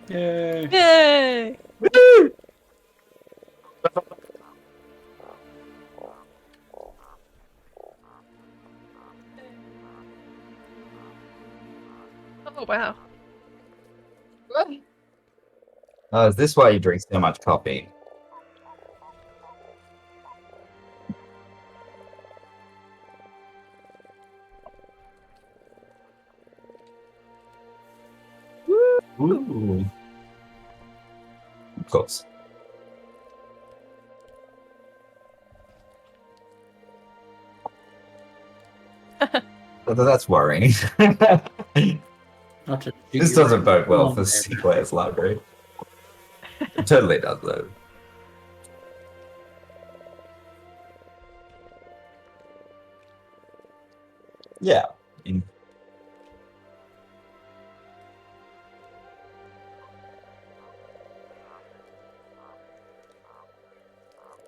Yay! Yay! Woo! Oh wow. Oh, is this why you drink so much coffee? Ooh. Of course. That's worrying. Not to This doesn't bode well for C-Player's library. It totally does, though. Yeah.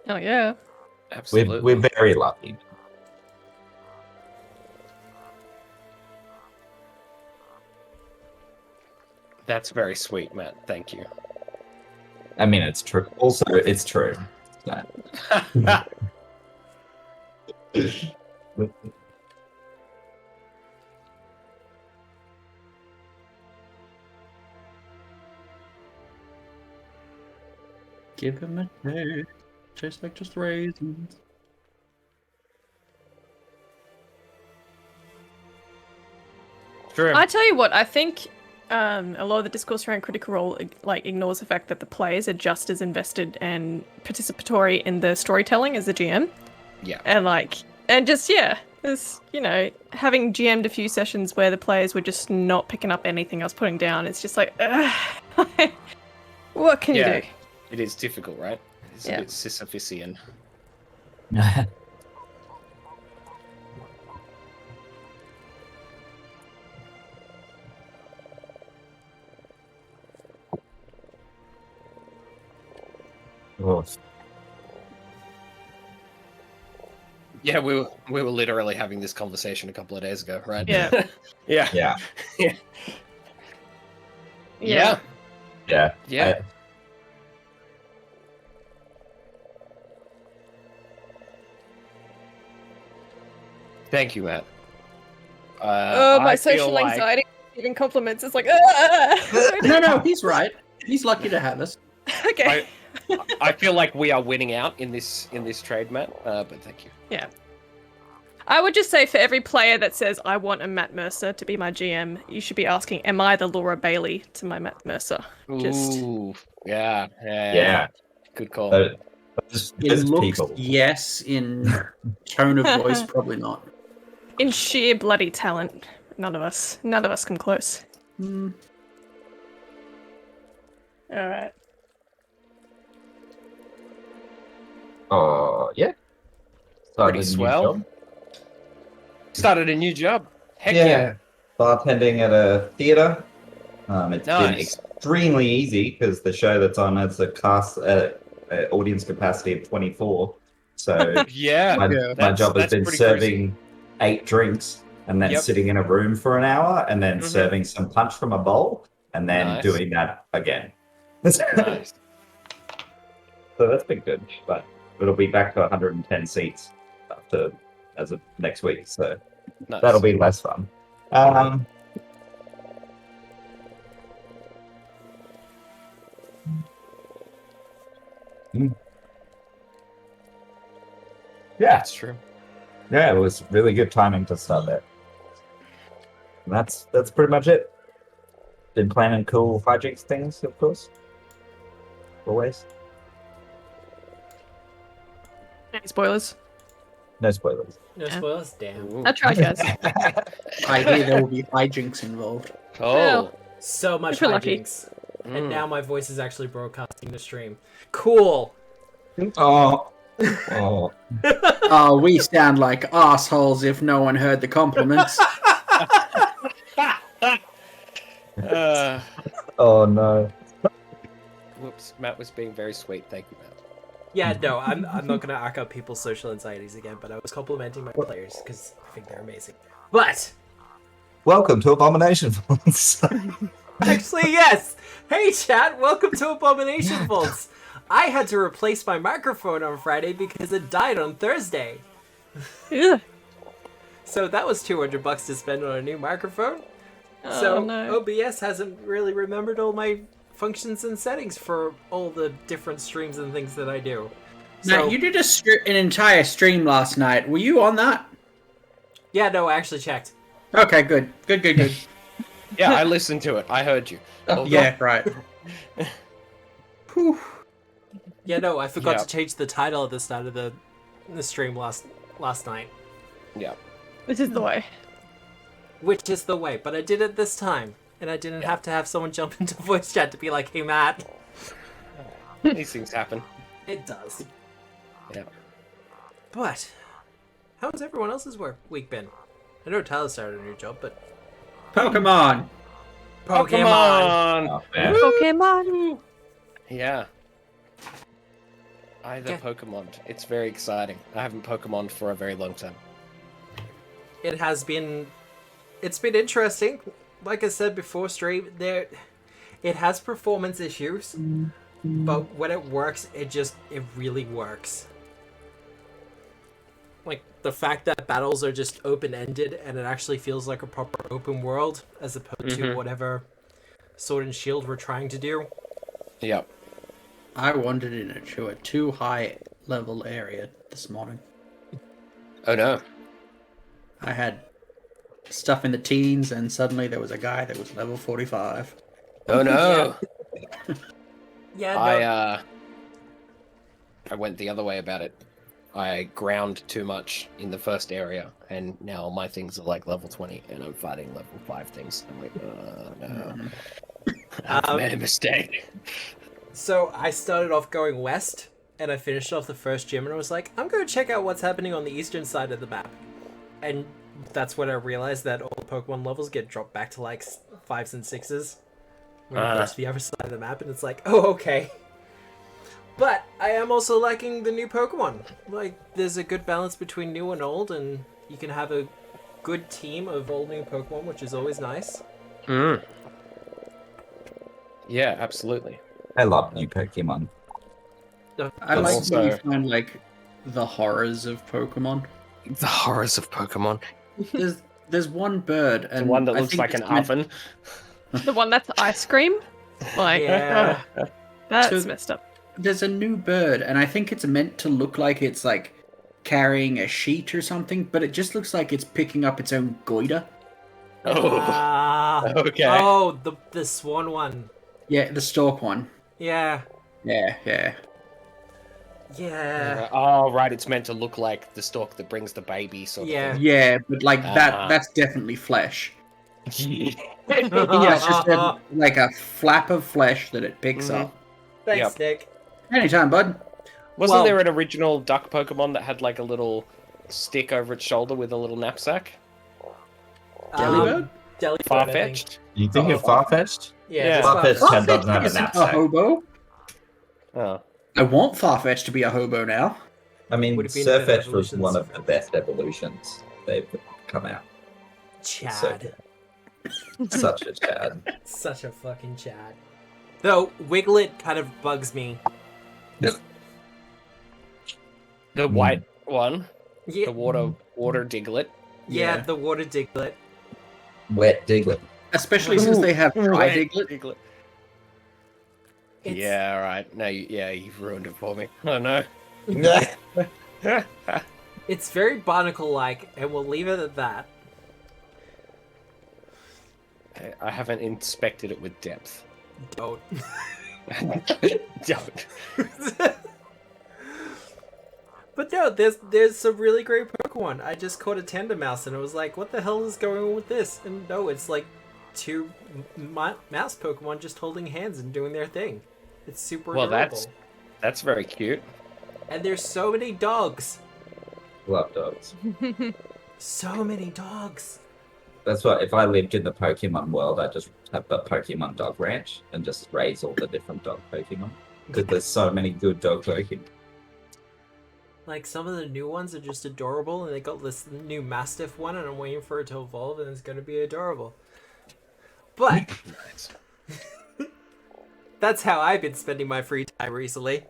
Oh yeah. Absolutely. We're very lucky. That's very sweet, Matt. Thank you. I mean, it's true. Also, it's true. So. Give him a taste. Tastes like just raisins. True. I tell you what, I think a lot of the discourse around Critical Role like ignores the fact that the players are just as invested and participatory in the storytelling as the GM. Yeah. And just there's having GM'd a few sessions where the players were just not picking up anything I was putting down. It's just like, what can you do? It is difficult, right? It's a bit Sisyphusian. Oh. Yeah, we were literally having this conversation a couple of days ago, right? Yeah. Yeah. Yeah. Yeah. Yeah. Yeah. Thank you, Matt. My I feel social like- anxiety giving compliments. It's like, No, he's right. He's lucky to have us. okay. I feel like we are winning out in this trade, Matt. But thank you. Yeah. I would just say for every player that says, I want a Matt Mercer to be my GM, you should be asking, am I the Laura Bailey to my Matt Mercer? Ooh, yeah. Good call. Just In looks, people. yes. In tone of voice, probably not. In sheer bloody talent, none of us come close. Hmm. All right. Oh, yeah. Pretty swell. Started a new job. Heck yeah. Bartending at a theatre. It's been Nice. extremely easy because the show that's on has a cast audience capacity of 24. So Yeah. my job has that's been pretty serving 8 drinks and then sitting in a room for an hour and then serving some punch from a bowl and then doing that again. Nice. So that's been good, but it'll be back to 110 seats as of next week. So Nice. that'll be less fun. Yeah, That's true. yeah, it was really good timing to start that. And that's pretty much it. Been planning cool hijinks things, of course. Always. Any spoilers? No spoilers. No spoilers? Damn. Ooh. I tried, guys. I hear there will be hijinks involved. Oh. Well. So much If you're lucky. hijinks. And now my voice is actually broadcasting the stream. Cool. Oh. Oh, we sound like assholes if no one heard the compliments. Oh no. Whoops. Matt was being very sweet. Thank you, Matt. Yeah, no, I'm not gonna act up people's social anxieties again, but I was complimenting my players because I think they're amazing. But Welcome to Abomination. Actually, yes. Hey, chat. Welcome to Abomination Vaults. I had to replace my microphone on Friday because it died on Thursday. Ugh. So that was $200 to spend on a new microphone. Oh, So no. OBS hasn't really remembered all my functions and settings for all the different streams and things that I do. Now, you did an entire stream last night. Were you on that? Yeah, no, I actually checked. Okay, good. Good. Yeah, I listened to it. I heard you. Oh, yeah, right. Whew. Yeah, no, I forgot Yeah. to change the title at the start of the stream last night. Yeah. This is the way. Which is the way, but I did it this time. And I didn't have to have someone jump into voice chat to be like, hey, Matt. These things happen. It does. Yeah. But, how's everyone else's week been? I know Tyler started a new job, but... Pokemon. Pokemon! Oh, man. Pokemon! Yeah. Either Okay. Pokemon. It's very exciting. I haven't Pokemon for a very long time. It has been... It's been interesting. Like I said before stream, it has performance issues, but when it works, it really works. Like, the fact that battles are just open-ended and it actually feels like a proper open world, as opposed to whatever Sword and Shield were trying to do. Yep. I wandered into a too high level area this morning. Oh no. I had stuff in the teens, and suddenly there was a guy that was level 45. Oh no. Yeah, no, I went the other way about it. I ground too much in the first area, and now my things are like level 20, and I'm fighting level 5 things. I'm like, no. I've made a mistake. So I started off going west, and I finished off the first gym, and I was like, I'm going to check out what's happening on the eastern side of the map. And that's when I realized that all Pokemon levels get dropped back to like 5s and 6s when you go to the other side of the map, and it's like, oh, okay. But I am also liking the new Pokemon. Like, there's a good balance between new and old, and you can have a good team of all new Pokemon, which is always nice. Yeah, absolutely. I love new Pokemon. I like also- when you find, like, the horrors of Pokemon. The horrors of Pokemon. There's one bird, and The one that I looks think like an it's meant- oven. The one that's ice cream? Like, Yeah. that's So- messed up. There's a new bird, and I think it's meant to look like it's, like, carrying a sheet or something, but it just looks like it's picking up its own goiter. Oh, Ah. okay. Oh, the swan one. Yeah, the stalk one. Yeah. Yeah. Yeah. Oh, right. It's meant to look like the stalk that brings the baby, sort of Yeah. thing. Yeah, but, like, Ah. that's definitely flesh. Yeah. Yeah, it's just like a flap of flesh that it picks Mhm. up. Thanks, Yep. Nick. Anytime, bud. Wasn't Well- there an original duck Pokemon that had like a little stick over its shoulder with a little knapsack? Delibird? Delibird, I think. Farfetched? You think of Farfetch'd? Yeah. Yeah. it's Farfetch'd Farfetch'd. doesn't have a Isn't a knapsack. hobo. Oh. I want Farfetch to be a hobo now. I mean, Would have been better Surfetch was evolutions. one of the best evolutions they've come out. Chad. Such a Chad. Such a fucking Chad. Though, Wiglet kind of bugs me. The white one, Yeah, the water Diglett. yeah, Yeah. the water Diglett. Wet Diglett. Especially since they have dry Wait, Diglett. It's- Yeah, right. No, you've ruined it for me. Oh no. It's very barnacle-like, and we'll leave it at that. I haven't inspected it with depth. Don't. Don't. But no, there's some really great Pokemon. I just caught a Tendermouse, and I was like, what the hell is going on with this? And no, it's like two mouse Pokemon just holding hands and doing their thing. It's super Well, adorable. that's very cute. And there's so many dogs. Love dogs. So many dogs. That's what, if I lived in the Pokemon world, I'd just have the Pokemon Dog Ranch and just raise all the different dog Pokemon. Because there's so many good dog Pokemon. Like, some of the new ones are just adorable, and they got this new Mastiff one, and I'm waiting for it to evolve, and it's gonna be adorable. But, Nice. That's how I've been spending my free time recently.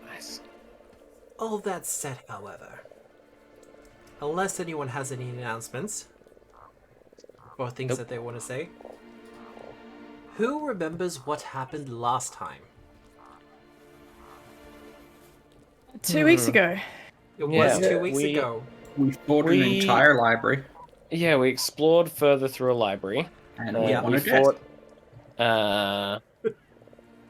Nice. All that said, however, unless anyone has any announcements or things Nope. that they want to say, who remembers what happened last time? 2 weeks ago. It was Yeah, 2 weeks we- ago. We fought an We- entire library, Yeah, we explored further through a library. and Yeah. we We won a death. fought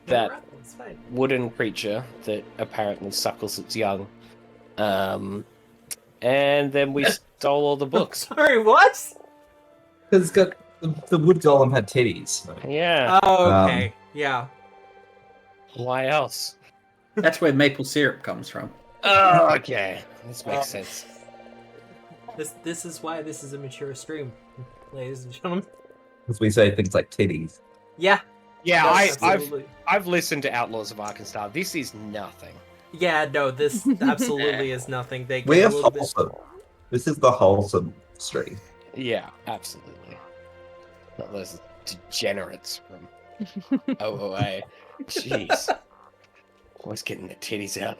that Alright, that's fine. wooden creature that apparently suckles its young. And then we stole all the books. Sorry, what? Because it's got the wood golem had titties. Yeah. Oh, okay. Yeah. Why else? That's where maple syrup comes from. Oh, okay. This makes sense. This is why this is a mature stream, ladies and gentlemen. Because we say things like titties. Yeah. Yeah, no, I've absolutely. I've listened to Outlaws of Arkansas. This is nothing. Yeah, no, this absolutely is nothing. They get We a are little bit. wholesome. This is the wholesome stream. Yeah, absolutely. Not those degenerates from OOA. Jeez. Always getting the titties out.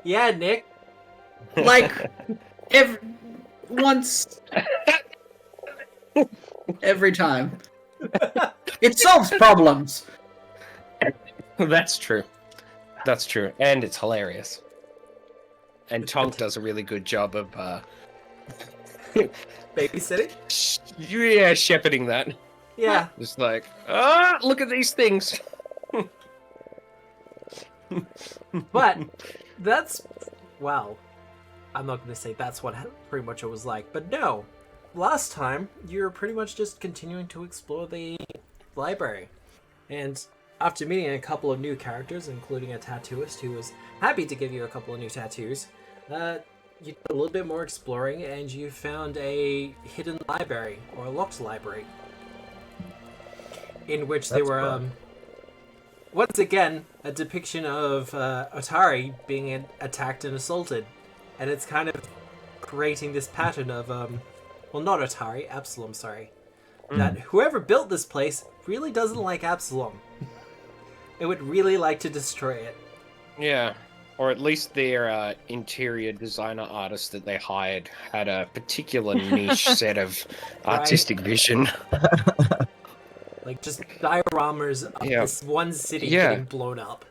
Yeah, Nick. Like, once. Every time. It solves problems. That's true. That's true. And it's hilarious. And Tonk does a really good job of Babysitting? shepherding that. Yeah. Just like, look at these things. But that's, well, I'm not going to say that's what pretty much it was like, but no. Last time, you were pretty much just continuing to explore the library. And after meeting a couple of new characters, including a tattooist who was happy to give you a couple of new tattoos, you did a little bit more exploring and you found a hidden library, or a locked library, in which there That's were, fun. once again, a depiction of Otari being attacked and assaulted. And it's kind of creating this pattern of, well, not Otari, Absalom, sorry. That whoever built this place really doesn't like Absalom. It would really like to destroy it. Yeah. Or at least their interior designer artist that they hired had a particular niche set of artistic vision. Like, just dioramas of Yeah. this one city Yeah. getting blown up.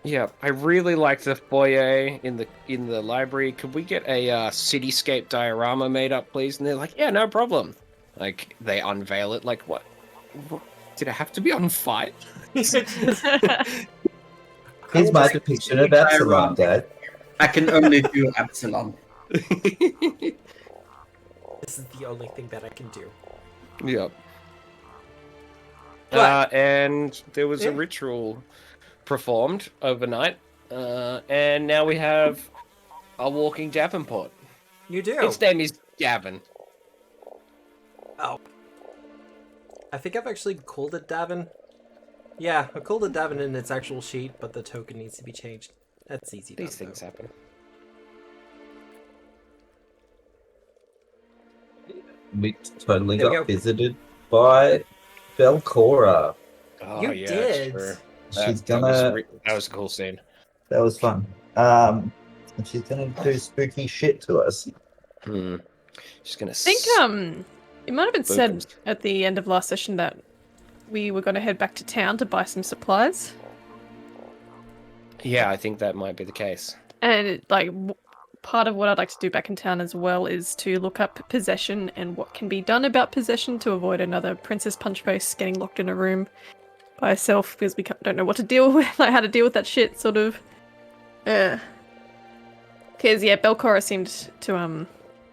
Yeah, I really like the foyer in the library. Could we get a cityscape diorama made up, please? And they're like, yeah, no problem. Like, they unveil it. Like, what? Did it have to be on fire? Here's my depiction of Absalom, Dad. I can only do Absalom. This is the only thing that I can do. Yep. But- And there was a Yeah. ritual performed overnight, and now we have a walking Davenport. You do. Its name is Gavin. Oh. I think I've actually called it Davin. Yeah, I called it Davin in its actual sheet, but the token needs to be changed. That's easy. These done, things though. happen. We totally There we got go. visited by Belcora. Oh, You yeah, did. Sure. She's That was gonna. that was a cool scene. That was fun. And she's gonna do spooky shit to us. She's gonna. I think it might have been said Spookums. at the end of last session that we were going to head back to town to buy some supplies, Yeah, I think that might be the case. and part of what I'd like to do back in town as well is to look up possession and what can be done about possession to avoid another Princess Punchface getting locked in a room by herself because we don't know what to deal with, like how to deal with that shit, sort of. Because yeah, Belcora seemed to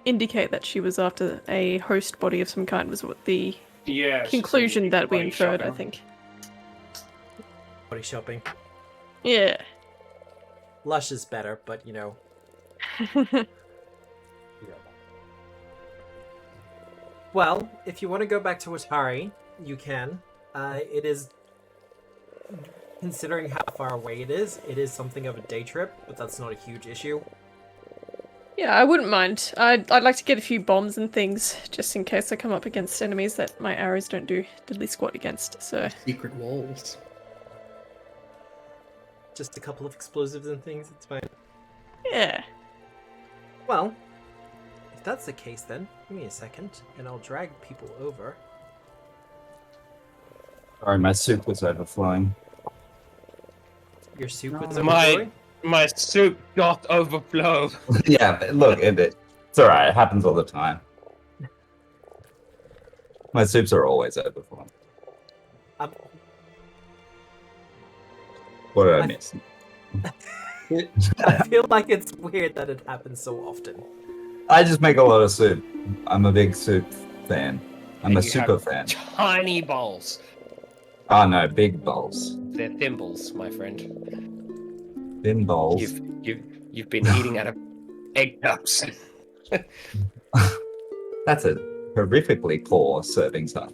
indicate that she was after a host body of some kind, was what the conclusion that we inferred, I think. Body shopping. Yeah. Lush is better, but you know. Well, if you want to go back to Otari, you can. It is, considering how far away it is something of a day trip, but that's not a huge issue. Yeah, I wouldn't mind. I'd like to get a few bombs and things, just in case I come up against enemies that my arrows don't do diddly squat against, so... Secret walls. Just a couple of explosives and things, it's fine. Yeah. Well, if that's the case then, give me a second, and I'll drag people over. Sorry, my soup was overflowing. Your soup No, with no, overflowing? My soup got overflow. Yeah, but look, it's alright. It happens all the time. My soups are always overflowing. Um, What did I miss? I feel like it's weird that it happens so often. I just make a lot of soup. I'm a big soup fan. I'm And a you super have fan. Tiny bowls. Oh no, big bowls. They're thimbles, my friend. Thin bowls. You've been eating out of egg cups. That's a horrifically poor serving size.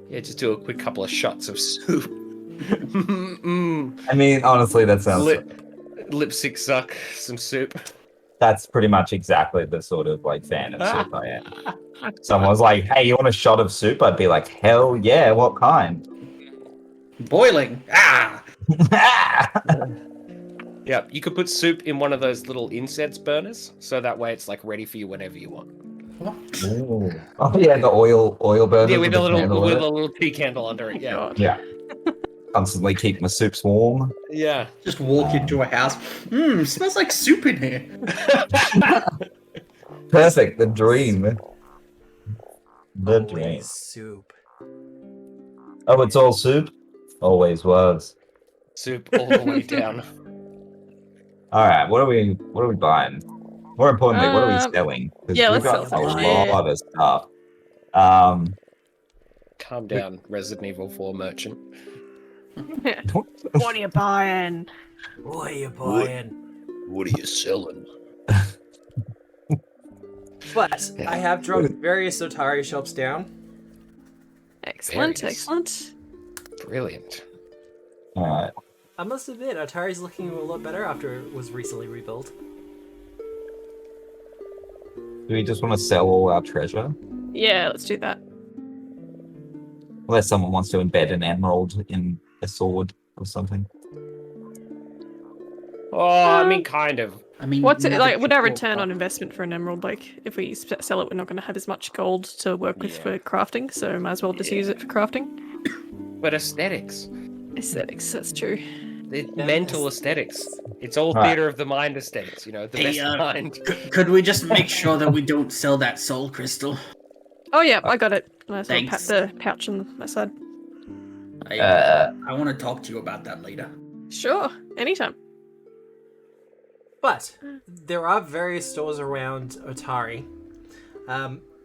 Yeah, just do a quick couple of shots of soup. I mean, honestly, that sounds. Lipstick suck, some soup. That's pretty much exactly the sort of like fan of soup I am. Someone was like, "Hey, you want a shot of soup?" I'd be like, "Hell yeah! What kind?" Boiling. Ah! Yeah, you could put soup in one of those little incense burners, so that way it's like ready for you whenever you want. What? Ooh. Oh yeah, the oil burner. Yeah, with a the candle in it. little tea candle under it. Yeah, God. Yeah. Constantly keep my soups warm. yeah. Just walk into a house. Smells like soup in here. Perfect. The dream. The dream. Always soup. Oh, it's all soup. Always was. Soup all the way down. All right. What are we buying? More importantly, what are we Um, selling? 'Cause yeah, we've let's got sell a some lot shit. of stuff. Calm down, Resident Evil 4 merchant. What are you buying? What are you buying? What are you selling? But I have dropped various Otari shops down. Excellent, Various. excellent. Brilliant. all right. I must admit, Atari's looking a lot better after it was recently rebuilt. Do we just want to sell all our treasure? Yeah, let's do that. Unless someone wants to embed an emerald in a sword or something. Oh, I mean, kind of. I mean, What's it now like? that Would you've our brought return up- on investment for an emerald? Like, if we sell it, we're not going to have as much gold to work with Yeah. for crafting, so might as well just use it for crafting. But aesthetics. Aesthetics, that's true. It's mental aesthetics. It's all Right. theater of the mind aesthetics, you know, the Hey, best uh, kind. Could we just make sure that we don't sell that soul crystal? Oh yeah, I got it. Might as well pat Thanks. the pouch on my side. I want to talk to you about that later. Sure, anytime. But there are various stores around Otari.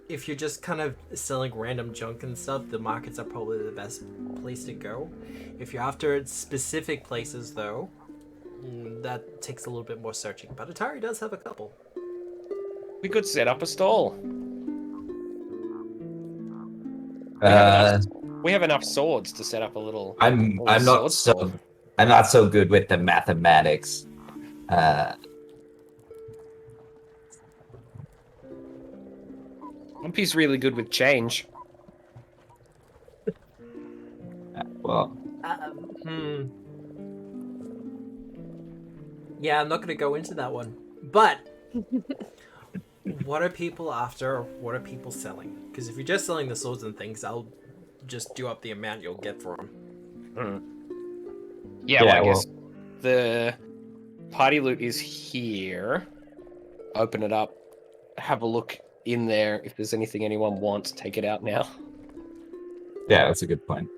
If you're just kind of selling random junk and stuff, the markets are probably the best place to go. If you're after specific places, though, that takes a little bit more searching. But Otari does have a couple. We could set up a stall. We have enough swords to set up a little. I'm little not sword stall. I'm not so good with the mathematics. Lumpy's really good with change. Well, Yeah, I'm not going to go into that one. But what are people after? What are people selling? Because if you're just selling the swords and things, I'll just do up the amount you'll get for them. Yeah, Yeah, well, I guess the party loot is here. Open it up. Have a look in there. If there's anything anyone wants, take it out now. yeah, that's a good point.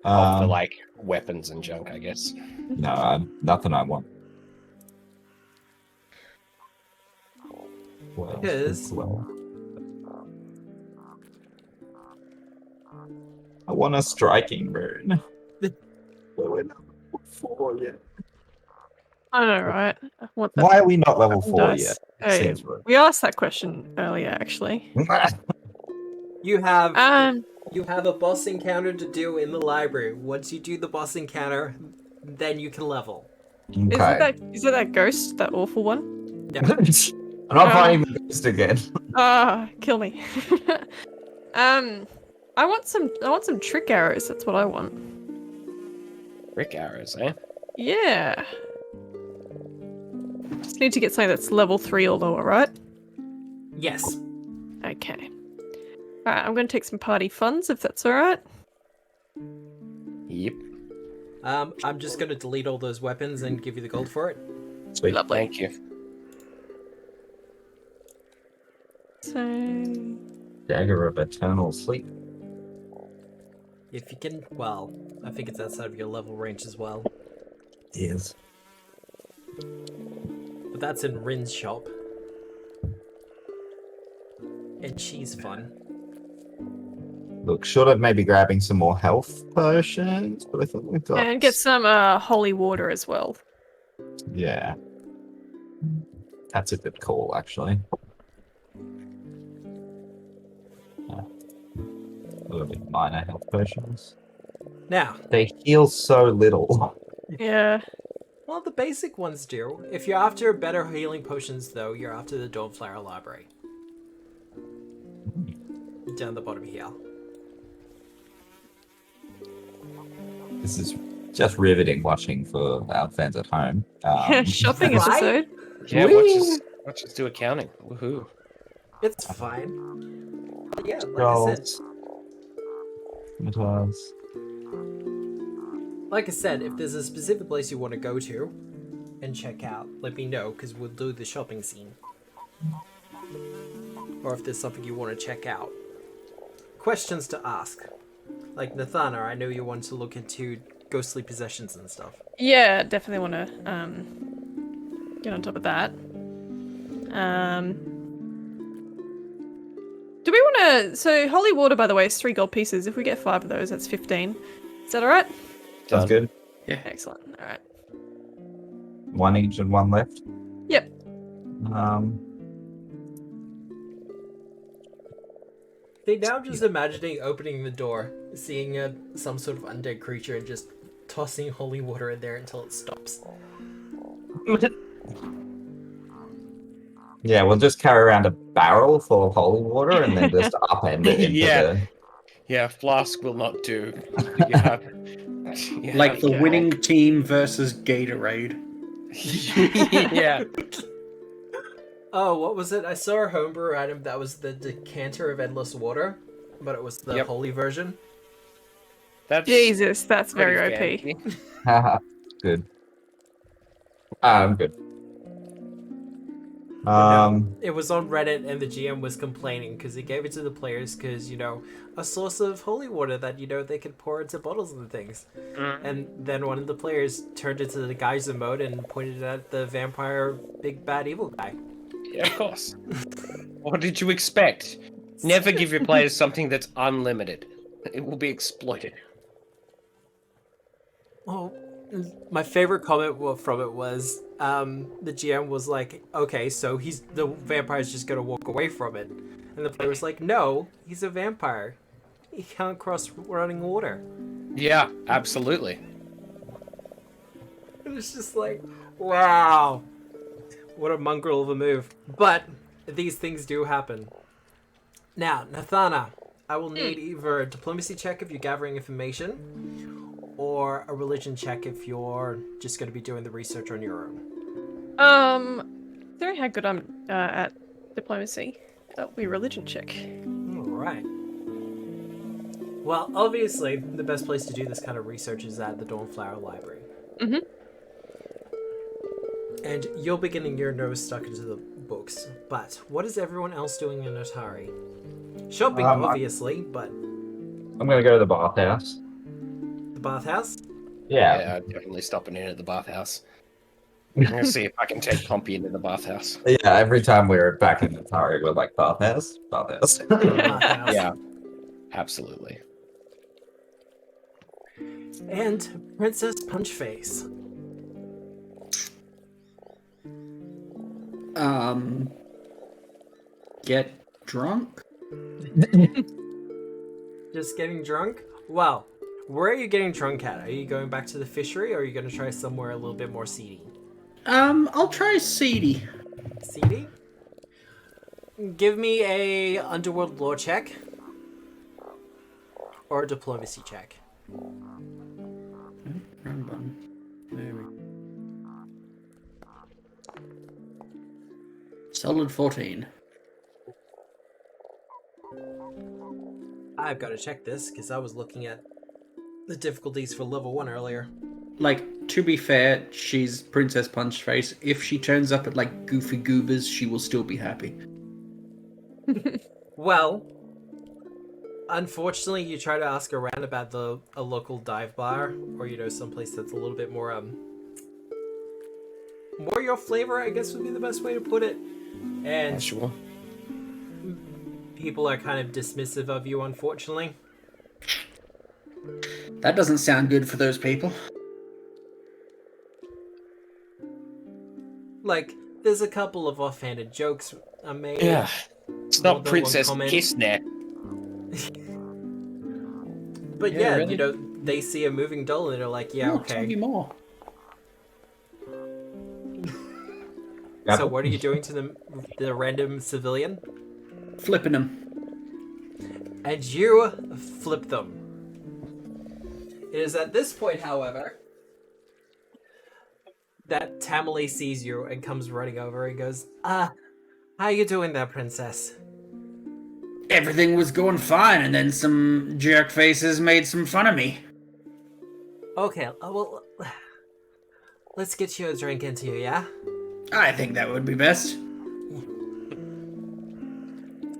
Off the like weapons and junk, I guess. No, nothing I want. Well, Because- I want a striking burn. We're not level 4 yet. I know, right? I want that Why are we not level 4 dice. yet? Oh, yeah. Seems rude. We asked that question earlier, actually. You have Um, a boss encounter to do in the library. Once you do the boss encounter, then you can level. Okay. Is it that ghost, that awful one? I'm not finding the ghost again. Ah, kill me. I want some trick arrows. That's what I want. Brick arrows, eh? Yeah. Just need to get something that's level 3 or lower, right? Yes. Okay. Alright, I'm going to take some party funds if that's alright. Yep. I'm just gonna delete all those weapons and give you the gold for it. Sweet. Lovely. Thank you. So... Dagger of Eternal Sleep. If you can, well, I think it's outside of your level range as well. Yes. But that's in Rin's shop. And she's fun. Look, short of maybe grabbing some more health potions, but I think we've got. And get some holy water as well. Yeah. That's a good call, actually. Yeah. A little bit minor health potions. Now, They heal so little. Yeah. well, the basic ones do. If you're after better healing potions, though, you're after the Dawnflower Library. Down the bottom here. This is just riveting watching for our fans at home. Shopping Right? episode. Yeah, Whee! watch us do accounting. Woohoo. It's fine. But yeah, like I said, Scrolls. Scimitars. like I said, if there's a specific place you want to go to and check out, let me know, because we'll do the shopping scene. Or if there's something you want to check out. Questions to ask. Like Nathana, I know you want to look into ghostly possessions and stuff. Yeah, definitely want to get on top of that. Do we want to... So, holy water, by the way, is 3 gold pieces. If we get 5 of those, that's 15. Is that alright? Sounds good. Excellent. Alright. One each and one left. Yep. See, now I'm just imagining opening the door, seeing some sort of undead creature and just tossing holy water in there until it stops. Yeah, we'll just carry around a barrel full of holy water and then just upend it into Yeah. Yeah, flask will not do. You have, Like the Okay. winning team versus Gatorade. yeah. Oh, what was it? I saw a homebrew item that was the decanter of endless water, but it was the Yep. holy version. That's Jesus, that's very OP. pretty fancy. Haha, good. I'm good. It was on Reddit, and the GM was complaining because he gave it to the players because, you know, a source of holy water that, you know, they could pour into bottles and things. And then one of the players turned into the geyser mode and pointed at the vampire big bad evil guy. Yeah, of course. What did you expect? Never give your players something that's unlimited. It will be exploited. Oh, my favorite comment from it was the GM was like, okay, so the vampire's just gonna walk away from it. And the player was like, no, he's a vampire. He can't cross running water. Yeah, absolutely. It was just like, wow. What a mongrel of a move. But these things do happen. Now, Nathana, I will need either a diplomacy check if you're gathering information, or a religion check if you're just going to be doing the research on your own. Considering how good I'm at diplomacy, that will be religion check. Alright. Well, obviously, the best place to do this kind of research is at the Dawnflower Library. Mm-hmm. And you're beginning your nose stuck into the books. But what is everyone else doing in Otari? Shopping, obviously, but I'm gonna go to the bathhouse. the bathhouse? Yeah. Yeah, I'm definitely stopping in at the bathhouse. I'm gonna see if I can take Pompey into the bathhouse. Yeah, every time we're back in Atari, we're like, bathhouse? Bathhouse. Bathhouse. Yeah, absolutely. And Princess Punchface. Get drunk? Just getting drunk? Well, Where are you getting drunk at? Are you going back to the fishery, or are you going to try somewhere a little bit more seedy? I'll try seedy. Seedy? Give me a underworld lore check. Or a diplomacy check. Wrong button. There we go. Solid 14. I've got to check this, because I was looking at the difficulties for level 1 earlier. Like, to be fair, she's Princess Punchface. If she turns up at, like, Goofy Goobers, she will still be happy. Well, unfortunately, you try to ask around about a local dive bar, or, you know, someplace that's a little bit more your flavor, I guess would be the best way to put it. And Sure. people are kind of dismissive of you, unfortunately. That doesn't sound good for those people. Like, there's a couple of offhanded jokes I made. Yeah. It's More not than Princess one comment. Kissnet. But Yeah, yeah, really? you know, they see a moving doll and they're like, yeah, Oh, tell me okay. more. So what are you doing to the random civilian? Flipping them. And you flip them. It is at this point, however, that Tamily sees you and comes running over and goes, how you doing there, princess? Everything was going fine, and then some jerk faces made some fun of me. Okay, well, let's get you a drink into you, yeah? I think that would be best.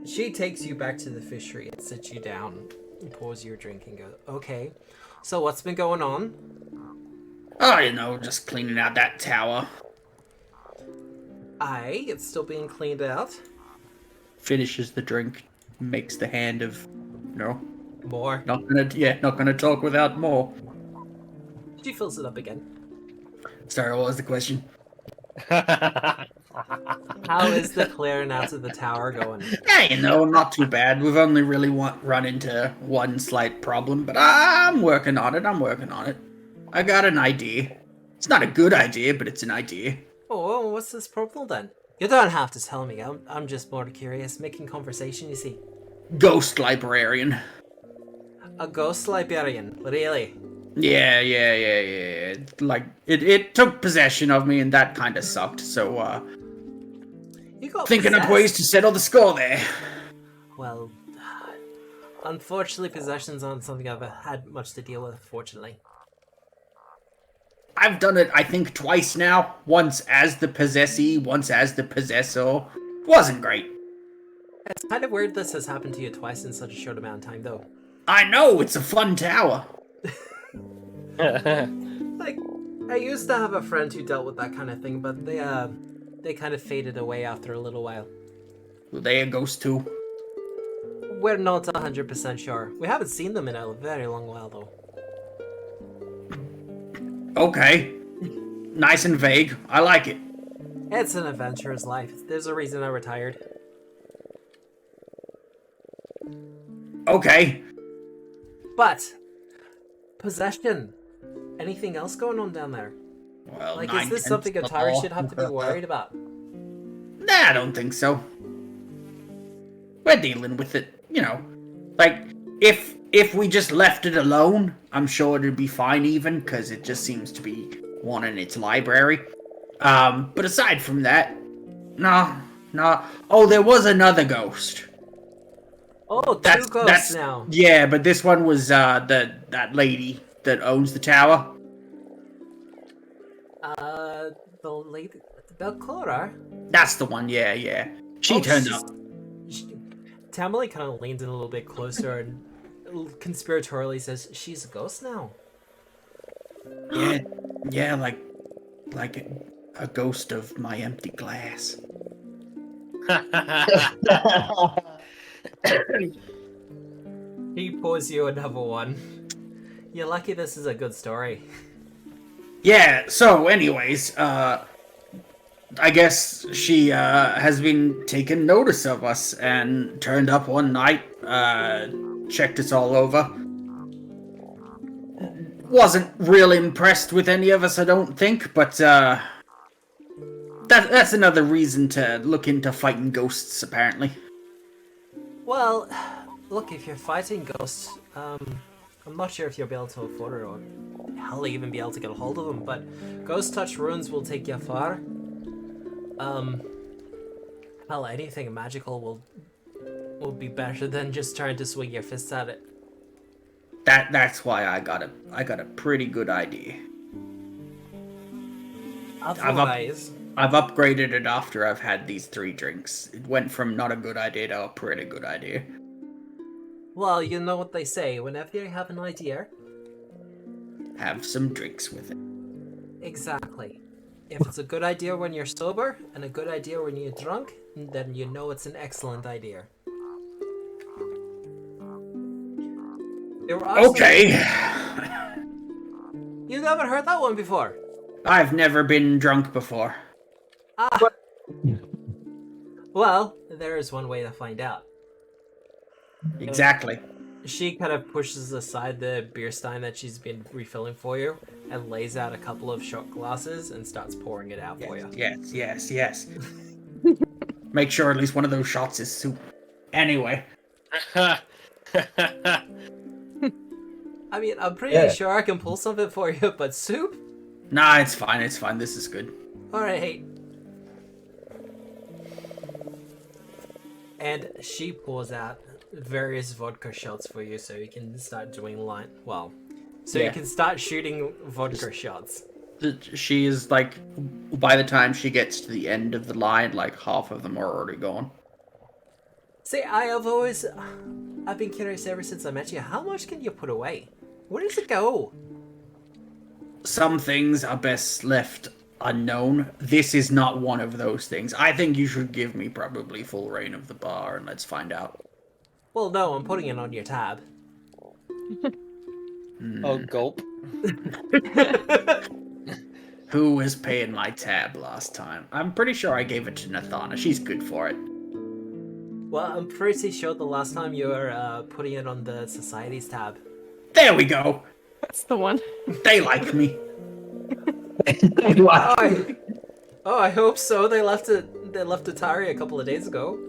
She takes you back to the fishery and sits you down and pours you a drink and goes, okay, so what's been going on? Oh, you know, just cleaning out that tower. Aye, it's still being cleaned out. Finishes the drink, makes the hand of, no, More. not gonna talk without more. She fills it up again. Sorry, what was the question? How is the clearing out of the tower going? Yeah, you know, not too bad. We've only really run into one slight problem, but I'm working on it. I got an idea. It's not a good idea, but it's an idea. Oh, what's this problem then? You don't have to tell me. I'm just more curious, making conversation, you see. Ghost librarian. A ghost librarian, really? Yeah. Like, it took possession of me, and that kind of sucked, so, You got thinking possessed. of ways to settle the score there. Well, unfortunately, possessions aren't something I've had much to deal with, fortunately. I've done it, I think, twice now. Once as the possessee, once as the possessor. Wasn't great. It's kind of weird this has happened to you twice in such a short amount of time, though. I know, it's a fun tower. Like, I used to have a friend who dealt with that kind of thing, but they kind of faded away after a little while. Were they a ghost too? We're not 100% sure. We haven't seen them in a very long while, though. Okay. Nice and vague. I like it. It's an adventurer's life. There's a reason I retired. Okay. But, possession. Anything else going on down there? Well, Like, is this something Otari should have to be worried about? Nah, I don't think so. We're dealing with it, you know. Like, if we just left it alone, I'm sure it'd be fine even, because it just seems to be wanting its library. But aside from that, no. Oh, there was another ghost. Oh, two ghosts now. Yeah, but this one was that lady that owns the tower. The lady, Belcora. That's the one. Yeah. She turned up. Tamily kind of leans in a little bit closer and conspiratorially says, "She's a ghost now." Yeah, like a ghost of my empty glass. He pours you another one. You're lucky this is a good story. Yeah, so anyways, I guess she has been taking notice of us and turned up one night, checked us all over. wasn't real impressed with any of us, I don't think, but that's another reason to look into fighting ghosts, apparently. Well, look, if you're fighting ghosts, I'm not sure if you'll be able to afford it or hell even be able to get a hold of them, but ghost touch runes will take you far. Hell, anything magical will be better than just trying to swing your fists at it. That's why I got a pretty good idea. Otherwise, I've upgraded it after I've had these 3 drinks. It went from not a good idea to a pretty good idea. well, you know what they say, whenever you have an idea. Have some drinks with it. Exactly. If it's a good idea when you're sober, and a good idea when you're drunk, then you know it's an excellent idea. There are some- Okay. You never heard that one before? I've never been drunk before. Ah. Well, there is one way to find out. Exactly. She kind of pushes aside the beer stein that she's been refilling for you and lays out a couple of shot glasses and starts pouring it out for you. Yes. Make sure at least one of those shots is soup. Anyway. I mean, I'm pretty sure I can pull something for you, but soup? Nah, it's fine. This is good. Alright, hey. And she pours out various vodka shots for you so you can start doing you can start shooting vodka shots. She is like, by the time she gets to the end of the line, like half of them are already gone. See, I've been curious ever since I met you. How much can you put away? Where does it go? Some things are best left unknown. This is not one of those things. I think you should give me probably full reign of the bar and let's find out. Well, no, I'm putting it on your tab. Oh, gulp. Who was paying my tab last time? I'm pretty sure I gave it to Nathana. She's good for it. Well, I'm pretty sure the last time you were putting it on the Society's tab. There we go. That's the one. They like me. I hope so. They left Otari a couple of days ago.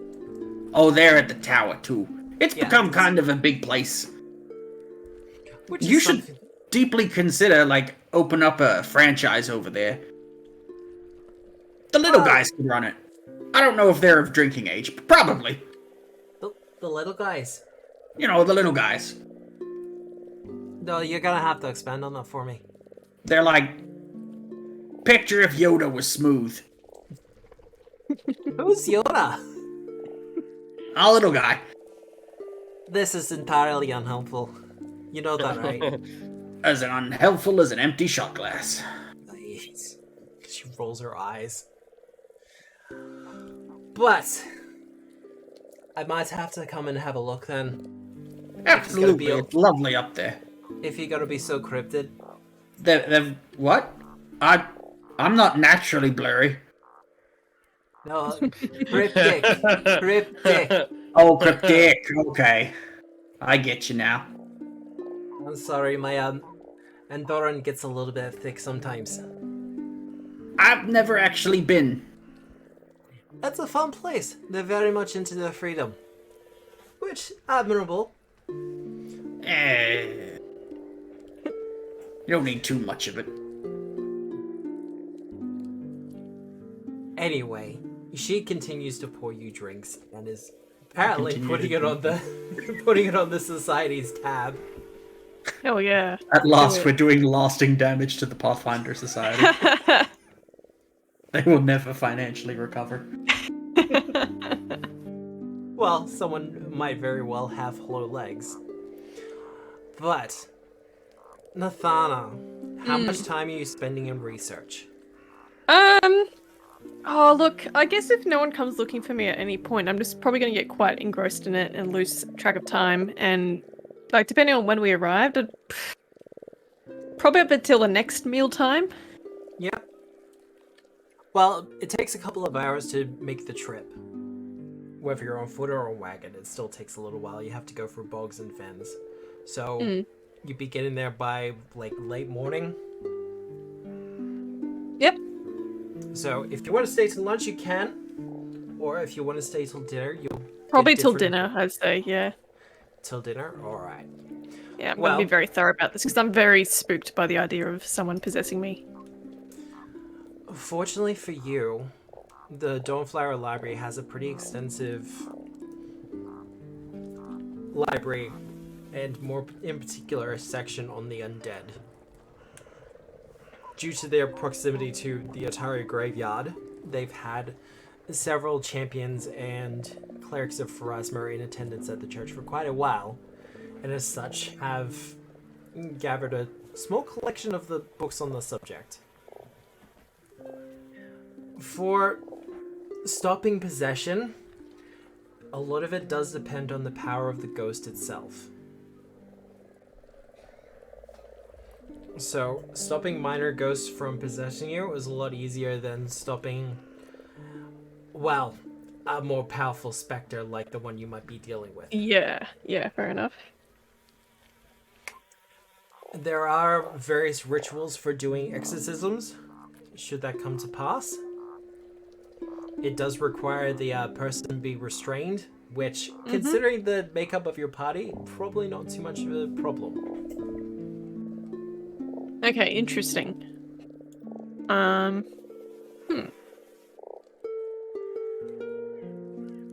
Oh, they're at the tower too. It's Yeah. become kind of a big place. Which You is should something- deeply consider, like, open up a franchise over there. The little guys can run it. I don't know if they're of drinking age, but probably. the little guys. You know, the little guys. No, you're gonna have to expand on that for me. They're like, picture if Yoda was smooth. Who's Yoda? A little guy. This is entirely unhelpful. You know that, right? As unhelpful as an empty shot glass. Nice. She rolls her eyes. But I might have to come and have a look then. Absolutely, be it's lovely up there. If you're gonna be so cryptid. What? I'm not naturally blurry. No, cryptic. Cryptic. Oh, cryptic. Okay. I get you now. I'm sorry, my Andorran gets a little bit thick sometimes. I've never actually been. That's a fun place. They're very much into their freedom. Which, admirable. You don't need too much of it. Anyway, she continues to pour you drinks and is apparently Continue putting to it on the putting it on the Society's tab. Hell yeah. At last, we're doing lasting damage to the Pathfinder Society. They will never financially recover. Well, someone might very well have hollow legs. But, Nathana, how much time are you spending in research? Oh, look, I guess if no one comes looking for me at any point, I'm just probably going to get quite engrossed in it and lose track of time. And, like, depending on when we arrived, probably up until the next meal time. Yeah. Well, it takes a couple of hours to make the trip. Whether you're on foot or on wagon, it still takes a little while. You have to go through bogs and fens. So, you'd be getting there by like late morning. Yep. So if you want to stay till lunch, you can, or if you want to stay till dinner, you'll Probably get till different- dinner, I'd say. Yeah. Till dinner, all right. Yeah, I'm gonna be very thorough about this because I'm very spooked by the idea of someone possessing me. Fortunately for you, the Dawnflower Library has a pretty extensive library, and more in particular, a section on the undead. Due to their proximity to the Otari graveyard, they've had several champions and clerics of Pharasma in attendance at the church for quite a while, and as such have gathered a small collection of the books on the subject. For stopping possession, a lot of it does depend on the power of the ghost itself. So, stopping minor ghosts from possessing you is a lot easier than stopping, well, a more powerful specter like the one you might be dealing with. Yeah, fair enough. There are various rituals for doing exorcisms, should that come to pass. It does require the person be restrained, which, considering the makeup of your party, probably not too much of a problem. Okay, interesting.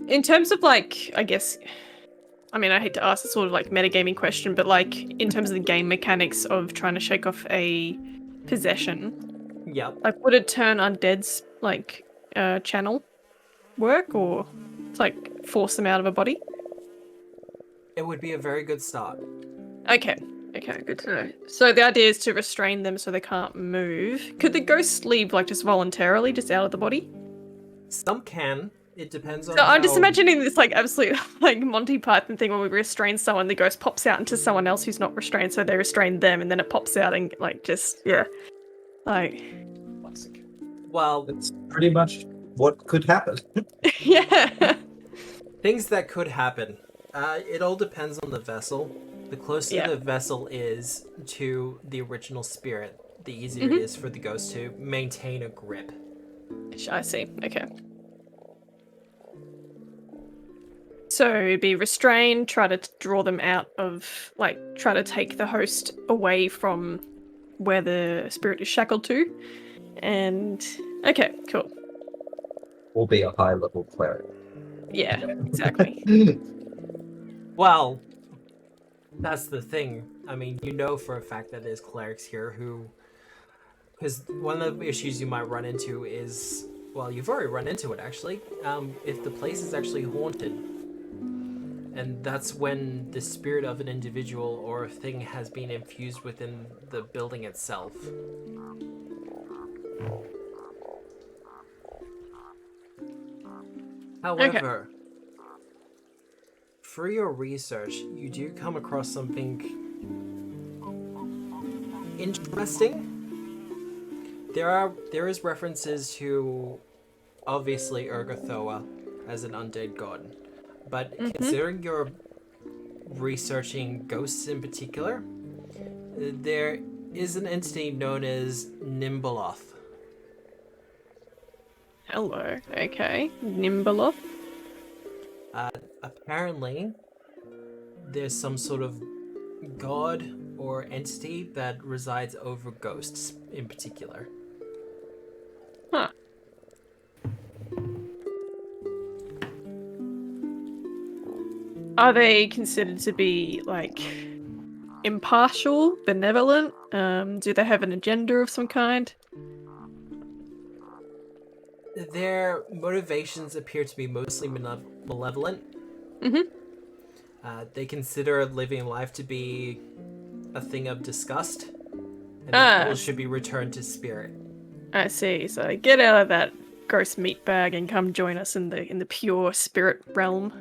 In terms of like, I guess, I mean, I hate to ask a sort of like metagaming question, but like in terms of the game mechanics of trying to shake off a possession, Yep. like would it turn undead's like channel work or to, like force them out of a body? It would be a very good start. Okay, good to know. So the idea is to restrain them so they can't move. Could the ghosts leave like just voluntarily, just out of the body? Some can. It depends on So I'm just how- imagining this like absolute like Monty Python thing where we restrain someone, the ghost pops out into someone else who's not restrained, so they restrain them, and then it pops out and like just like Classic. Well, It's pretty much what could happen. yeah. things that could happen. It all depends on the vessel. The closer Yeah. the vessel is to the original spirit, the easier it is for the ghost to maintain a grip. I see. Okay. So it'd be restrain, try to draw them out of, like, try to take the host away from where the spirit is shackled to. And, okay, cool. Or be a high level cleric. Yeah, exactly. Well, that's the thing. I mean, you know for a fact that there's clerics here who... Because one of the issues you might run into is... Well, you've already run into it, actually. If the place is actually haunted. And that's when the spirit of an individual or a thing has been infused within the building itself. However, for your research, you do come across something interesting. There is references to obviously Urgathoa as an undead god, but considering you're researching ghosts in particular, there is an entity known as Nimbaloth. Hello. Okay. Nimbaloth. Apparently, there's some sort of god or entity that resides over ghosts in particular. Huh. Are they considered to be, like, impartial, benevolent? Do they have an agenda of some kind? Their motivations appear to be mostly malevolent. They consider living life to be a thing of disgust, and that all should be returned to spirit. I see. So get out of that gross meat bag and come join us in the pure spirit realm.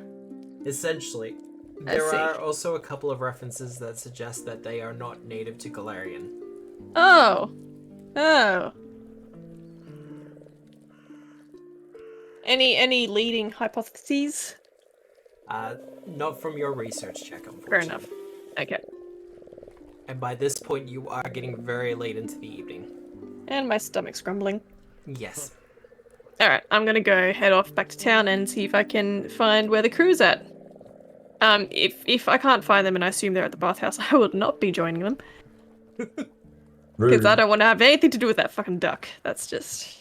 Essentially, I there see. are also a couple of references that suggest that they are not native to Galarian. Oh. Any leading hypotheses? Not from your research check, unfortunately. Fair enough. Okay. And by this point, you are getting very late into the evening. And my stomach's grumbling. Yes. Alright, I'm gonna go head off back to town and see if I can find where the crew's at. If I can't find them and I assume they're at the bathhouse, I will not be joining them. Because I don't want to have anything to do with that fucking duck. That's just...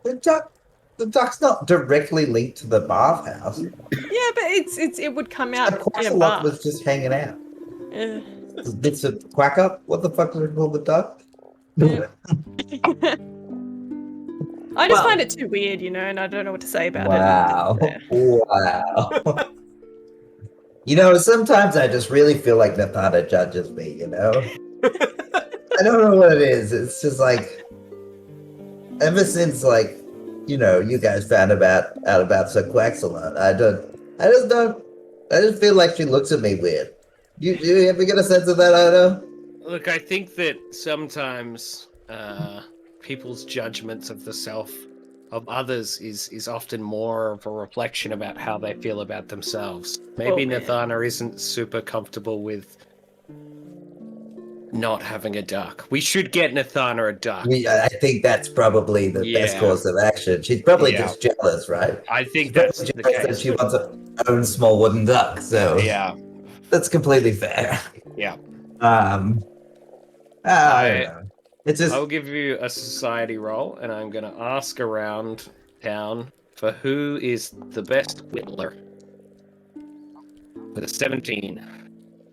The duck's not directly linked to the bathhouse. Yeah, but it would come out The in a Quaxalot bath. was just hanging out. Yeah. Bits of quack up. What the fuck is it called, the duck? Yeah. I just Well- find it too weird, you know, and I don't know what to say about Wow. it. Wow. You know, sometimes I just really feel like Nathana judges me, you know? I don't know what it is. It's just like, ever since, like, you know, you guys found out about Sir Quaxalot, I just feel like she looks at me weird. You ever get a sense of that, Ida? Look, I think that sometimes people's judgments of the self of others is often more of a reflection about how they feel about themselves. Maybe Oh, Nathana isn't super comfortable with not having a duck. We should get Nathana a duck. I think that's probably the best Yeah. course of action. She's probably Yeah. just jealous, right? I think She's that's probably the jealous that case. she wants her own small wooden duck, so Yeah, that's completely fair. yeah. I don't know. It's just I'll give you a society roll, and I'm going to ask around town for who is the best whittler. With a 17.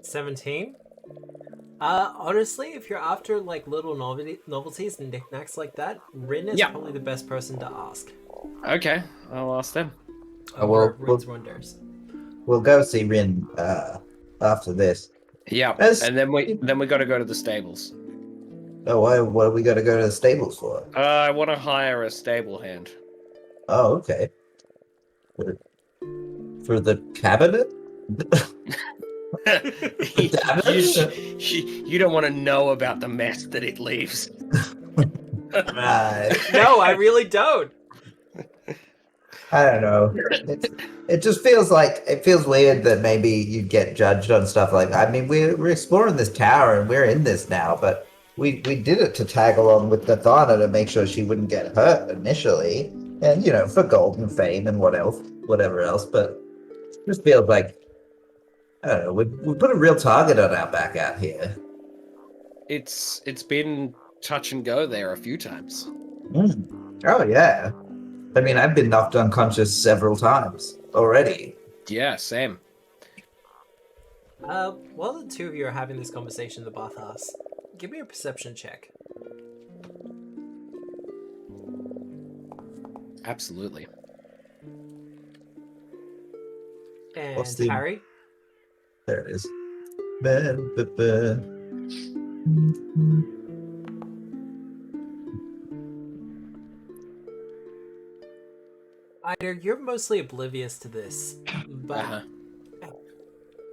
17? Honestly, if you're after like little novelties and knickknacks like that, Rin is Yeah. probably the best person to ask. Okay, I'll ask them. well, Rin's wonders. we'll go see Rin after this. Yeah, As- and then we got to go to the stables. Oh, what are we got to go to the stables for? I want to hire a stable hand. Oh, okay. For the cabinet? You don't want to know about the mess that it leaves. Right. No, I really don't. I don't know. It just feels weird that maybe you'd get judged on stuff like that. I mean, we're exploring this tower and we're in this now, but we did it to tag along with Nathana to make sure she wouldn't get hurt initially, and you know, for gold and fame and whatever else. But it just feels like, I don't know, we put a real target on our back out here. It's been touch and go there a few times. Oh yeah. I mean, I've been knocked unconscious several times already. Yeah, same. While the two of you are having this conversation in the bathhouse, give me a perception check. Absolutely. And What's the- Harry? There it is. Ida, you're mostly oblivious to this, but Uh-huh.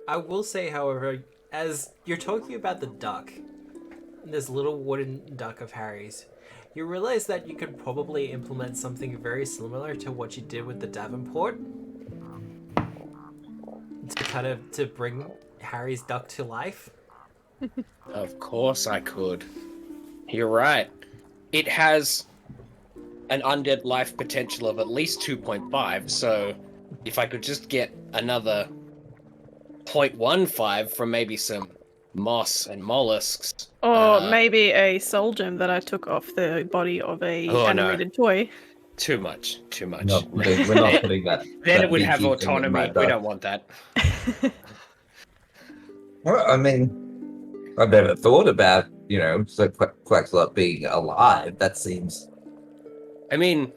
I will say, however, as you're talking about the duck, this little wooden duck of Harry's, you realize that you could probably implement something very similar to what you did with the Davenport to bring Harry's duck to life. Of course I could. You're right. It has an undead life potential of at least 2.5, so if I could just get another 0.15 from maybe some moss and mollusks. Or maybe a soul gem that I took off the body of a Oh, no. animated toy. Too much. No, we're not putting that. Then that it would have BG thing in my autonomy. We duck. don't want that. Well, I mean, I've never thought about, you know, Sir Quaxalot being alive. That seems... I mean,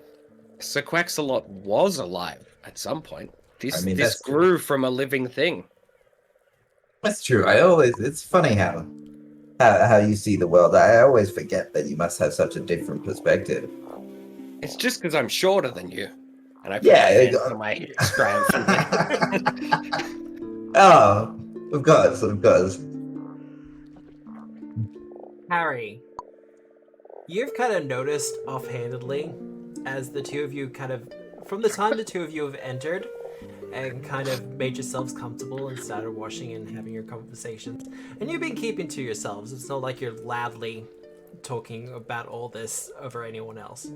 Sir Quaxalot was alive at some point. This that's true. grew from a living thing. That's true. It's funny how you see the world. I always forget that you must have such a different perspective. It's just because I'm shorter than you. And I put Yeah, my it- hands on my strength. Oh, of course. Harry, you've kind of noticed offhandedly, as the two of you from the time the two of you have entered, and kind of made yourselves comfortable and started washing and having your conversations. And you've been keeping to yourselves. It's not like you're loudly talking about all this over anyone else.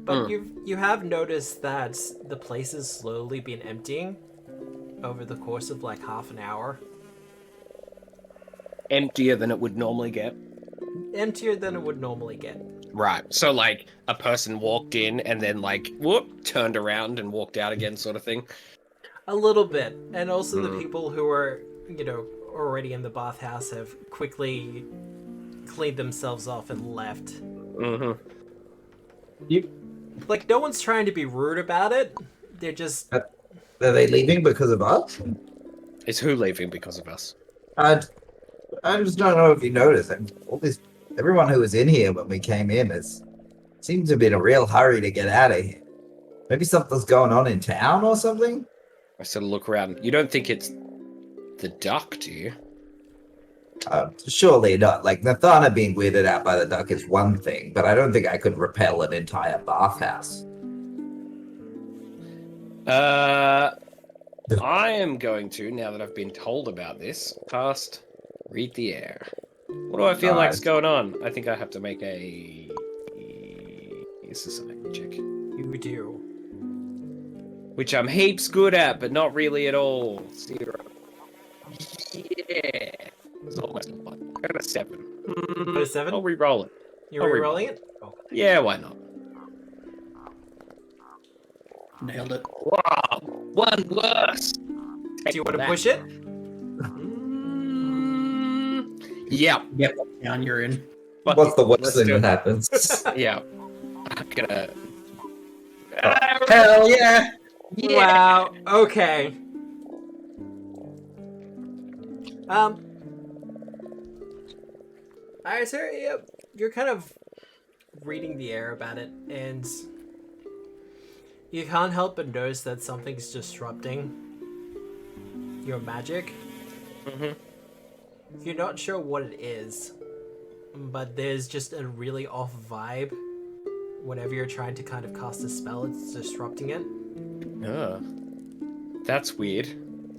But you have noticed that the place has slowly been emptying over the course of like half an hour. Emptier than it would normally get. Emptier than it would normally get. Right. So like a person walked in and then like whoop turned around and walked out again, sort of thing. A little bit. And also the people who are, already in the bathhouse have quickly cleaned themselves off and left. Like, no one's trying to be rude about it. They're just... Are they leaving because of us? Is who leaving because of us? I just don't know if you noticed. Everyone who was in here when we came in seems to be in a real hurry to get out of here. Maybe something's going on in town or something? I sort of look around. You don't think it's the duck, do you? Surely not. Like, Nathana being weirded out by the duck is one thing, but I don't think I could repel an entire bathhouse. I am going to, now that I've been told about this, cast Read the Air. What do I feel like's going on? I think I have to make a society check. You do. Which I'm heaps good at, but not really at all. 0. Yeah. It's almost a 1. I got a 7. Got a 7? I'll re-roll it. You're re-rolling it? Oh. Yeah, why not? Nailed it. Wow, 1 worse. Do you want to push it? Yeah. Yep. Down you're in. What's the worst Let's thing do that it. happens? Yeah. I'm gonna... Hell yeah! Wow. Okay. Alright, so you're kind of reading the air about it, and you can't help but notice that something's disrupting your magic. You're not sure what it is, but there's just a really off vibe. Whenever you're trying to kind of cast a spell, it's disrupting it. That's weird.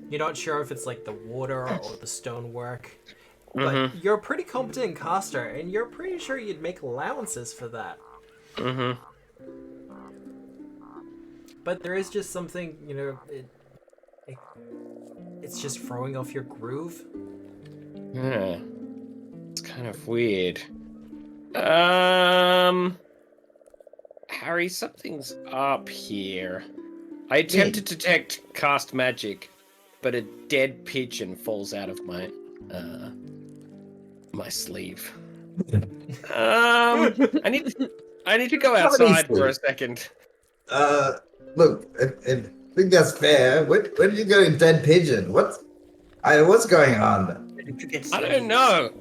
You're not sure if it's like the water or the stonework, but you're a pretty competent caster, and you're pretty sure you'd make allowances for that. But there is just something, it's just throwing off your groove. It's kind of weird. Harry, something's up here. I attempted to cast magic, but a dead pigeon falls out of my sleeve. I need to go outside for a second. Look, I think that's fair. Where did you go, dead pigeon? What's going on? I don't know.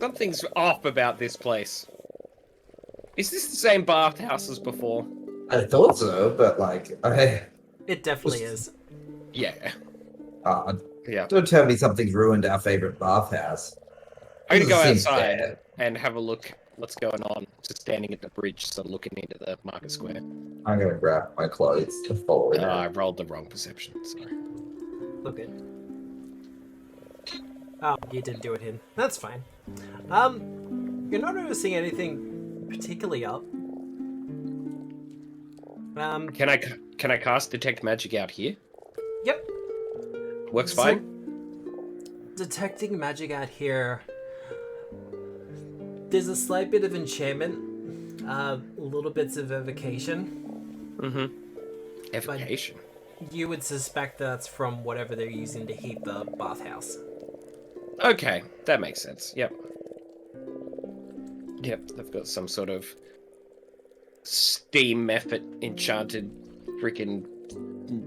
Something's off about this place. Is this the same bathhouse as before? I thought so, but It definitely is. Yeah. Yeah. Don't tell me something's ruined our favorite bathhouse. I'm gonna go Doesn't seem outside fair. and have a look what's going on. Just standing at the bridge, so looking into the market square. I'm gonna grab my clothes to follow it. I rolled the wrong perception, sorry. Look good. Oh, you didn't do it, Hidden. That's fine. You're not noticing anything particularly up. Can I cast detect magic out here? Yep. Works So, fine. detecting magic out here. There's a slight bit of enchantment, little bits of evocation. Evocation. You would suspect that's from whatever they're using to heat the bathhouse. Okay, that makes sense. Yep. Yep, they've got some sort of steam effort enchanted freaking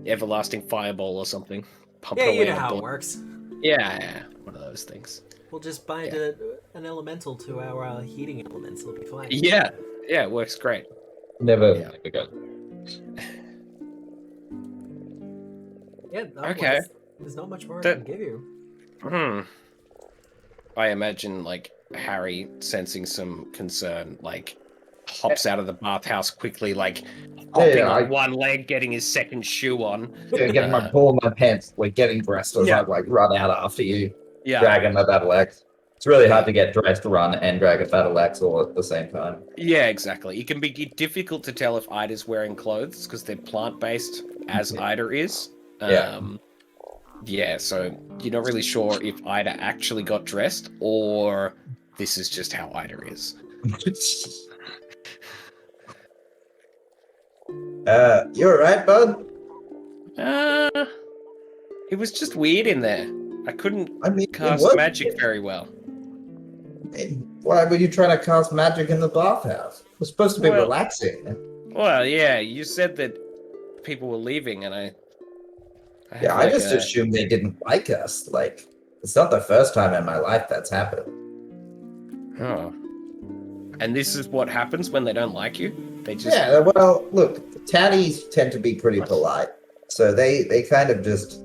everlasting fireball or something. Pump Yeah, away you know a how ball. it works. Yeah, one of those things. We'll just bind an elemental to our heating elements. It'll be fine. Yeah, it works great. Never Yeah. go. Yeah. Okay. There's not much more I That- can give you. I imagine, Harry sensing some concern, hops out of the bathhouse quickly, hopping Yeah, on one leg, getting his second shoe on. getting my pull my pants, like getting dressed as I like run out after you, dragging my battle axe. It's really hard to get dressed, run, and drag a battle axe all at the same time. Yeah, exactly. It can be difficult to tell if Ida's wearing clothes because they're plant-based, as Ida is. Yeah, so you're not really sure if Ida actually got dressed or this is just how Ida is. You alright, bud? It was just weird in there. I couldn't cast what? magic very well. Why were you trying to cast magic in the bathhouse? It was supposed to be relaxing. Well, yeah, you said that people were leaving, and I just assumed they didn't like us. Like, it's not the first time in my life that's happened. Oh. And this is what happens when they don't like you? They just... Yeah, well, look, tatties tend to be pretty polite. So they kind of just,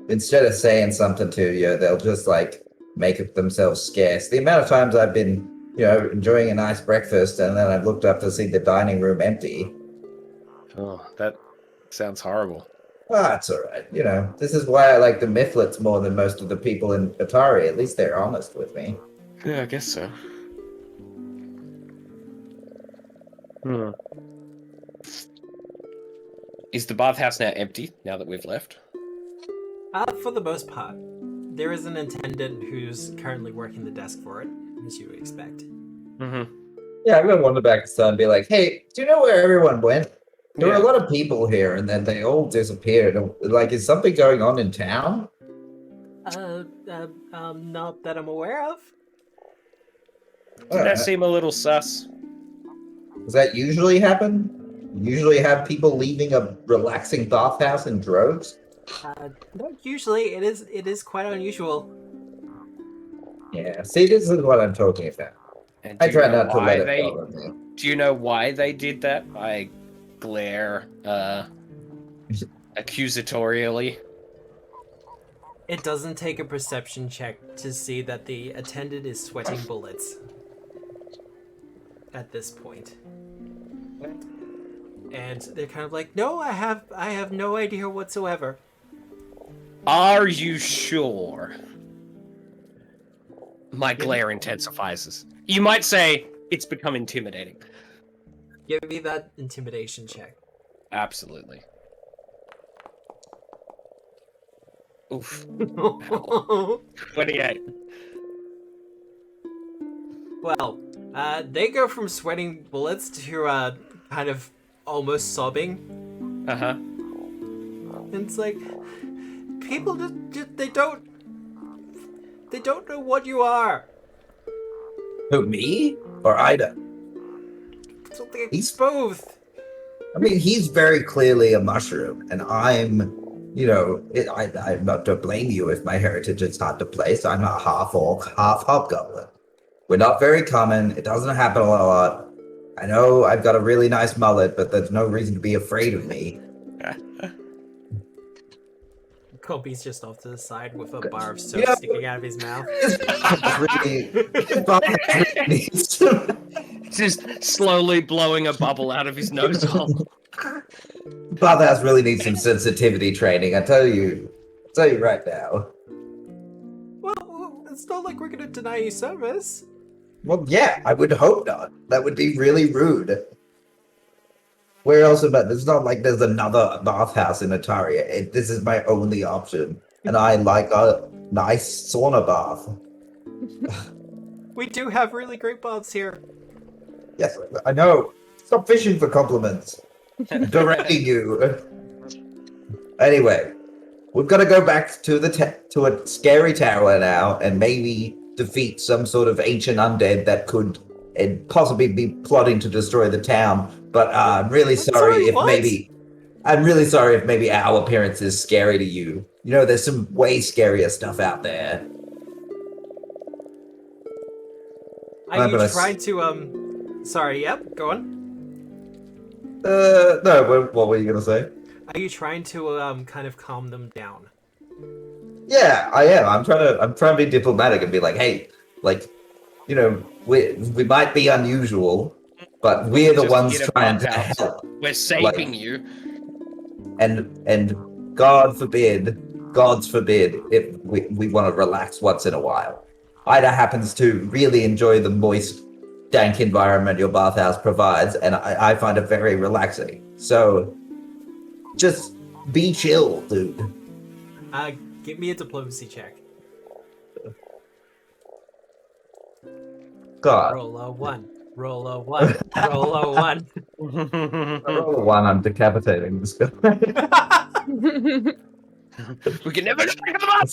instead of saying something to you, they'll just, like, make it themselves scarce. The amount of times I've been, enjoying a nice breakfast and then I've looked up to see the dining room empty. Oh, that sounds horrible. It's all right. This is why I like the Mifflets more than most of the people in Otari. At least they're honest with me. Yeah, I guess so. Is the bathhouse now empty, now that we've left? For the most part. There is an attendant who's currently working the desk for it, as you would expect. Mm-hmm. Yeah, I'm going to wander back to Sun and be like, hey, do you know where everyone went? There were a lot of people here, and then they all disappeared. Like, is something going on in town? Not that I'm aware of. Did that seem a little sus? Does that usually happen? You usually have people leaving a relaxing bathhouse in droves? No, usually it is quite unusual. Yeah, see, this is what I'm talking about. I try not to let it bother me. Do you know why they did that? I glare accusatorially. It doesn't take a perception check to see that the attendant is sweating bullets at this point. And they're kind of like, no, I have no idea whatsoever. Are you sure? My glare intensifies. You might say it's become intimidating. Give me that intimidation check. Absolutely. Oof. 28. Well, they go from sweating bullets to kind of almost sobbing. Uh-huh. And it's like, people just they don't know what you are. Who, me? Or Ida? He's both. I mean, he's very clearly a mushroom, and I'm, I'm not to blame you if my heritage is hard to place. I'm a half orc, half hobgoblin. We're not very common. It doesn't happen a lot. I know I've got a really nice mullet, but there's no reason to be afraid of me. Kobe's just off to the side with a bar of soap sticking out of his mouth. Just slowly blowing a bubble out of his nose hole. Bathhouse really needs some sensitivity training, I tell you right now. Well, it's not like we're gonna deny you service. Well, yeah, I would hope not. That would be really rude. Where else it's not like there's another bathhouse in Otari. This is my only option. And I like a nice sauna bath. We do have really great baths here. Yes, I know. Stop fishing for compliments. Directing you. Anyway, we've got to go back to to a scary tower now and maybe defeat some sort of ancient undead that could possibly be plotting to destroy the town. But I'm really sorry if maybe our appearance is scary to you. There's some way scarier stuff out there. Are you trying to Sorry, yep, go on. No, what were you gonna say? Are you trying to kind of calm them down? Yeah, I am. I'm trying to be diplomatic and be like, hey, we might be unusual, but we're the Just ones get a trying to bathhouse. help. We're saving you. And God forbid, God's forbid, if we want to relax once in a while. Ida happens to really enjoy the moist, dank environment your bathhouse provides, and I find it very relaxing. So, just be chill, dude. Give me a diplomacy check. God, Roll a 1. Roll a 1. Roll a 1. I roll a 1, I'm decapitating this guy. We can never pick them up.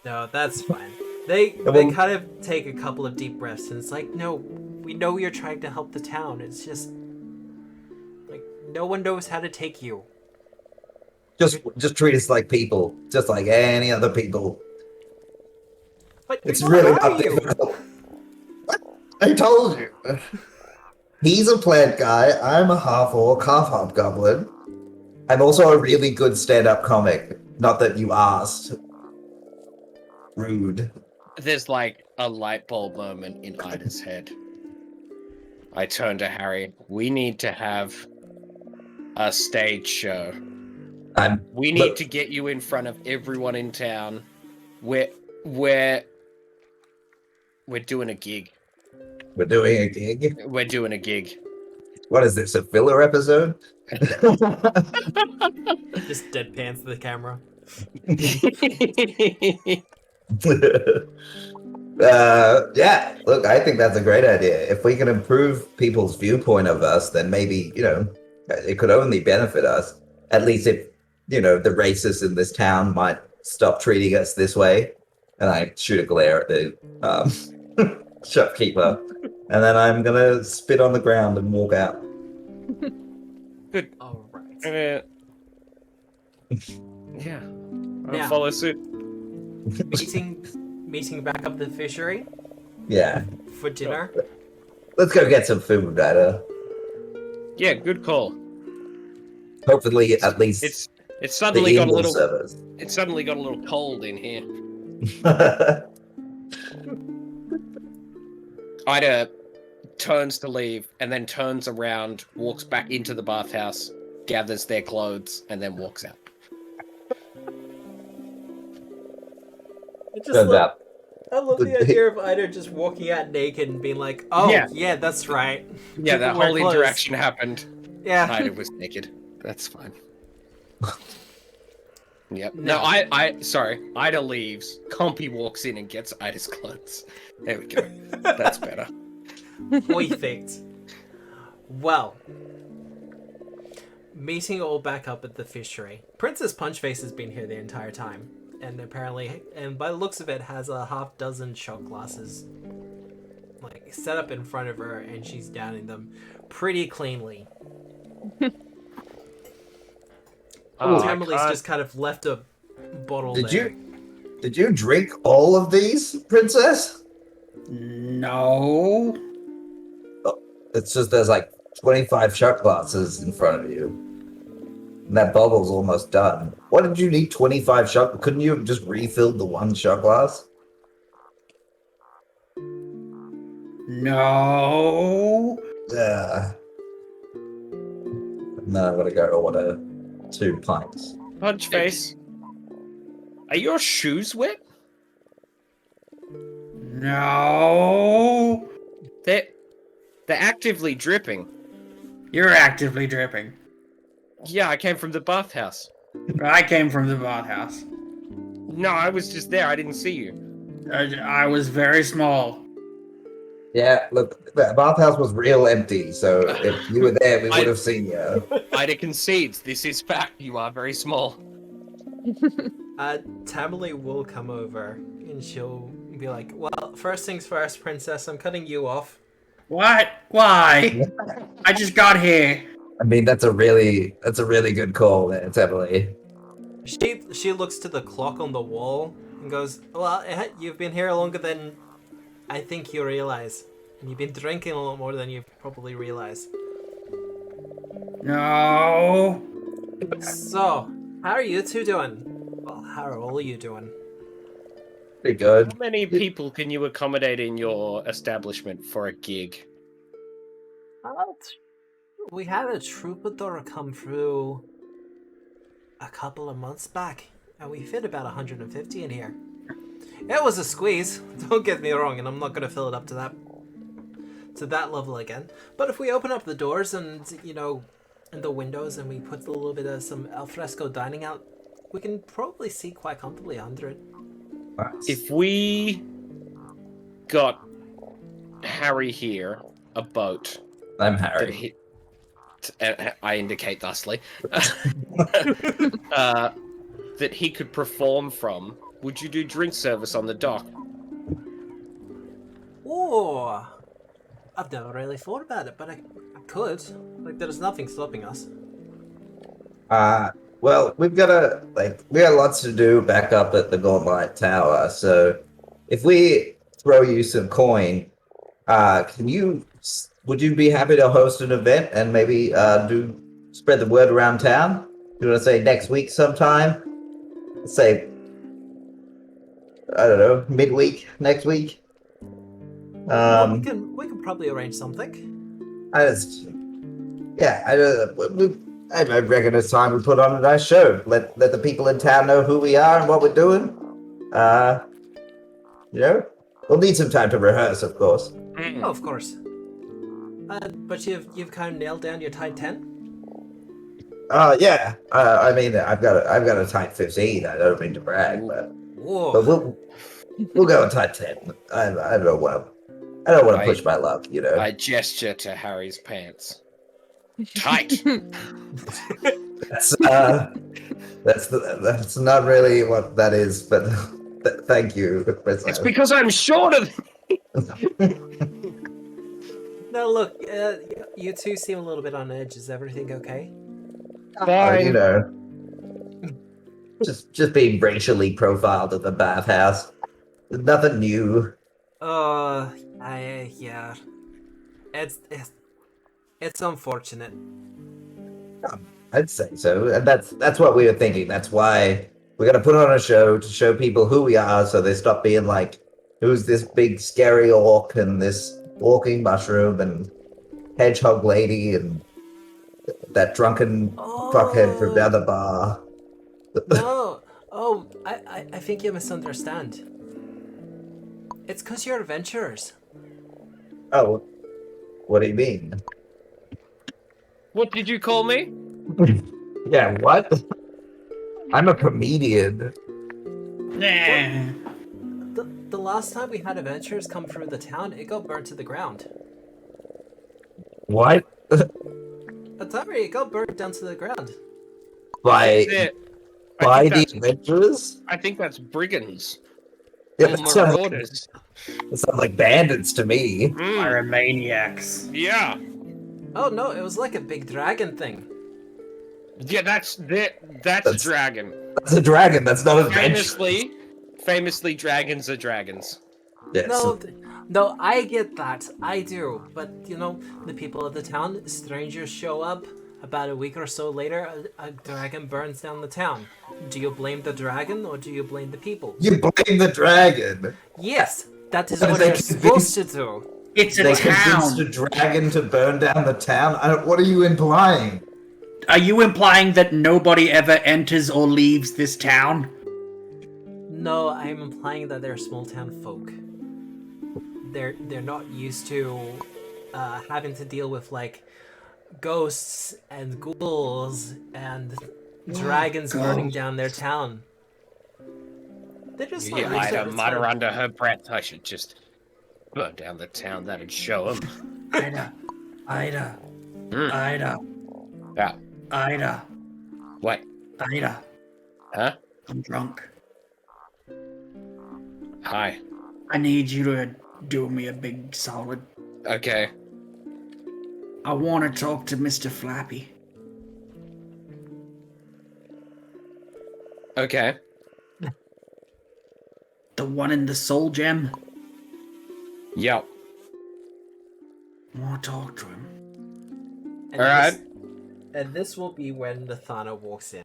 No, that's fine. They kind of take a couple of deep breaths, and it's like, no, we know you're trying to help the town. It's just like no one knows how to take you. Just treat us like people, just like any other people. But It's what really are not you? difficult. I told you. He's a plant guy. I'm a half-orc, half-hobgoblin. I'm also a really good stand-up comic. Not that you asked. Rude. There's like a light bulb moment in Ida's head. I turn to Harry. We need to have a stage show. We need to get you in front of everyone in town. We're doing a gig. We're doing a gig? We're doing a gig. What is this, a filler episode? Just deadpans to the camera. Yeah, look, I think that's a great idea. If we can improve people's viewpoint of us, then maybe, it could only benefit us. At least if, the racists in this town might stop treating us this way. And I shoot a glare at the shopkeeper. And then I'm going to spit on the ground and walk out. Good. All right. Yeah. Now- I'll follow suit. Meeting back up the fishery Yeah. for dinner. Let's go get some food, Ida. Yeah, good call. Hopefully, at least It's the suddenly got a inn will little. serve us. It's suddenly got a little cold in here. Ida turns to leave and then turns around, walks back into the bathhouse, gathers their clothes, and then walks out. Turns out. I love the idea of Ida just walking out naked and being like, "Oh, yeah that's right." Yeah, that Wear whole clothes. interaction happened. Yeah. Ida was naked. That's fine. Yep. No. No, sorry. Ida leaves. Compy walks in and gets Ida's clothes. There we go. That's better. Perfect. Well, meeting all back up at the fishery. Princess Punchface has been here the entire time, and apparently, and by the looks of it, has a half dozen shot glasses like set up in front of her, and she's downing them pretty cleanly. Tamily's just kind of left a bottle there. Did you drink all of these, Princess? No. It's just there's like 25 shot glasses in front of you. And that bottle's almost done. Why did you need 25 shot? Couldn't you have just refilled the one shot glass? No. Yeah. No, I gotta go order 2 pints. Punchface. Are your shoes wet? No. They're actively dripping. You're actively dripping. Yeah, I came from the bathhouse. I came from the bathhouse. No, I was just there. I didn't see you. I was very small. Yeah, look, the bathhouse was real empty, so if you were there, we would have seen you. Ida concedes. This is fact. You are very small. Tamily will come over and she'll be like, "Well, first things first, Princess. I'm cutting you off." What? Why? I just got here. I mean, that's a really good call there, Tamily. She looks to the clock on the wall and goes, "Well, you've been here longer than I think you realize, and you've been drinking a lot more than you probably realize." No. So, how are you two doing? Well, how are all of you doing? Pretty good. How many people can you accommodate in your establishment for a gig? We had a troubadour come through a couple of months back, and we fit about 150 in here. It was a squeeze, don't get me wrong, and I'm not gonna fill it up to that level again. But if we open up the doors and, and the windows, and we put a little bit of some alfresco dining out, we can probably see quite comfortably 100. If we got Harry here a boat, I'm Harry. I indicate thusly, that he could perform from, would you do drink service on the dock? Oh, I've never really thought about it, but I could. Like, there's nothing stopping us. Well, we got lots to do back up at the Gauntlight Tower, so if we throw you some coin, would you be happy to host an event and maybe spread the word around town? You want to say next week sometime? Let's say, I don't know, midweek next week? Well, we can probably arrange something. I reckon it's time we put on a nice show. Let the people in town know who we are and what we're doing. We'll need some time to rehearse, of course. Oh, of course. But you've kind of nailed down your tight 10? Yeah. I've got a tight 15. I don't mean to brag, but we'll go a tight 10. I don't want to push my luck, I gesture to Harry's pants. Tight. That's not really what that is, but thank you. It's because I'm short of. No, look, you two seem a little bit on edge. Is everything okay? Fine. Just being racially profiled at the bathhouse. Nothing new. Yeah. It's unfortunate. I'd say so, and that's what we were thinking. That's why we're gonna put on a show to show people who we are, so they stop being like, "Who's this big scary orc and this walking mushroom and hedgehog lady and that drunken fuckhead from the other bar?" No. Oh, I think you misunderstand. It's because you're adventurers. Oh, what do you mean? What did you call me? Yeah, what? I'm a comedian. Nah. The last time we had adventurers come through the town, it got burnt to the ground. What? Otari, it got burnt down to the ground. By the adventurers? I think that's brigands. Yeah, Or that sounds marauders. like bandits to me. Pyromaniacs. Yeah. Oh no, it was like a big dragon thing. Yeah, that's a dragon. That's a dragon. That's not adventure. Famously, dragons are dragons. Yes. No, I get that. I do. But, the people of the town, strangers show up. About a week or so later, a dragon burns down the town. Do you blame the dragon or do you blame the people? You blame the dragon. Yes, that is what you're supposed to do. It's a They town. convinced a dragon to burn down the town? What are you implying? Are you implying that nobody ever enters or leaves this town? No, I'm implying that they're small town folk. They're not used to having to deal with like ghosts and ghouls and dragons burning down their town. They're just not used to Ida it. mutter under her breath. I should just burn down the town. That'd show them. Ida. Yeah. Ida. What? Ida. Huh? I'm drunk. Hi. I need you to do me a big solid. Okay. I want to talk to Mr. Flappy. Okay. The one in the soul gem. Yep. I want to talk to him. And Alright. And this will be when Nathana walks in.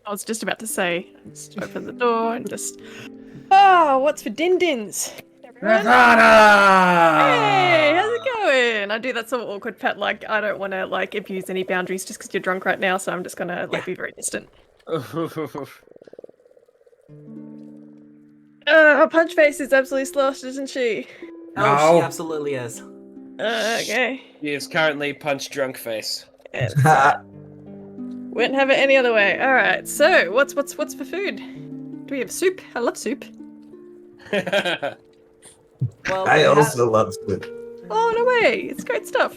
I was just about to say, just open the door and just Oh, what's for din-dins? Everyone? Hey, how's it going? I do that sort of awkward pet, like, I don't want to, like, abuse any boundaries just because you're drunk right now, so I'm just gonna, like, be very distant. Her punch face is absolutely sloshed, isn't she? Oh, she No. absolutely is. Okay. He is currently punch drunk face. It's, wouldn't have it any other way. Alright, so, what's for food? Do we have soup? I love soup. Well, I we also love soup. Oh, no way! It's great stuff.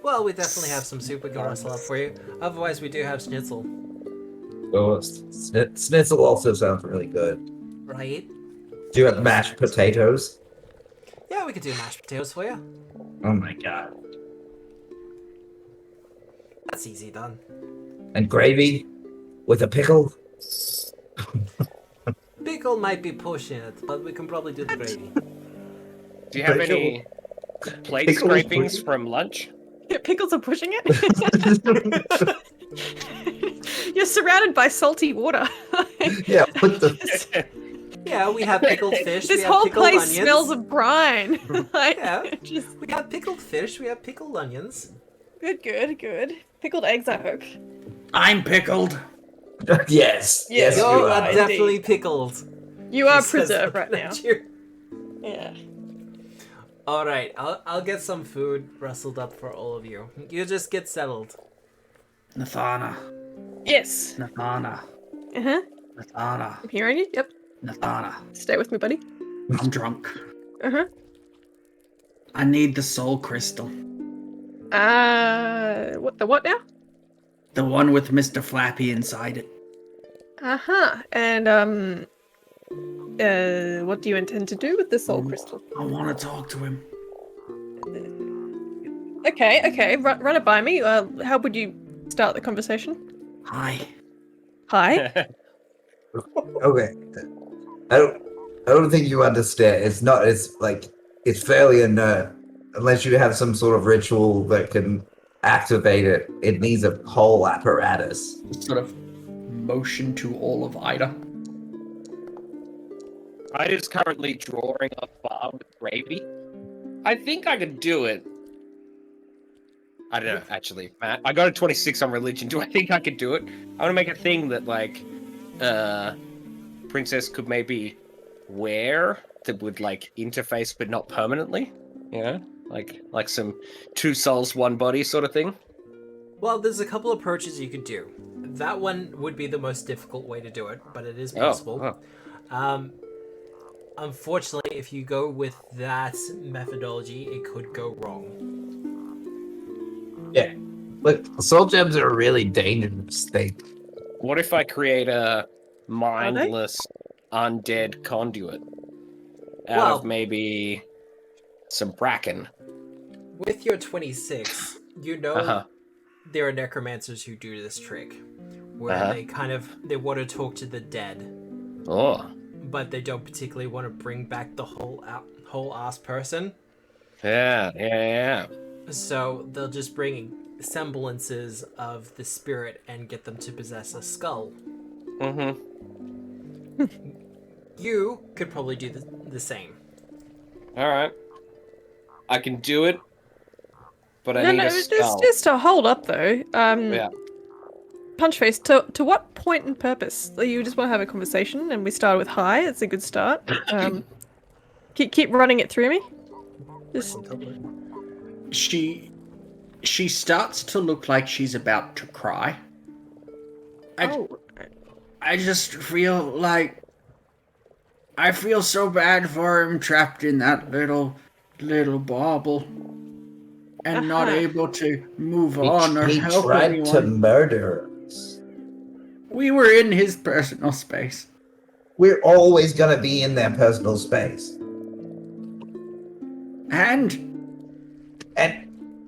we definitely have some soup we can rustle up for you. Otherwise, we do have schnitzel. Oh, schnitzel also sounds really good. Right? Do you have mashed potatoes? Yeah, we could do mashed potatoes for you. Oh my god. That's easy done. And gravy? With a pickle? Pickle might be pushing it, but we can probably do the gravy. Do you have Pickle. any plate Pickle is scrapings pretty- from lunch? Pickles are pushing it. You're surrounded by salty water. Yeah, what the... Yeah, we have pickled fish. This we have whole pickled place onions. smells of brine. Like, Yeah. just We have pickled fish. We have pickled onions. good. Pickled eggs, I hope. I'm pickled. Yes. Yes, Yes, You you are are. definitely indeed. pickled. You are He says preserved looking right now. at you. Yeah. All right, I'll get some food rustled up for all of you. You just get settled. Nathana. Yes. Nathana. Uh-huh. Nathana. I'm hearing you. Yep. Nathana. Stay with me, buddy. I'm drunk. Uh-huh. I need the soul crystal. What now? The one with Mr. Flappy inside it. Uh-huh. And, what do you intend to do with the soul crystal? I want to talk to him. Okay. Run it by me. How would you start the conversation? Hi. Hi. Okay. I don't think you understand. It's not, it's fairly inert. Unless you have some sort of ritual that can activate it, it needs a whole apparatus. Sort of motion to all of Ida. I is currently drawing a bar with gravy. I think I could do it. I don't know, actually, Matt. I got a 26 on religion. Do I think I could do it? I want to make a thing that, like, Princess could maybe wear that would, like, interface but not permanently. You know? Like some two souls, one body sort of thing. Well, there's a couple approaches you could do. That one would be the most difficult way to do it, but it is possible. Unfortunately, if you go with that methodology, it could go wrong. Yeah. Look, soul gems are a really dangerous thing. What if I create a mindless undead conduit out of maybe some bracken? With your 26, you know there are necromancers who do this trick, where they want to talk to the dead. Oh. But they don't particularly want to bring back the whole ass person. Yeah. So they'll just bring semblances of the spirit and get them to possess a skull. Mm-hmm. You could probably do the same. Alright. I can do it, but I need a skull. Just to hold up though. Yeah. Punchface, to what point and purpose? Like, you just want to have a conversation, and we start with hi. It's a good start. Keep running it through me. Just She starts to look like she's about to cry. I just feel like I feel so bad for him trapped in that little bauble and not able to move on or He help tried anyone. to murder us. We were in his personal space. We're always gonna be in their personal space. And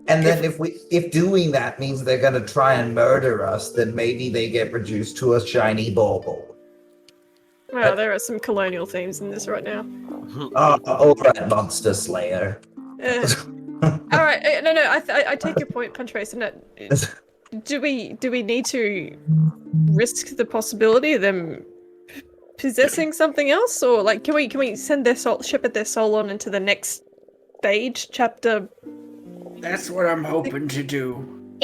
then if doing that means they're gonna try and murder us, then maybe they get reduced to a shiny bauble. well, there are some colonial themes in this right now. All right, Monster Slayer. All right, no, I take your point, Punchface. Do we need to risk the possibility of them possessing something else, or like can we send their soul, shepherd their soul on into the next stage, chapter? That's what I'm hoping to do.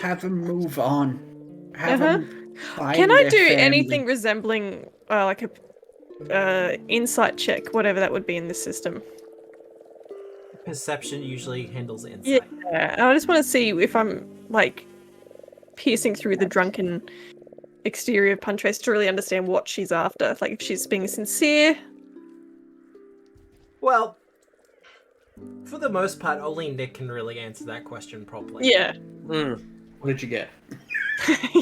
Have them move on. Have them find Can I their do family. anything resembling like a insight check, whatever that would be in this system? Perception usually handles insight. Yeah, I just want to see if I'm like piercing through the drunken exterior of Punchface to really understand what she's after. Like if she's being sincere. Well, for the most part, only Nick can really answer that question properly. Yeah. What did you get?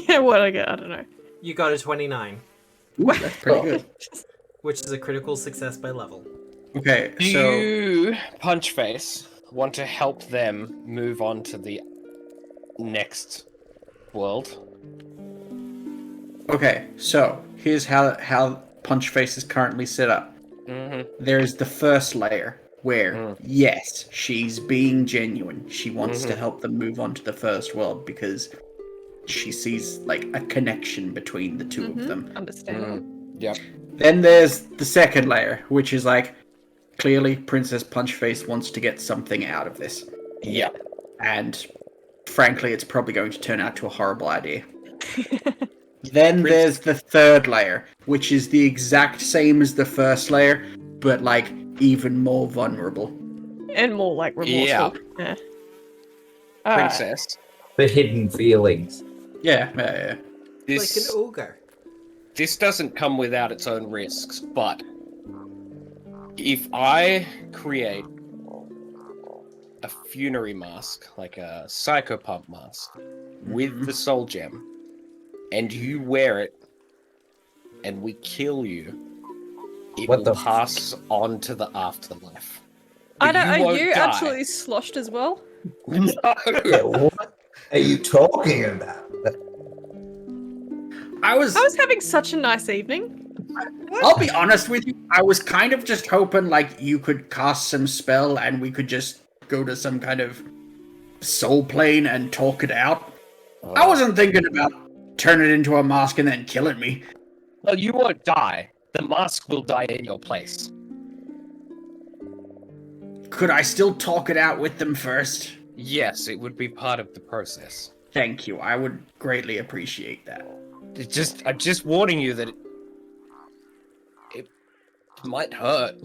Yeah, what I get, I don't know. You got a 29, Ooh, that's pretty good. which is a critical success by level. Okay, Do so you, Punchface, want to help them move on to the next world? okay, so here's how Punchface is currently set up. There's the first layer where yes, she's being genuine. She wants to help them move on to the first world because she sees like a connection between the two of them. Understandable. Yep. Then there's the second layer, which is like clearly Princess Punchface wants to get something out of this. Yep. And frankly, it's probably going to turn out to a horrible idea. Then there's the third layer, which is the exact same as the first layer, but like even more vulnerable. And more like remorseful. Yeah. Princess, The hidden feelings. Yeah. Like an this ogre. this doesn't come without its own risks, but if I create a funerary mask, like a psychopomp mask, with the soul gem, and you wear it, and we kill you, it What will the pass on to the afterlife. I But don't, are won't you die. absolutely sloshed as well? No. Yeah, what are you talking about? I was having such a nice evening. I'll be honest with you, I was kind of just hoping like you could cast some spell and we could just go to some kind of soul plane and talk it out. I wasn't thinking about turning it into a mask and then killing me. Well, you won't die. The mask will die in your place. Could I still talk it out with them first? Yes, it would be part of the process. Thank you. I would greatly appreciate that. I'm just warning you that it might hurt.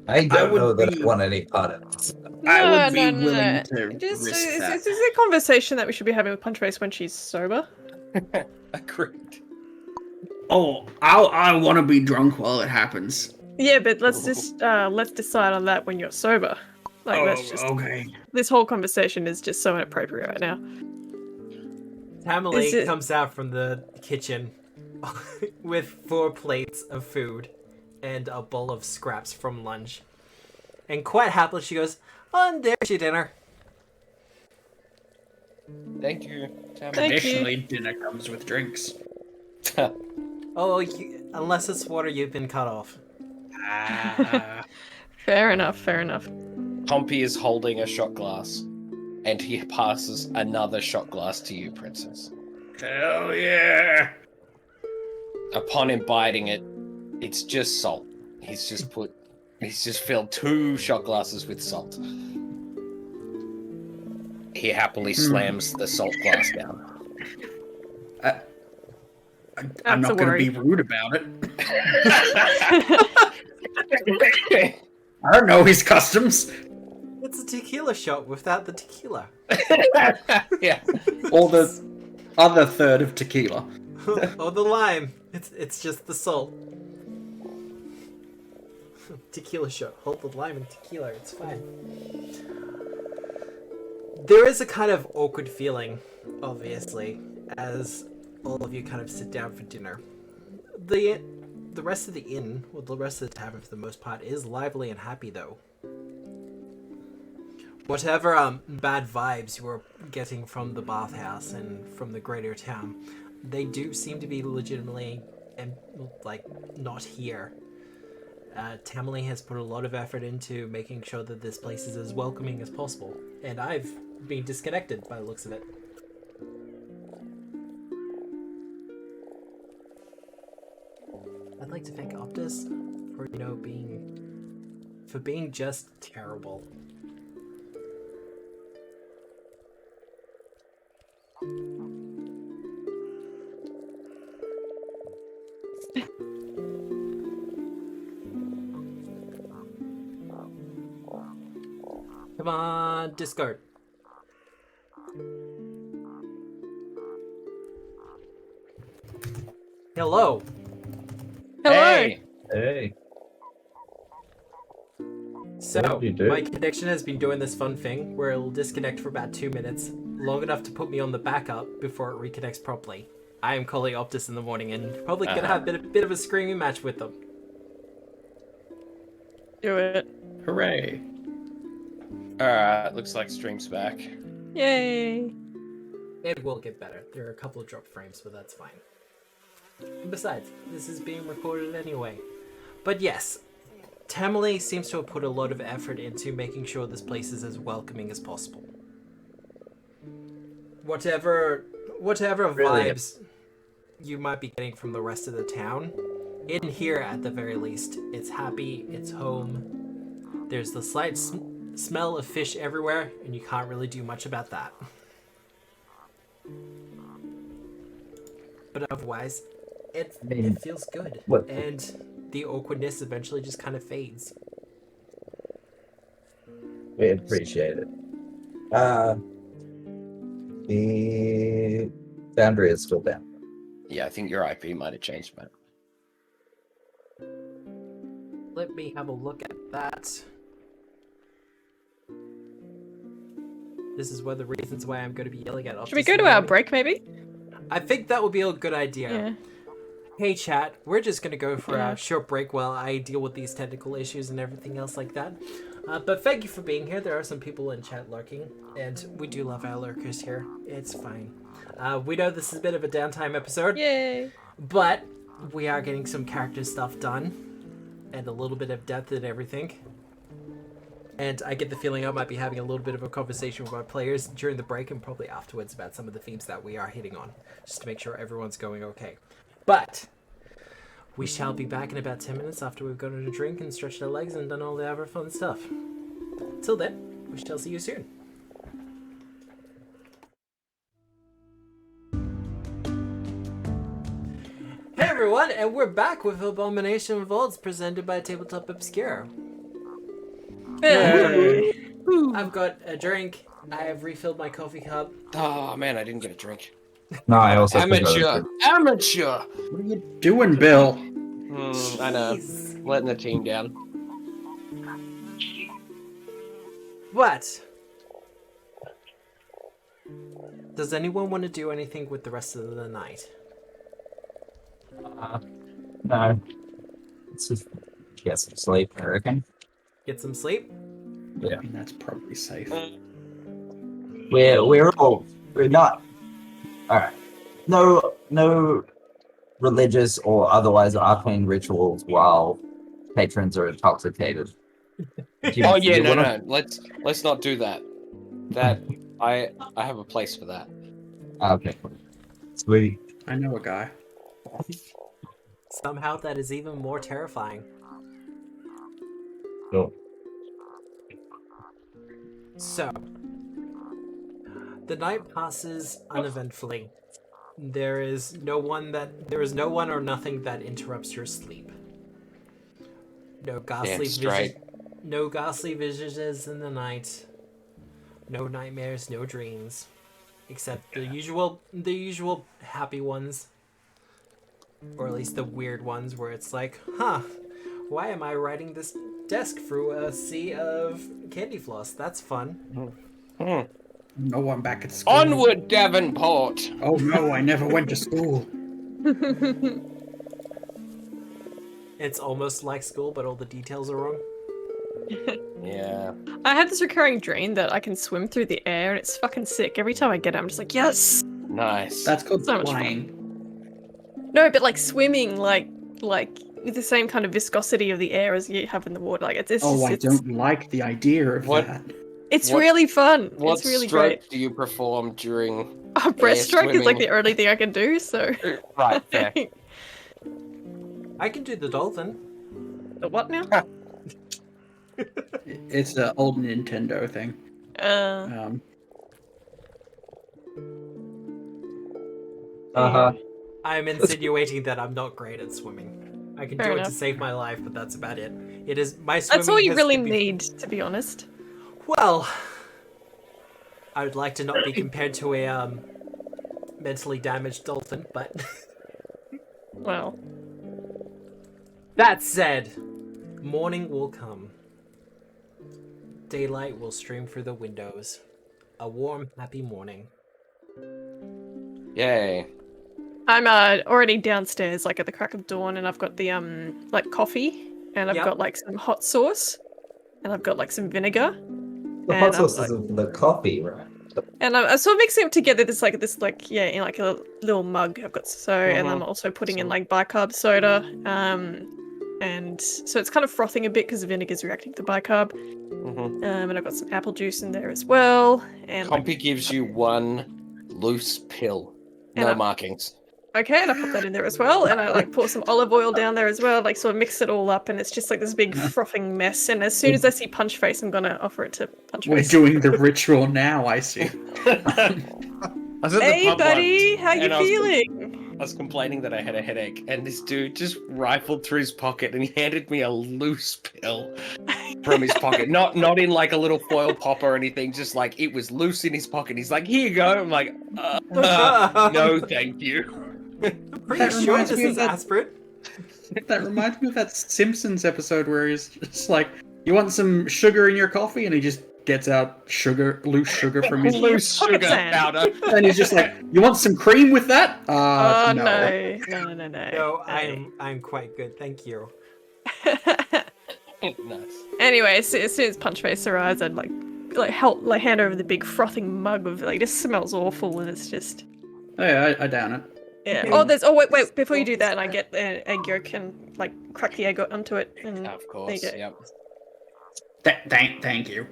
I don't would know that be- I want any part of this. I would be willing to Just, risk that. this is a conversation that we should be having with Punchface when she's sober. Agreed. Oh, I want to be drunk while it happens. Yeah, but let's decide on that when you're sober. Like that's just okay. this whole conversation is just so inappropriate right now. Tamily comes out from the kitchen with 4 plates of food and a bowl of scraps from lunch. And quite happily she goes, "Oh, and there's your dinner." Thank you. Thank you. Additionally, dinner comes with drinks. Oh, unless it's water, you've been cut off. Fair enough. Fair enough. Pompey is holding a shot glass, and he passes another shot glass to you, Princess. Hell yeah! Upon imbibing it, it's just salt. He's just filled 2 shot glasses with salt. He happily slams the salt glass down. I'm That's not a going to worry. be rude about it. I don't know his customs. It's a tequila shot without the tequila. Yeah. Or the other third of tequila. Or the lime. It's just the salt. Tequila shot. Hold the lime and tequila. It's fine. There is a kind of awkward feeling, obviously, as all of you kind of sit down for dinner. The rest of the inn, or the rest of the tavern for the most part, is lively and happy though. Whatever bad vibes you were getting from the bathhouse and from the greater town, they do seem to be legitimately not here. Tamily has put a lot of effort into making sure that this place is as welcoming as possible, and I've been disconnected by the looks of it. I'd like to thank Optus for being just terrible. Come on, discard. Hello. Hello. Hey! Hey. So, What did you do? my connection has been doing this fun thing where it'll disconnect for about 2 minutes, long enough to put me on the backup before it reconnects properly. I am calling Optus in the morning and probably gonna have a bit of a screaming match with them. Do it. Hooray. Alright, looks like stream's back. Yay. It will get better. There are a couple of drop frames, but that's fine. And besides, this is being recorded anyway. But yes, Tamily seems to have put a lot of effort into making sure this place is as welcoming as possible. Whatever Really? vibes you might be getting from the rest of the town, in here at the very least, it's happy, it's home. There's the slight smell of fish everywhere, and you can't really do much about that. But otherwise, it feels good. What? And the awkwardness eventually just kind of fades. We appreciate it. The boundary is still down. Yeah, I think your IP might have changed, man. Let me have a look at that. This is one of the reasons why I'm going to be yelling at Optus. Should we go to our break, maybe? I think that would be a good idea. Yeah. Hey chat, we're just going to go for Yeah. a short break while I deal with these technical issues and everything else like that. But thank you for being here. There are some people in chat lurking, and we do love our lurkers here. It's fine. We know this is a bit of a downtime episode, Yay. but we are getting some character stuff done, and a little bit of depth and everything. And I get the feeling I might be having a little bit of a conversation with my players during the break and probably afterwards about some of the themes that we are hitting on, just to make sure everyone's going okay. But we shall be back in about 10 minutes after we've gotten a drink and stretched our legs and done all the other fun stuff. Till then, we shall see you soon. Hey everyone, and we're back with Abomination Vaults presented by Tabletop Obscura. Yay. I've got a drink. I have refilled my coffee cup. Oh man, I didn't get a drink. No, I also Amateur! Amateur! What are you doing, Bill? I know. Jeez. Letting the team down. What? Does anyone want to do anything with the rest of the night? No. Let's just get some sleep, I reckon. Get some sleep? Yeah. I mean, that's probably safe. We're not. Alright. No religious or otherwise arcane rituals while patrons are intoxicated. Oh yeah, no. Let's not do that. That I have a place for that. Okay. Sweet. I know a guy. Somehow that is even more terrifying. Cool. So, the night passes uneventfully. There is no one or nothing that interrupts your sleep. No ghastly straight. no ghastly visions in the night. No nightmares, no dreams, except the usual happy ones, or at least the weird ones where it's like, huh, why am I riding this desk through a sea of candy floss? That's fun. No, I'm back at school. Onward, Davenport! Oh no, I never went to school. It's almost like school, but all the details are wrong. Yeah. I have this recurring dream that I can swim through the air, and it's fucking sick. Every time I get it, I'm just like, yes! Nice. That's called So much flying. No, but like swimming, like with the same kind of viscosity of the air as you have in the water. Like it's Oh, I it's, don't like the idea of What? that. it's what- really fun. What It's really stroke great. do you perform during? Breaststroke is like swimming? the only thing I can do. So Right, fair. I I can do the dolphin. The what now? It's an old Nintendo thing. I'm insinuating that I'm not great at swimming. I can Fair do it enough. to save my life, but that's about it. It is my swimming. That's all you has really to be- need, to be honest. Well, I would like to not be compared to a mentally damaged dolphin, but Well, that said, morning will come. Daylight will stream through the windows. A warm, happy morning. Yay. I'm already downstairs, like at the crack of dawn, and I've got the like coffee, and I've Yep. got like some hot sauce, and I've got like some vinegar, The and hot I'm, sauce is in the coffee, right? and I'm sort of mixing them together. In like a little mug. I've got and I'm also putting in like bicarb soda, and so it's kind of frothing a bit because the vinegar's reacting to bicarb. And I've got some apple juice in there as well. And Compy gives you one loose pill. And No I- markings. okay, and I put that in there as well, and I like pour some olive oil down there as well, like sort of mix it all up, and it's just like this big frothing mess. And as soon as I see Punch Face, I'm gonna offer it to Punch We're Face. doing the ritual now, I see. I was at the Hey, pub buddy, once, how you and I was feeling? I was complaining that I had a headache, and this dude just rifled through his pocket and he handed me a loose pill from his pocket. Not in like a little foil pop or anything, just like it was loose in his pocket. He's like, "Here you go." I'm like, "No, thank you." Pretty That sure reminds this me of is that- aspirin. That reminds me of that Simpsons episode where he's just like, "You want some sugar in your coffee?" And he just gets out loose sugar from his Loose Pocket sugar sand. powder. and he's just like, "You want some cream with that?" Oh No. no. No, I'm quite good, thank you. Nice. Anyway, as soon as Punch Face arrives, I'd hand over the big frothing mug of like, this smells awful, and it's just. Oh, yeah, I down it. Yeah. Wait. Before you do that, and I get an egg yolk and like crack the egg onto it, and Of course. There you Yep. Thank you.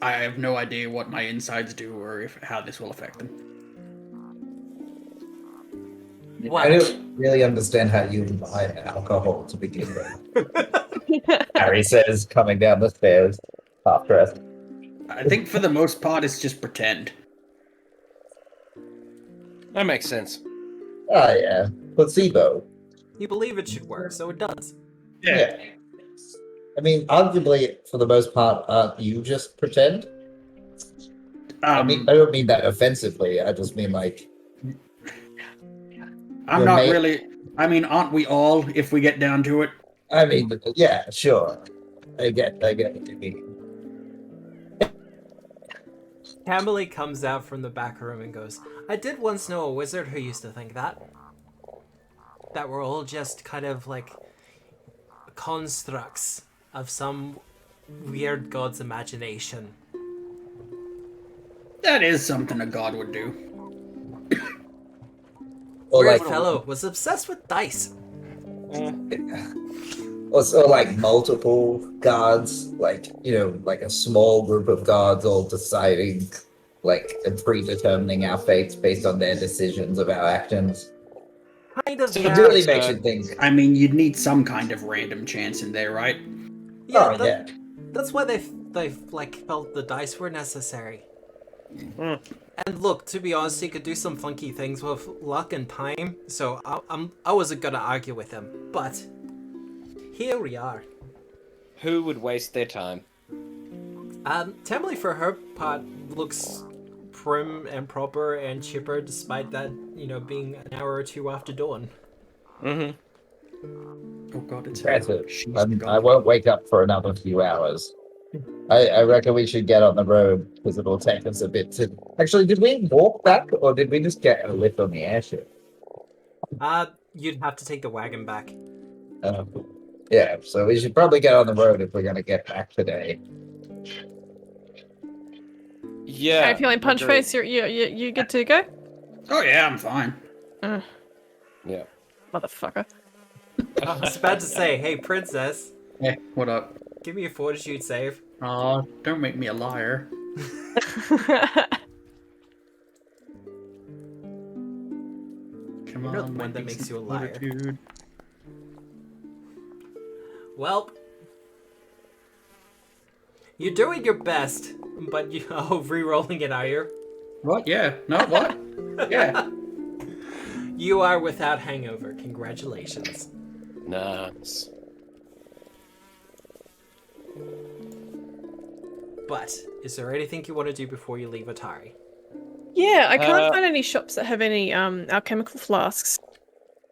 I have no idea what my insides do or how this will affect them. I don't really understand how you buy alcohol to begin with. Harry says, coming down the stairs, half dressed. I think for the most part, it's just pretend. That makes sense. Oh yeah, placebo. You believe it should work, so it does. Yeah. I mean, arguably, for the most part, aren't you just pretend? I don't mean that offensively. I just mean like. I'm not really. I mean, aren't we all? If we get down to it. I mean, yeah, sure. I get what you mean. Tamily comes out from the back room and goes, I did once know a wizard who used to think that. That we're all just kind of like constructs of some weird god's imagination. That is something a god would do. Or Weird like, fellow was obsessed with dice. or like multiple gods, like, like a small group of gods all deciding, like, and predetermining our fates based on their decisions of our actions. Kind of, It yeah. really makes you think. I mean, you'd need some kind of random chance in there, right? Yeah, that's why they like felt the dice were necessary. And look, to be honest, he could do some funky things with luck and time, so I wasn't gonna argue with him. But here we are. Who would waste their time? Tamily, for her part, looks prim and proper and chipper, despite that, being an hour or two after dawn. Oh god, it's I won't wake up for another few hours. I reckon we should get on the road because it'll take us a bit to. Actually, did we walk back or did we just get a lift on the airship? You'd have to take the wagon back. Yeah, so we should probably get on the road if we're gonna get back today. Yeah. How you feeling, Punch agreed. Face? You good to go? Oh yeah, I'm fine. Yeah. Motherfucker. I was about to say, hey, princess, Hey, what up? give me a fortitude save. Aw, don't make me a liar. Come You're not on, the one that make makes some you a liar. fortitude. Well, you're doing your best, but you re-rolling it, are you? What? Yeah. No, what? Yeah. You are without hangover. Congratulations. Nice. But is there anything you want to do before you leave Otari? Yeah, I can't find any shops that have any alchemical flasks.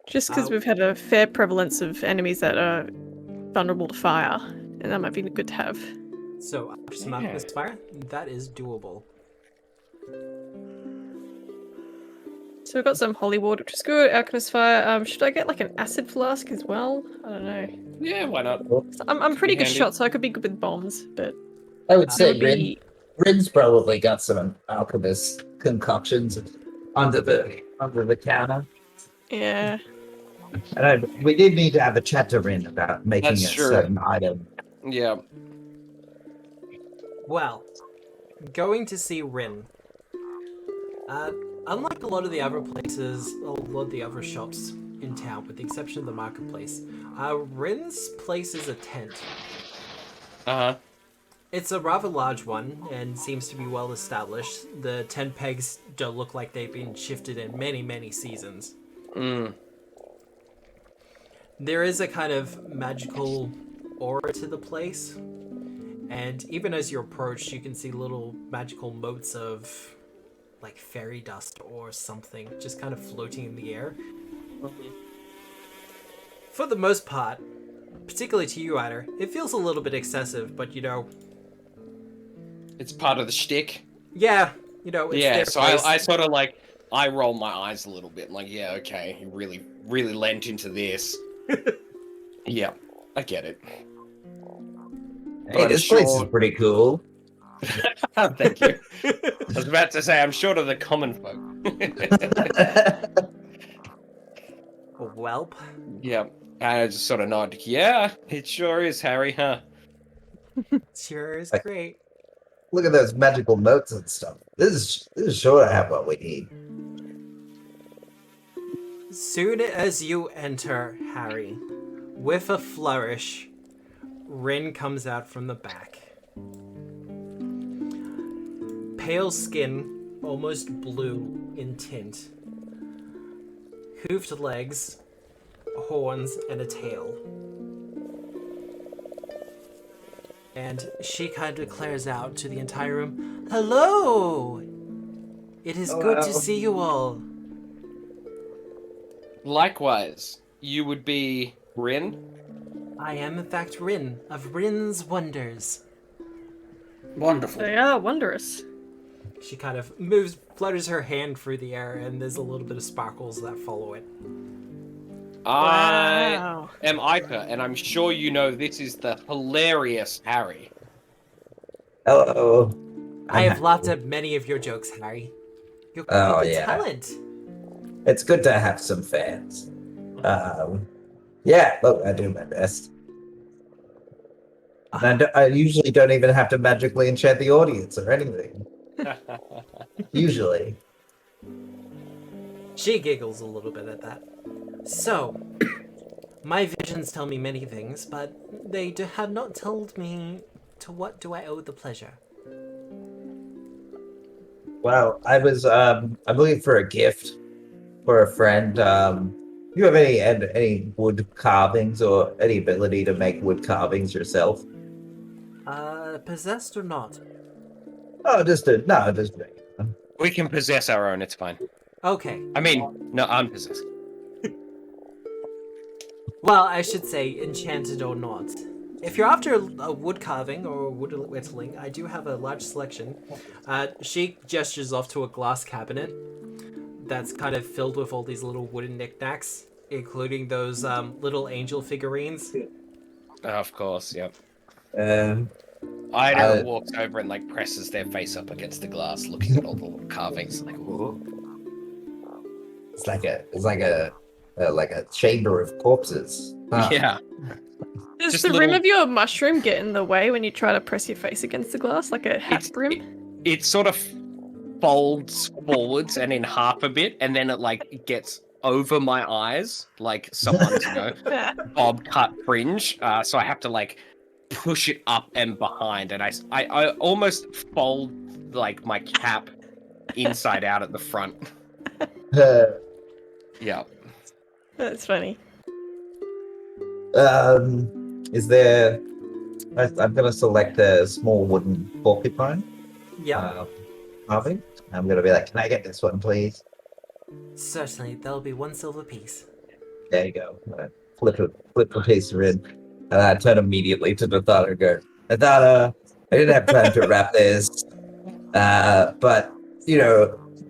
Just because we've had a fair prevalence of enemies that are vulnerable to fire, and that might be good to have. So, some alchemist fire? That is doable. So we've got some holy water, which is good. Alchemist fire. Should I get like an acid flask as well? I don't know. Yeah, why not? I'm pretty good handy. shot, so I could be good with bombs, but I would that say would be. Rin's probably got some alchemist concoctions under the counter. Yeah. And we did need to have a chat to Rin about making That's a true. certain item. Yeah. Well, going to see Rin. Unlike a lot of the other places, a lot of the other shops in town, with the exception of the marketplace, Rin's place is a tent. Uh-huh. It's a rather large one and seems to be well established. The tent pegs don't look like they've been shifted in many, many seasons. Mm. There is a kind of magical aura to the place, and even as you approach, you can see little magical motes of like fairy dust or something just kind of floating in the air. For the most part, particularly to you, Ryder, it feels a little bit excessive, but you know, It's part of the shtick. yeah, you know, it's Yeah, their so place. I sort of like, I roll my eyes a little bit. Like, yeah, okay, you really lent into this. Yeah, I get it. Hey, I'm this place is sure- pretty cool. Thank you. I was about to say, I'm short of the common folk. Welp. Yeah, I just sort of nod. Yeah, it sure is, Harry, huh? Sure is Like- great. Look at those magical notes and stuff. This is sure to have what we need. Soon as you enter, Harry, with a flourish, Rin comes out from the back. Pale skin, almost blue in tint. Hoofed legs, horns, and a tail. And she kind of declares out to the entire room, "Hello! It is good to Hello. see you all." Likewise, you would be Rin? I am in fact Rin, of Rin's Wonders. Wonderful. They are wondrous. She kind of flutters her hand through the air, and there's a little bit of sparkles that follow it. I Wow. am Ica, and I'm sure you know this is the hilarious Harry. Hello. I have laughed at many of your jokes, Harry. You're Oh, quite the yeah. talent. It's good to have some fans. Yeah, look, I do my best. And I usually don't even have to magically enchant the audience or anything. Usually. She giggles a little bit at that. So, my visions tell me many things, but they have not told me to what do I owe the pleasure. Well, I'm looking for a gift for a friend. Do you have any wood carvings or any ability to make wood carvings yourself? Possessed or not? Oh, just We can possess our own, it's fine. Okay. I mean, no, unpossessed. Well, I should say enchanted or not. If you're after a wood carving or wood whittling, I do have a large selection. She gestures off to a glass cabinet that's kind of filled with all these little wooden knickknacks, including those little angel figurines. Of course, yep. Um, Ida walks over and like presses their face up against the glass, looking at all the little carvings. Like, whoa. it's like a chamber of corpses. Huh. Yeah. Does Just the rim little- of your mushroom get in the way when you try to press your face against the glass, like a hat brim? It sort of folds forwards and in half a bit, and then it like gets over my eyes, like someone's, bob cut fringe. So I have to like push it up and behind, and I almost fold like my cap inside out at the front. Yeah. That's funny. Is there? I'm gonna select a small wooden porcupine. Yeah. Carving. I'm gonna be like, can I get this one, please? Certainly, that'll be 1 silver piece. There you go. Flip the piece in, and I turn immediately to Nathana and go, Nathana, I didn't have time to wrap this, but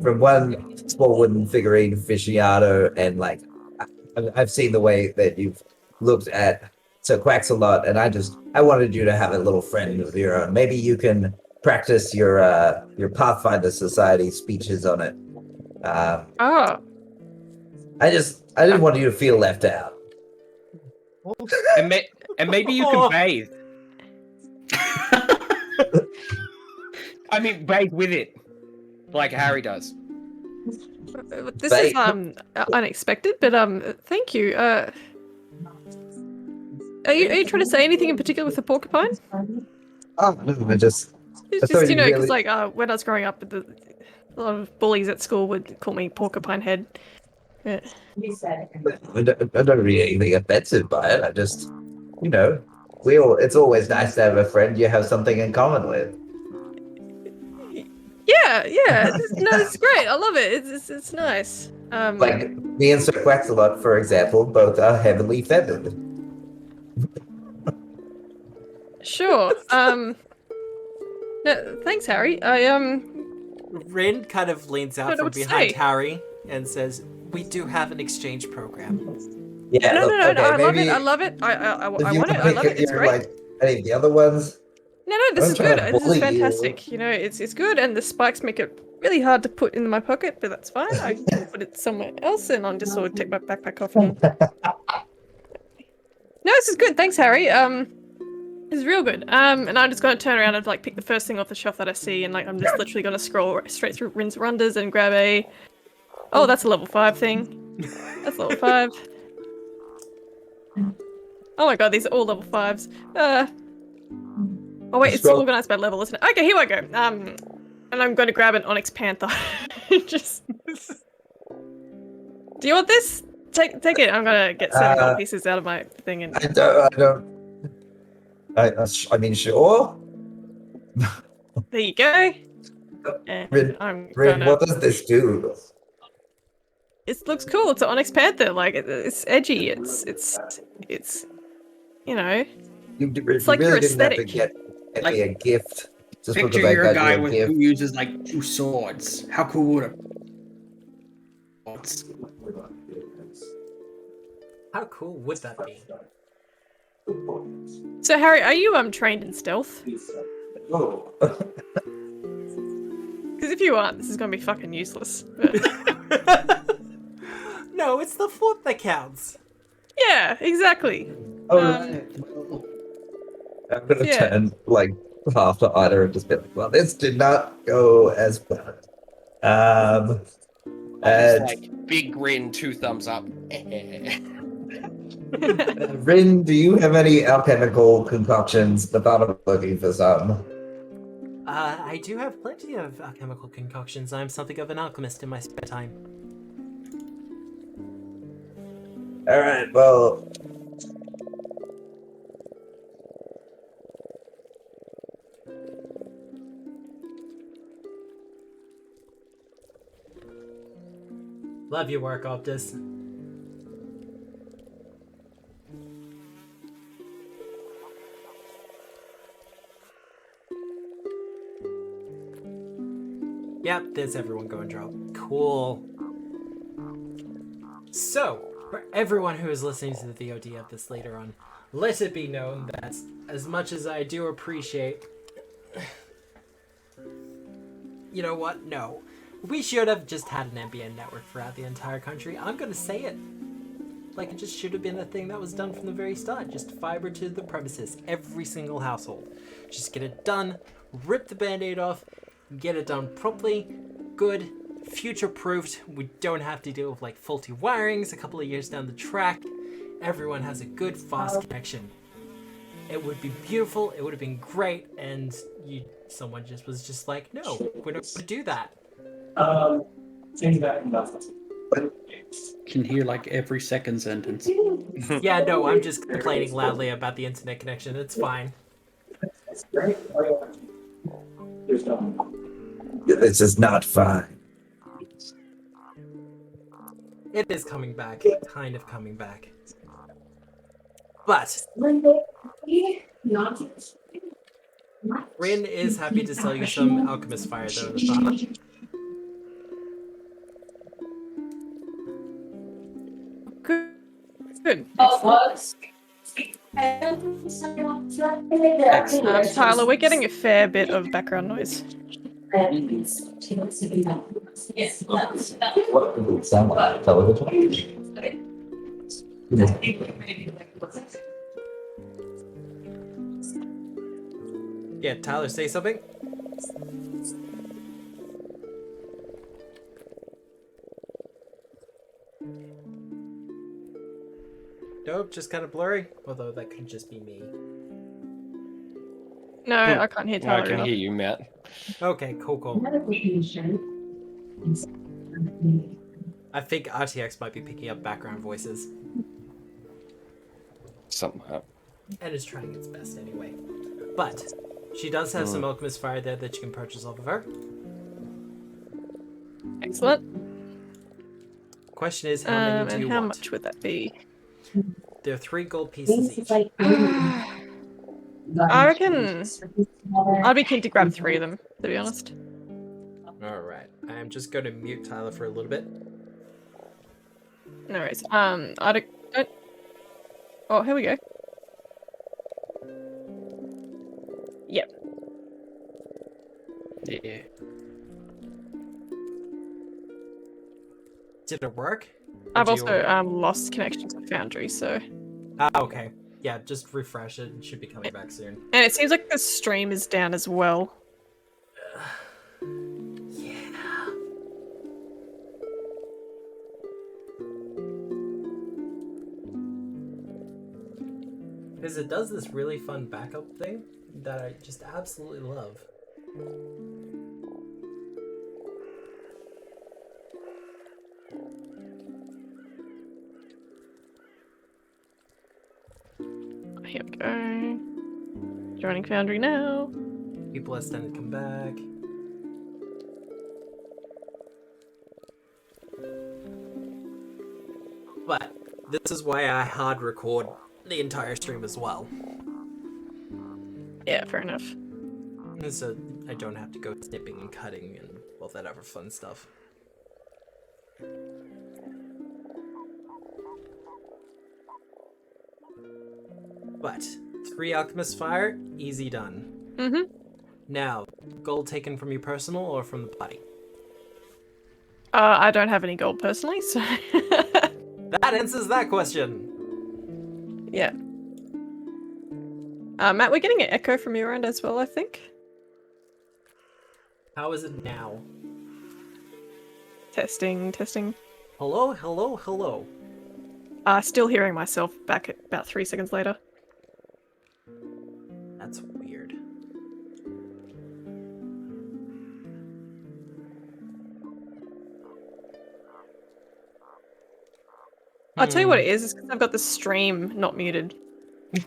from one small wooden figurine aficionado, and like I've seen the way that you've looked at Sir Quacks a lot, and I wanted you to have a little friend of your own. Maybe you can practice your Pathfinder Society speeches on it. Oh. I didn't want you to feel left out. And maybe you can bathe. I mean, bathe with it, like Harry does. This is unexpected, but thank you. Are you trying to say anything in particular with the porcupine? Oh no, I just It's just because like when I was growing up, a lot of bullies at school would call me Porcupine Head. Yeah. I don't read anything offensive by it. I just, it's always nice to have a friend you have something in common with. Yeah. It's great. I love it. It's nice. Like me and Sir Quaxalot, for example, both are heavily feathered. Sure. No, thanks, Harry. Rin kind of leans out from behind Harry and says, "We do have an exchange program." Yeah. No. Okay, I love it. I want it. I love it. It's great. Like any of the other ones. No, this is good. This is bully fantastic. It's good, and the spikes make it really hard to put in my pocket, but that's fine. I can put it somewhere else, and I'll just sort of take my backpack off. And... No, this is good. Thanks, Harry. This is real good. And I'm just going to turn around and like pick the first thing off the shelf that I see, and like I'm just literally going to scroll straight through Rin's Runders and grab a. Oh, that's a level 5 thing. That's level 5. Oh my god, these are all level 5s. Oh wait, it's organized by level, isn't it? Okay, here I go. And I'm going to grab an Onyx Panther. Just. Do you want this? Take it. I'm going to get 7 gold pieces out of my thing and. I don't. I mean, sure. There you go. Rin, what does this do? It looks cool. It's an Onyx Panther. Like it's edgy. It's it's like really your didn't have to aesthetic. get me a gift. Just Picture because I you're got a guy you a gift. who uses like 2 swords. How cool would it? How cool would that be? So Harry, are you trained in stealth? Oh. Because if you aren't, this is gonna be fucking useless. No, it's the foot that counts. Yeah, exactly. I'm gonna turn like half to Ida and just be like, "Well, this did not go as planned." It's like big grin, 2 thumbs up. Rin, do you have any alchemical concoctions? The thought of looking for some. I do have plenty of alchemical concoctions. I'm something of an alchemist in my spare time. All right, well. Love your work, Optus. Yep, there's everyone going drop. Cool. So, for everyone who is listening to the VOD of this later on, let it be known that as much as I do appreciate... You know what? No. We should have just had an NBN network throughout the entire country. I'm gonna say it. Like, it just should have been a thing that was done from the very start. Just fiber to the premises. Every single household. Just get it done. Rip the band-aid off. Get it done properly. Good. future-proofed. We don't have to deal with like faulty wirings a couple of years down the track. Everyone has a good, fast connection. It would be beautiful. It would have been great, and someone was just like, no, we're not going to do that. Can hear like every second sentence. Yeah, no, I'm just complaining loudly about the internet connection. It's fine. This is not fine. It is coming back, kind of coming back. But Rin is happy to sell you some alchemist fire, though, Nathana. Good. Excellent. Tyler, we're getting a fair bit of background noise. What does it sound like? Television? Yeah, Tyler, say something. Nope, just kind of blurry. Although that could just be me. No, I can't hear Tyler. I can enough. hear you, Matt. Okay, cool. I think RTX might be picking up background voices. Somehow. And is trying its best anyway. But she does have some alchemist fire there that you can purchase off of her. Excellent. Question is, how many do you and how want? much would that be? There are 3 gold pieces each. I reckon I'd be keen to grab 3 of them, to be honest. Alright, I'm just going to mute Tyler for a little bit. No worries. I don't... Oh, here we go. Yep. Yeah. Did it work? I've Or do you also want- lost connection to Foundry, so... okay. Yeah, just refresh it. It should be coming back soon. And it seems like the stream is down as well. Yeah. Because it does this really fun backup thing that I just absolutely love. Here we go. Joining Foundry now. People are starting to come back. But this is why I hard record the entire stream as well. Yeah, fair enough. So I don't have to go snipping and cutting and all that other fun stuff. But 3 alchemist fire, easy done. Mm-hmm. Now, gold taken from you personal or from the party? I don't have any gold personally, so... That answers that question. yeah. Matt, we're getting an echo from your end as well, I think. How is it now? Testing. Hello, hello, hello. Still hearing myself back at about 3 seconds later. That's weird. I'll tell you what it is, it's because I've got the stream not muted.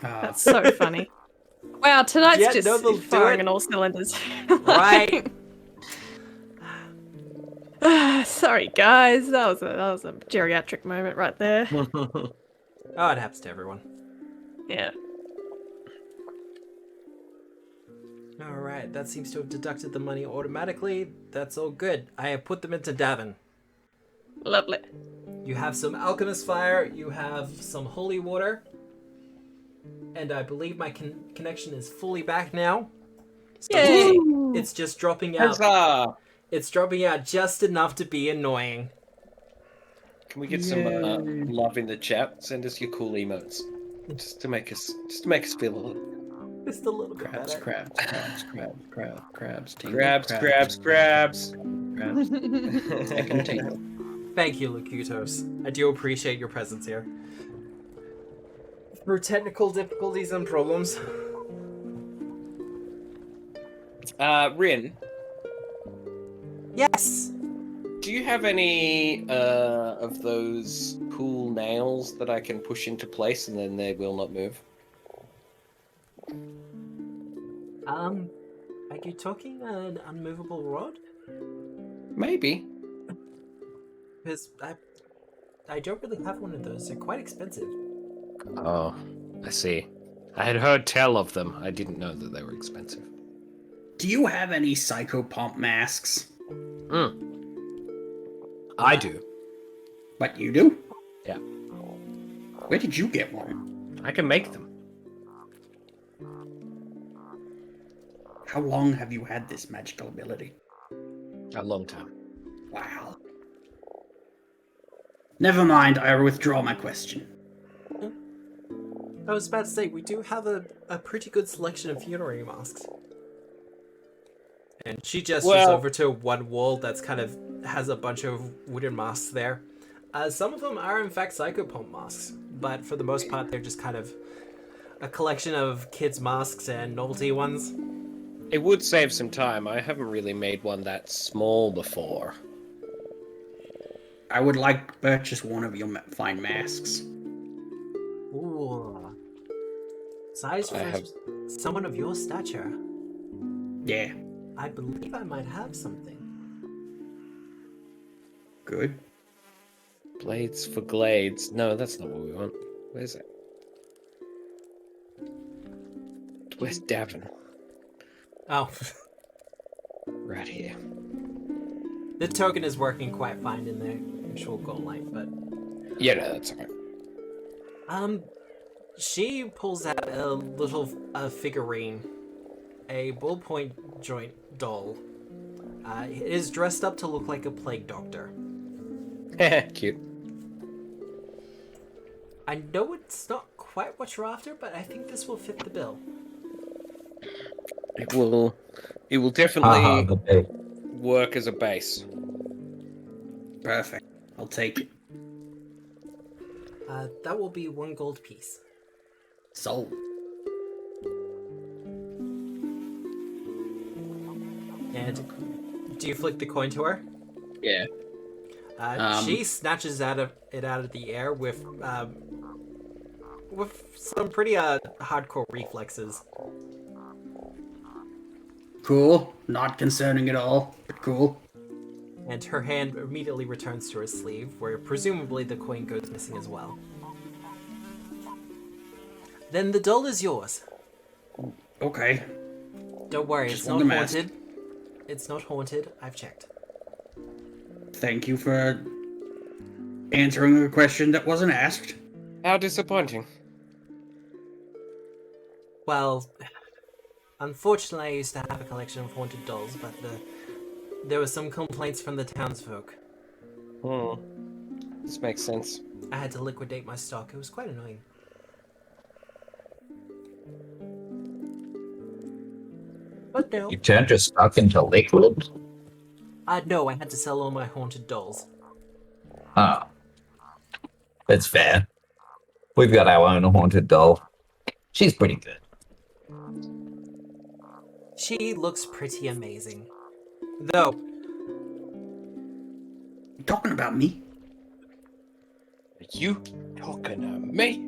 Ah, That's so funny. Wow, tonight's Yeah, just no, they'll do firing it. on all cylinders. Right. Sorry, guys. That was a geriatric moment right there. Oh, it happens to everyone. Yeah. Alright, that seems to have deducted the money automatically. That's all good. I have put them into Davin. Lovely. You have some alchemist fire, you have some holy water, and I believe my connection is fully back now. So Yay! it's just dropping out. Huzzah! It's dropping out just enough to be annoying. Can we get some love in the chat? Send us your cool emotes, just to make us feel a little. Just a little bit crabs, better. crabs, crabs, crabs, crabs, crabs, Crabs, crabs, crabs. I can take it. Thank you, Locutos. I do appreciate your presence here. Through technical difficulties and problems. Rin, Yes! do you have any of those cool nails that I can push into place and then they will not move? Are you talking an unmovable rod? Maybe. Because I don't really have one of those. They're quite expensive. Oh, I see. I had heard tell of them. I didn't know that they were expensive. Do you have any psychopomp masks? I do. What, you do? Yeah. Where did you get one? I can make them. How long have you had this magical ability? A long time. Wow. Never mind, I withdraw my question. I was about to say, we do have a pretty good selection of funerary masks. And she gestures over to one wall that's kind of has a bunch of wooden masks there. Some of them are in fact psychopomp masks, but for the most part they're just kind of a collection of kids' masks and novelty ones. It would save some time. I haven't really made one that small before. I would like to purchase one of your fine masks. Ooh. Size for someone of your stature. Yeah. I believe I might have something. Good. Blades for glades. No, that's not what we want. Where's it? Where's Davin? Oh. Right here. The token is working quite fine in the actual Gauntlight, but... Yeah, no, that's okay. She pulls out a little figurine. A ballpoint joint doll. It is dressed up to look like a plague doctor. Cute. I know it's not quite what you're after, but I think this will fit the bill. It will definitely work as a base. Perfect. I'll take it. That will be 1 gold piece. Sold. And do you flick the coin to her? Yeah. She snatches it out of the air with some pretty hardcore reflexes. Cool. Not concerning at all, but cool. And her hand immediately returns to her sleeve, where presumably the coin goes missing as well. Then the doll is yours. Okay. Don't worry, Just it's want not the mask. haunted. It's not haunted. I've checked. Thank you for answering a question that wasn't asked. How disappointing. Well, unfortunately, I used to have a collection of haunted dolls, but there were some complaints from the townsfolk. This makes sense. I had to liquidate my stock. It was quite annoying. But no. You turned your stock into liquid? No, I had to sell all my haunted dolls. Oh. That's fair. We've got our own haunted doll. She's pretty good. She looks pretty amazing. Though, You talking about me? Are you talking to me?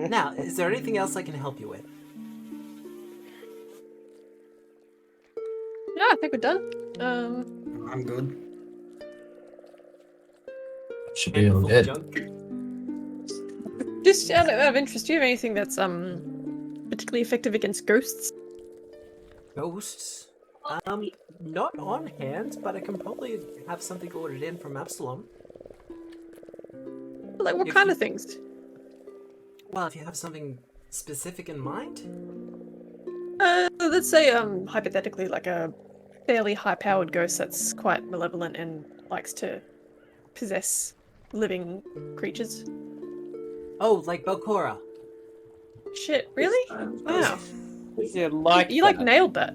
now, is there anything else I can help you with? Yeah, I think we're done. I'm good. Should be all good. Just out of interest, do you have anything that's particularly effective against ghosts? Ghosts? Not on hand, but I can probably have something ordered in from Absalom. Like what If kind you- of things? Well, if you have something specific in mind. Let's say hypothetically like a fairly high-powered ghost that's quite malevolent and likes to possess living creatures. Oh, like Belcora. Shit, really? Wow. Yeah, You like that. nailed that.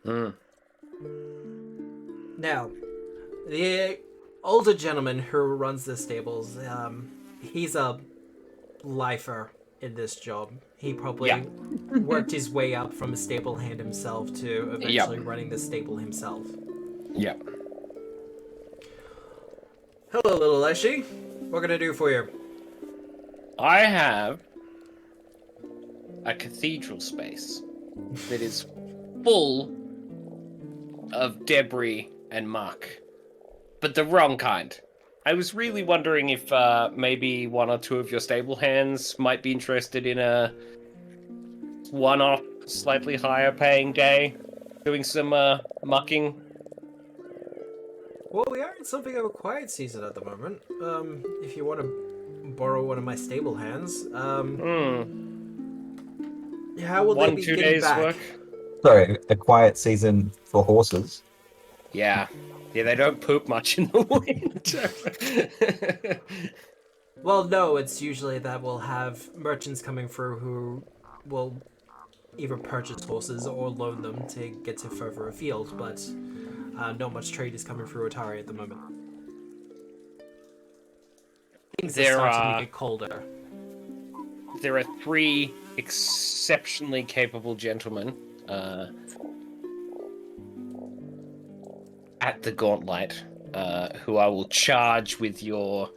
Mm. Now, the older gentleman who runs the stables, he's a lifer in this job. He probably Yeah. worked his way up from a stable hand himself to eventually running the stable himself. Yeah. Hello, little Leshy. What can I do for you? I have a cathedral space that is full of debris and muck, but the wrong kind. I was really wondering if maybe one or two of your stable hands might be interested in a one-off, slightly higher paying day, doing some mucking. Well, we are in something of a quiet season at the moment. If you want to borrow one of my stable hands, how will they be 1-2 getting days back? work. Sorry, a quiet season for horses. Yeah, they don't poop much in the winter. Well, no, it's usually that we'll have merchants coming through who will either purchase horses or loan them to get to further afield, but not much trade is coming through Otari at the moment. Things are starting to get colder. There are 3 exceptionally capable gentlemen at the Gauntlight who I will charge with your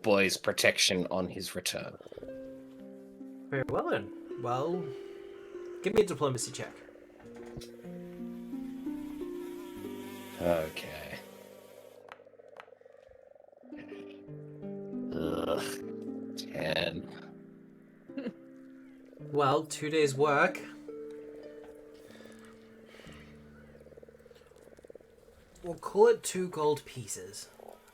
boy's protection on his return. Very well then. Well, give me a diplomacy check. Okay. Ugh. 10. Well, 2 days' work. We'll call it 2 gold pieces.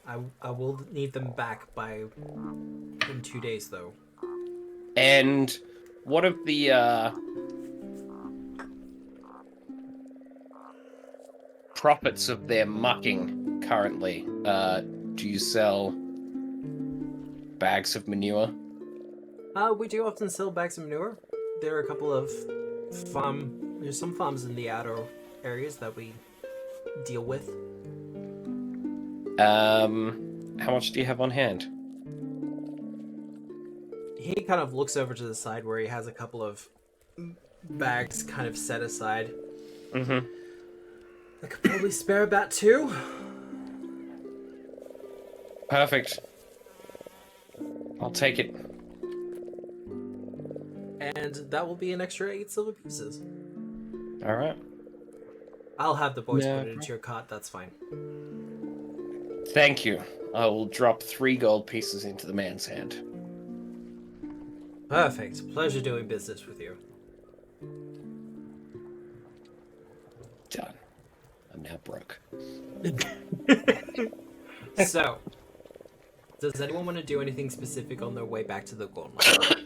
I will need them back in 2 days, though. And what of the profits of their mucking currently? Do you sell bags of manure? We do often sell bags of manure. There are a couple of there's some farms in the outer areas that we deal with. How much do you have on hand? He kind of looks over to the side where he has a couple of bags kind of set aside. Mm-hmm. I could probably spare about 2. Perfect. I'll take it. And that will be an extra 8 silver pieces. All right. I'll have the boys Yeah. put it into your cart, that's fine. Thank you. I will drop 3 gold pieces into the man's hand. Perfect. Pleasure doing business with you. Done. I'm now broke. So, does anyone want to do anything specific on their way back to the Gauntlet?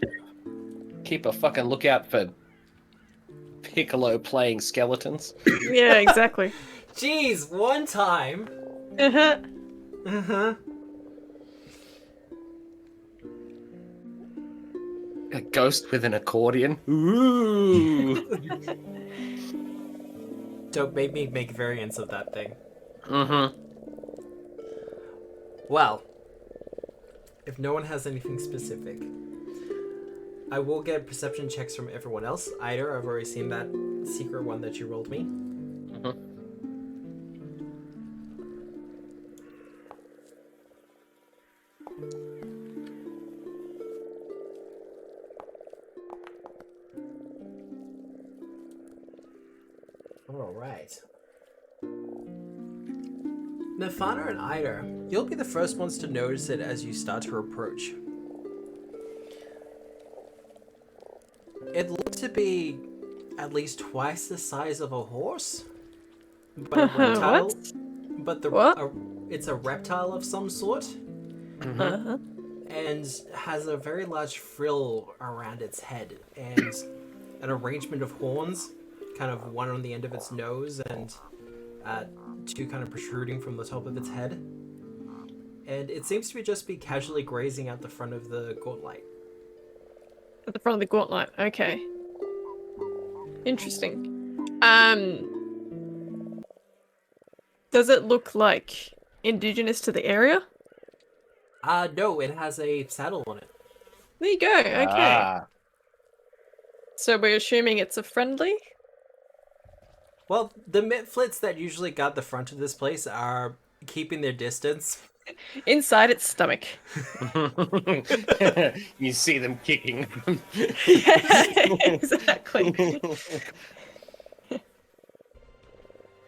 Keep a fucking lookout for Piccolo playing skeletons. Yeah, exactly. Jeez, one time. Uh-huh. Uh-huh. A ghost with an accordion. Ooh. Don't make me make variants of that thing. Mm-hmm. Well, if no one has anything specific, I will get perception checks from everyone else. Ida, I've already seen that secret one that you rolled me. Mm-hmm. Alright. Nefana and Ida, you'll be the first ones to notice it as you start to approach. It looks to be at least twice the size of a horse, but a reptile. What? It's a reptile of some sort, Mm-hmm. Uh-huh. and has a very large frill around its head and an arrangement of horns, kind of one on the end of its nose and 2 kind of protruding from the top of its head. And it seems to just be casually grazing out the front of the Gauntlight. At the front of the Gauntlight. Okay. Interesting. Does it look like indigenous to the area? No, it has a saddle on it. There you go. Okay. Ah, So we're assuming it's a friendly. Well, the Mitflits that usually guard the front of this place are keeping their distance. Inside its stomach. you see them kicking. Yeah, exactly.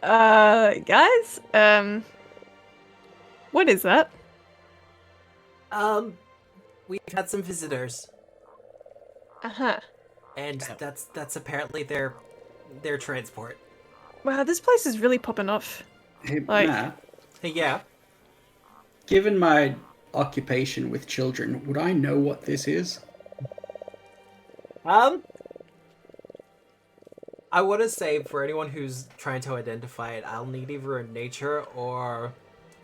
Guys, what is that? We've had some visitors, Uh-huh. and that's apparently their transport. Wow, this place is really popping off. Hey, Like- Matt, Hey, yeah. given my occupation with children, would I know what this is? I want to say for anyone who's trying to identify it, I'll need either a nature or,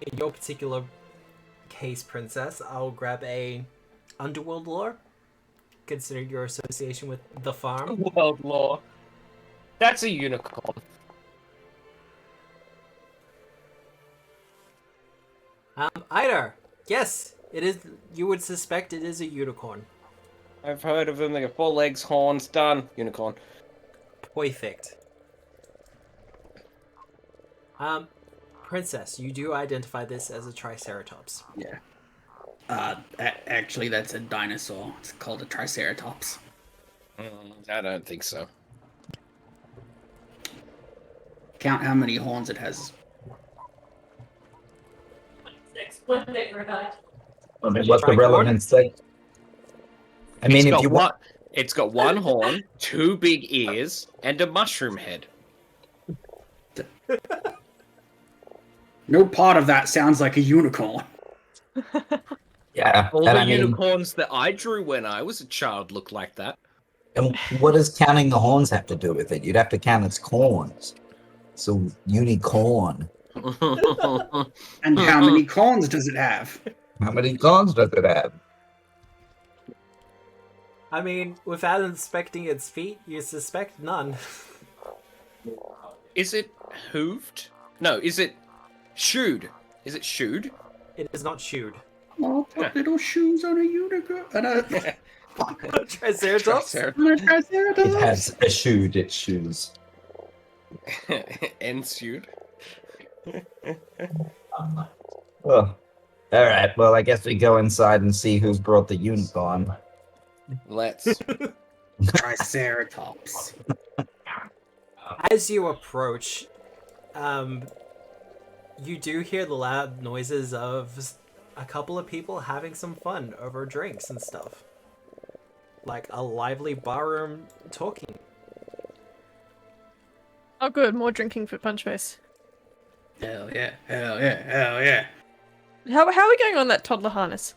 in your particular case, princess, I'll grab a underworld lore. Consider your association with the farm. World law. That's a unicorn. Ida, yes, it is. You would suspect it is a unicorn. I've heard of them. They got 4 legs, horns, done. Unicorn. Perfect. Princess, you do identify this as a triceratops. Yeah. Actually, that's a dinosaur. It's called a triceratops. I don't think so. Count how many horns it has. I mean, what's the relevance thing? I mean, if you want, It's got 1 horn, 2 big ears, and a mushroom head. No part of that sounds like a unicorn. yeah. All And the I mean, unicorns that I drew when I was a child looked like that. and what does counting the horns have to do with it? You'd have to count its corns. So unicorn. And how many corns does it have? How many corns does it have? I mean, without inspecting its feet, you suspect none. Is it hooved? No, is it shoed? Is it shoed? It is not shoed. Oh, put little shoes on a unicorn. And a Triceratops? on a triceratops. It has eschewed its shoes. Ensued. Oh. All right. Well, I guess we go inside and see who's brought the unicorn. Let's. Triceratops. As you approach, you do hear the loud noises of a couple of people having some fun over drinks and stuff. Like a lively barroom talking. Oh, good. More drinking for Punchface. Hell yeah, hell yeah, hell yeah. How are we going on that toddler harness?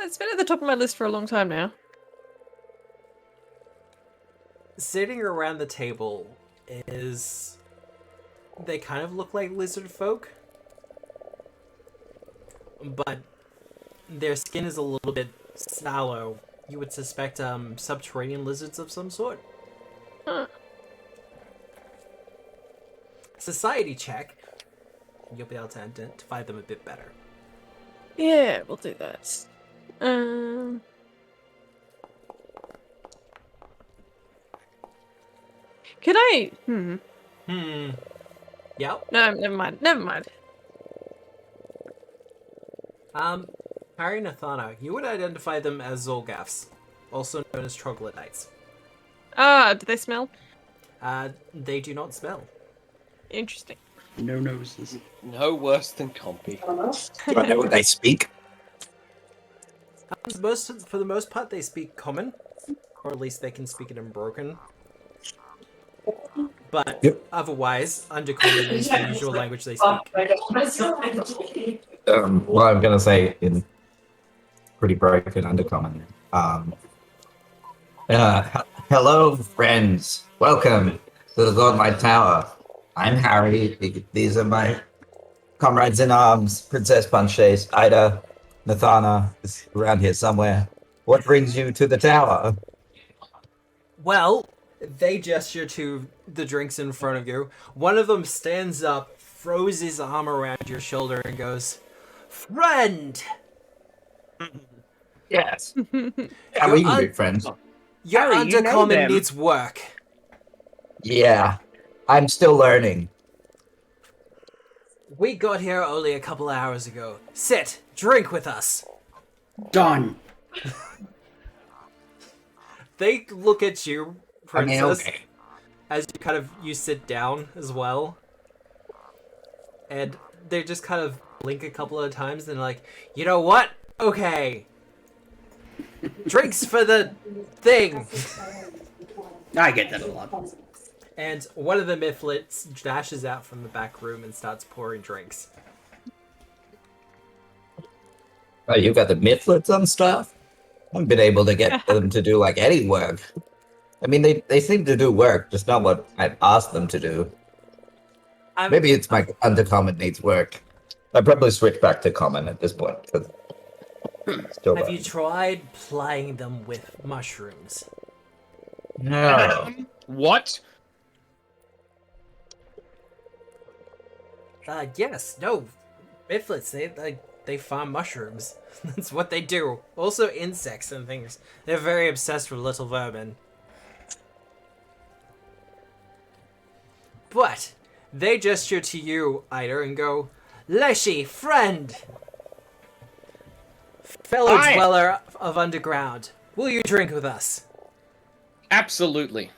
It's been at the top of my list for a long time now. Sitting around the table is... They kind of look like lizard folk. But their skin is a little bit sallow. You would suspect subterranean lizards of some sort. Huh. Society check. You'll be able to identify them a bit better. Yeah, we'll do that. Can I? Yep. No, never mind. Never mind. Harry and Athana, you would identify them as Zolgaths, also known as troglodytes. Ah, do they smell? They do not smell. Interesting. No noses. No worse than Compy. Do I know what they speak? For the most part, they speak common, or at least they can speak it in broken. But Yep. otherwise, undercommon is the usual language they speak. Well, I'm gonna say in pretty broken undercommon. Hello, friends. Welcome to the Gauntlight Tower. I'm Harry. These are my comrades in arms. Princess Punchface, Ida, Nathana is around here somewhere. What brings you to the tower? Well, They gesture to the drinks in front of you. One of them stands up, throws his arm around your shoulder, and goes, "Friend, Yes. Yeah, we can be friends. your Harry, you know undercommon them. needs work." Yeah. I'm still learning. We got here only a couple hours ago. Sit, drink with us. Done. They look at you, I mean, Princess, okay. as you sit down as well. And they just kind of blink a couple of times and like, you know what? Okay. Drinks for the thing. I get that a lot. And one of the Mifflets dashes out from the back room and starts pouring drinks. Oh, you got the Mifflets on stuff? I haven't been able to get them to do like any work. I mean, they seem to do work, just not what I've asked them to do. Maybe it's my undercommon needs work. I'd probably switch back to common at this point. Still Have you learning. tried plying them with mushrooms? No. What? Yes, no. Mifflets, they farm mushrooms. That's what they do. Also insects and things. They're very obsessed with little vermin. But they gesture to you, Ida, and go, "Leshy, friend! Fellow Aye. dweller of underground, will you drink with us?" Absolutely.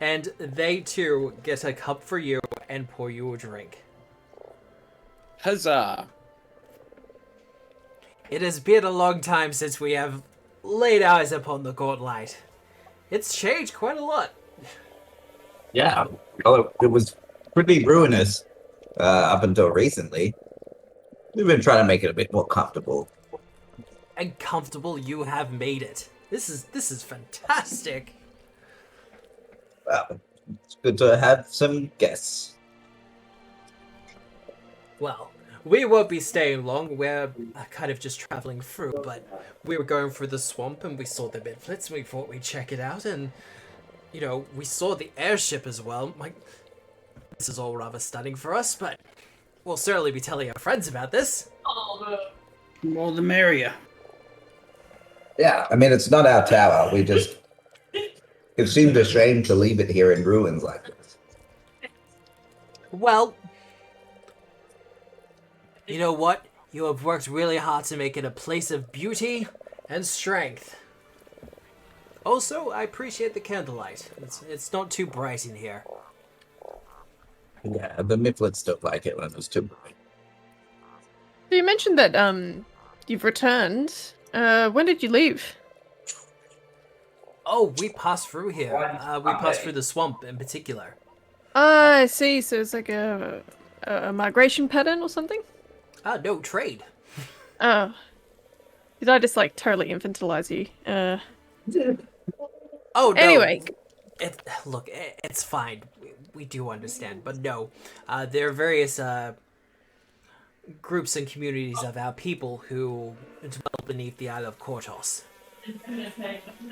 And they too get a cup for you and pour you a drink. Huzzah. It has been a long time since we have laid eyes upon the Gauntlight. It's changed quite a lot. Yeah. Well, it was pretty ruinous up until recently. We've been trying to make it a bit more comfortable. And comfortable you have made it. This is fantastic. Well, it's good to have some guests. Well, we won't be staying long. We're kind of just traveling through, but we were going through the swamp and we saw the Midflits and we thought we'd check it out, and you know, we saw the airship as well. This is all rather stunning for us, but we'll certainly be telling our friends about this. More the merrier. Yeah, I mean, it's not our tower. We just... It seemed a shame to leave it here in ruins like this. Well, you know what? You have worked really hard to make it a place of beauty and strength. Also, I appreciate the candlelight. It's not too bright in here. Yeah, the Mifflets don't like it when it's too bright. So you mentioned that you've returned. When did you leave? Oh, we passed through here. We passed through the swamp in particular. I see. So it's like a migration pattern or something. No, trade. Oh, did I just like totally infantilize you? Oh, no. Anyway. Look, it's fine. We do understand, but no. There are various groups and communities of our people who dwell beneath the Isle of Kortos.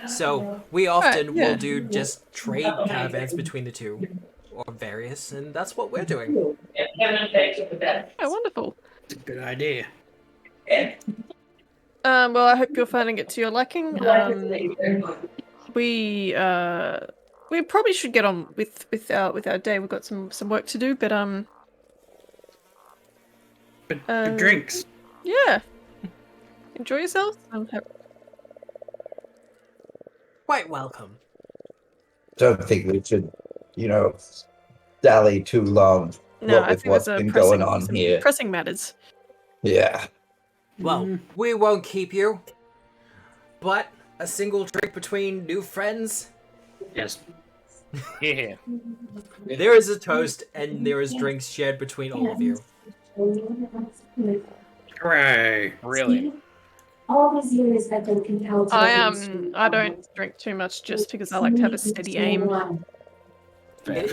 So we often yeah. will do just trade caravans between the two, or various, and that's what we're doing. Oh, wonderful. It's a good idea. Well, I hope you're finding it to your liking. We probably should get on with our day. We've got some work to do, but But drinks. yeah. Enjoy yourself. Quite welcome. Don't think we should, dally too long No, I with think what's there's been going on some here. pressing matters. Yeah. Well, we won't keep you, but a single drink between new friends. Yes. Yeah. There is a toast, and there is drinks shared between all of you. Hooray. Really. All these years I've been compelled to I don't drink too much just because I like to have a steady aim. It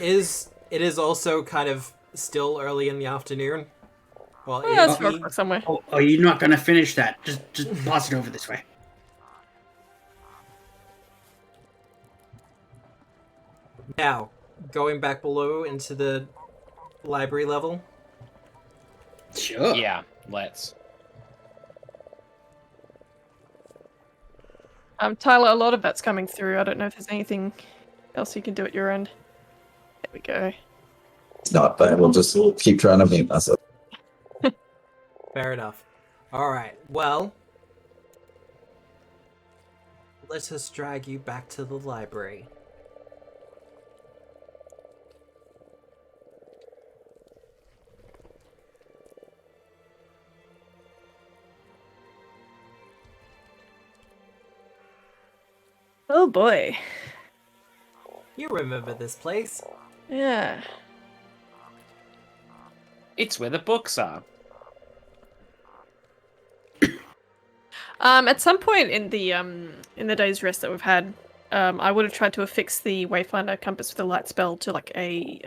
is also kind of still early in the afternoon. Well, Yeah, it's it- 4 o'clock somewhere. Oh, are you not gonna finish that? Just pass it over this way. Now, going back below into the library level. Sure. Yeah, let's. Tyler, a lot of that's coming through. I don't know if there's anything else you can do at your end. There we go. It's not, but we'll just keep trying to mute myself. Fair enough. Alright, well. Let us drag you back to the library. Oh boy. You remember this place? Yeah. It's where the books are. At some point in the day's rest that we've had, I would have tried to affix the Wayfinder compass with a light spell to like a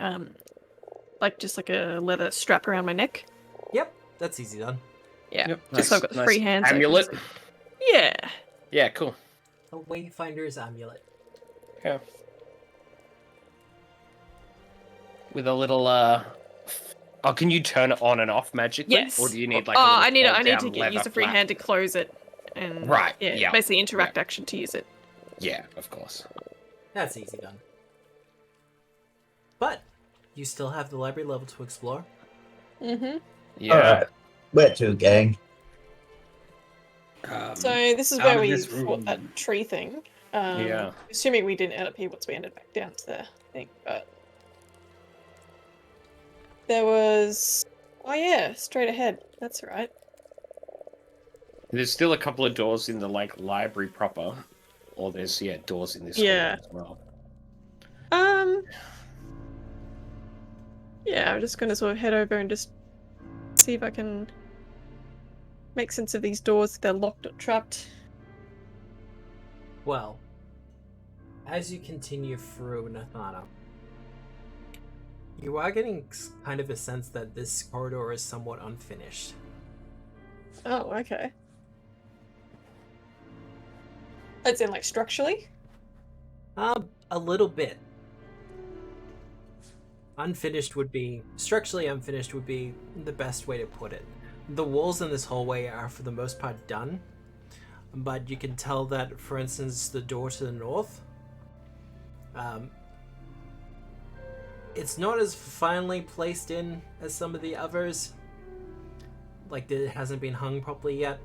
just like a leather strap around my neck. Yep, that's easy done. Yeah. Yep, Just so I've got nice free hands. amulet. Yeah. Yeah, cool. A Wayfinder's amulet. Yeah. With a little Oh, can you turn it on and off magically? Yes. Or do you need like I need to hold-down use leather a free flap? hand to close it, and Right, yeah, yeah, basically interact action to use it. Yeah, of course. That's easy done. But you still have the library level to explore. Mm-hmm. Yeah. Alright. Where to, gang? So this is out where of we this fought room. that tree thing. Yeah. Assuming we didn't end up here once we ended back down to the thing, but there was. Oh yeah, straight ahead. That's right. There's still a couple of doors in the like library proper. Or there's doors in this Yeah. hall as well. Yeah, I'm just gonna sort of head over and just see if I can make sense of these doors if they're locked or trapped. Well, as you continue through Nathana, you are getting kind of a sense that this corridor is somewhat unfinished. Oh, okay. As in, like, structurally? A little bit. Structurally unfinished would be the best way to put it. The walls in this hallway are for the most part done, but you can tell that, for instance, the door to the north, it's not as finely placed in as some of the others. Like, it hasn't been hung properly yet.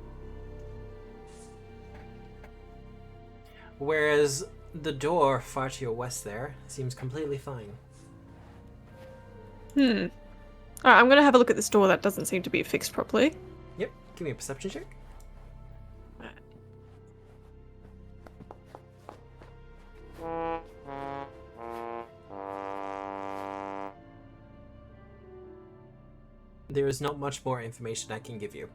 Whereas the door far to your west there seems completely fine. Alright, I'm gonna have a look at this door that doesn't seem to be fixed properly. Yep, give me a perception check. There is not much more information I can give you.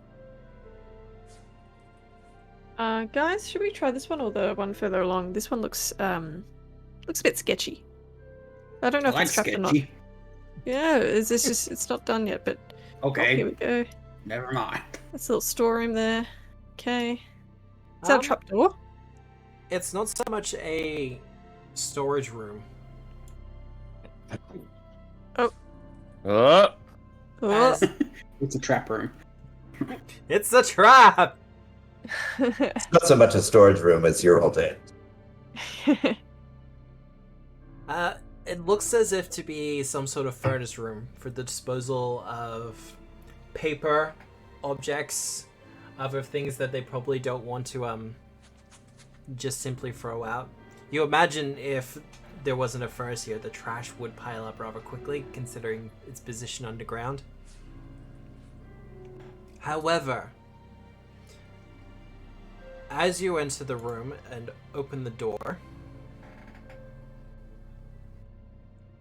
Guys, should we try this one or the one further along? This one looks a bit sketchy. I don't know if it's trapped or not. sketchy. Yeah, is this just it's not done yet, but oh, Okay, here we go. never mind. That's a little storeroom there. Okay. Is that a trap door? It's not so much a storage room. Oh! Oh. As- It's a trap room. It's a trap! It's not so much a storage room as your old age. It looks as if to be some sort of furnace room for the disposal of paper, objects, other things that they probably don't want to just simply throw out. You imagine if there wasn't a furnace here, the trash would pile up rather quickly, considering its position underground. However, as you enter the room and open the door,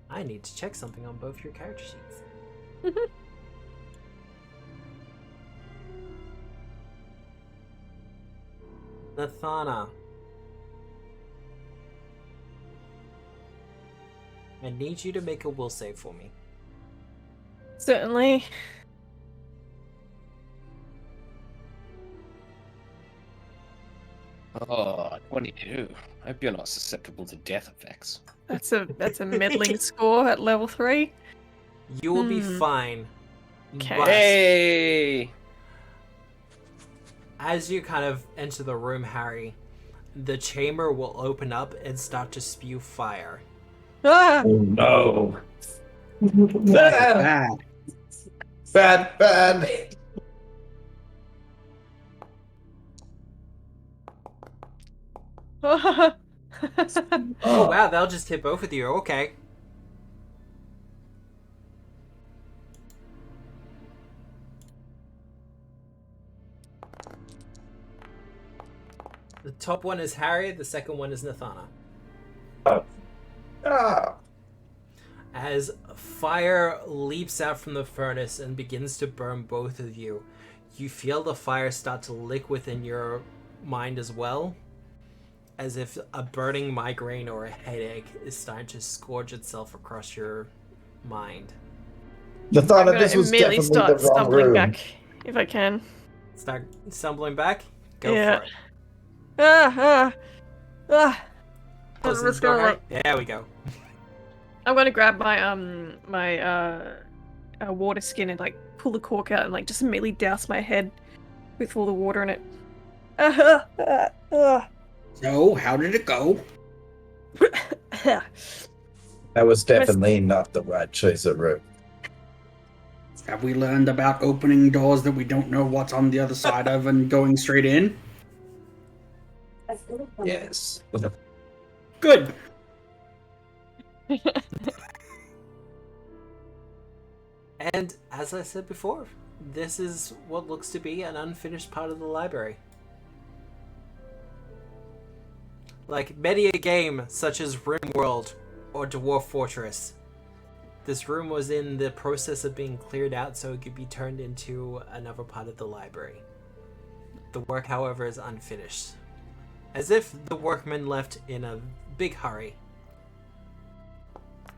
I need to check something on both your character sheets. Nathana, I need you to make a will save for me. Certainly. Oh, 22. I hope you're not susceptible to death effects. That's a middling score at level 3. You will be fine. Okay. But Hey! as you kind of enter the room, Harry, the chamber will open up and start to spew fire. Ah! Oh no! Bad. Bad. Oh wow, that'll just hit both of you. Okay. The top one is Harry, the second one is Nathana. Ah. As fire leaps out from the furnace and begins to burn both of you, you feel the fire start to lick within your mind as well, as if a burning migraine or a headache is starting to scourge itself across your mind. The I'm thought gonna of this was immediately definitely the start wrong stumbling room. back if I can. Start stumbling back? Go Yeah. for it. Ah! Closing Let's the door, go. Harry. There we go. I'm gonna grab my water skin and like pull the cork out and like just immediately douse my head with all the water in it. So, how did it go? That was definitely not the right choice of room. Have we learned about opening doors that we don't know what's on the other side of and going straight in? Yes. Good. And as I said before, this is what looks to be an unfinished part of the library. Like many a game such as RimWorld or Dwarf Fortress, this room was in the process of being cleared out so it could be turned into another part of the library. The work, however, is unfinished. As if the workmen left in a big hurry.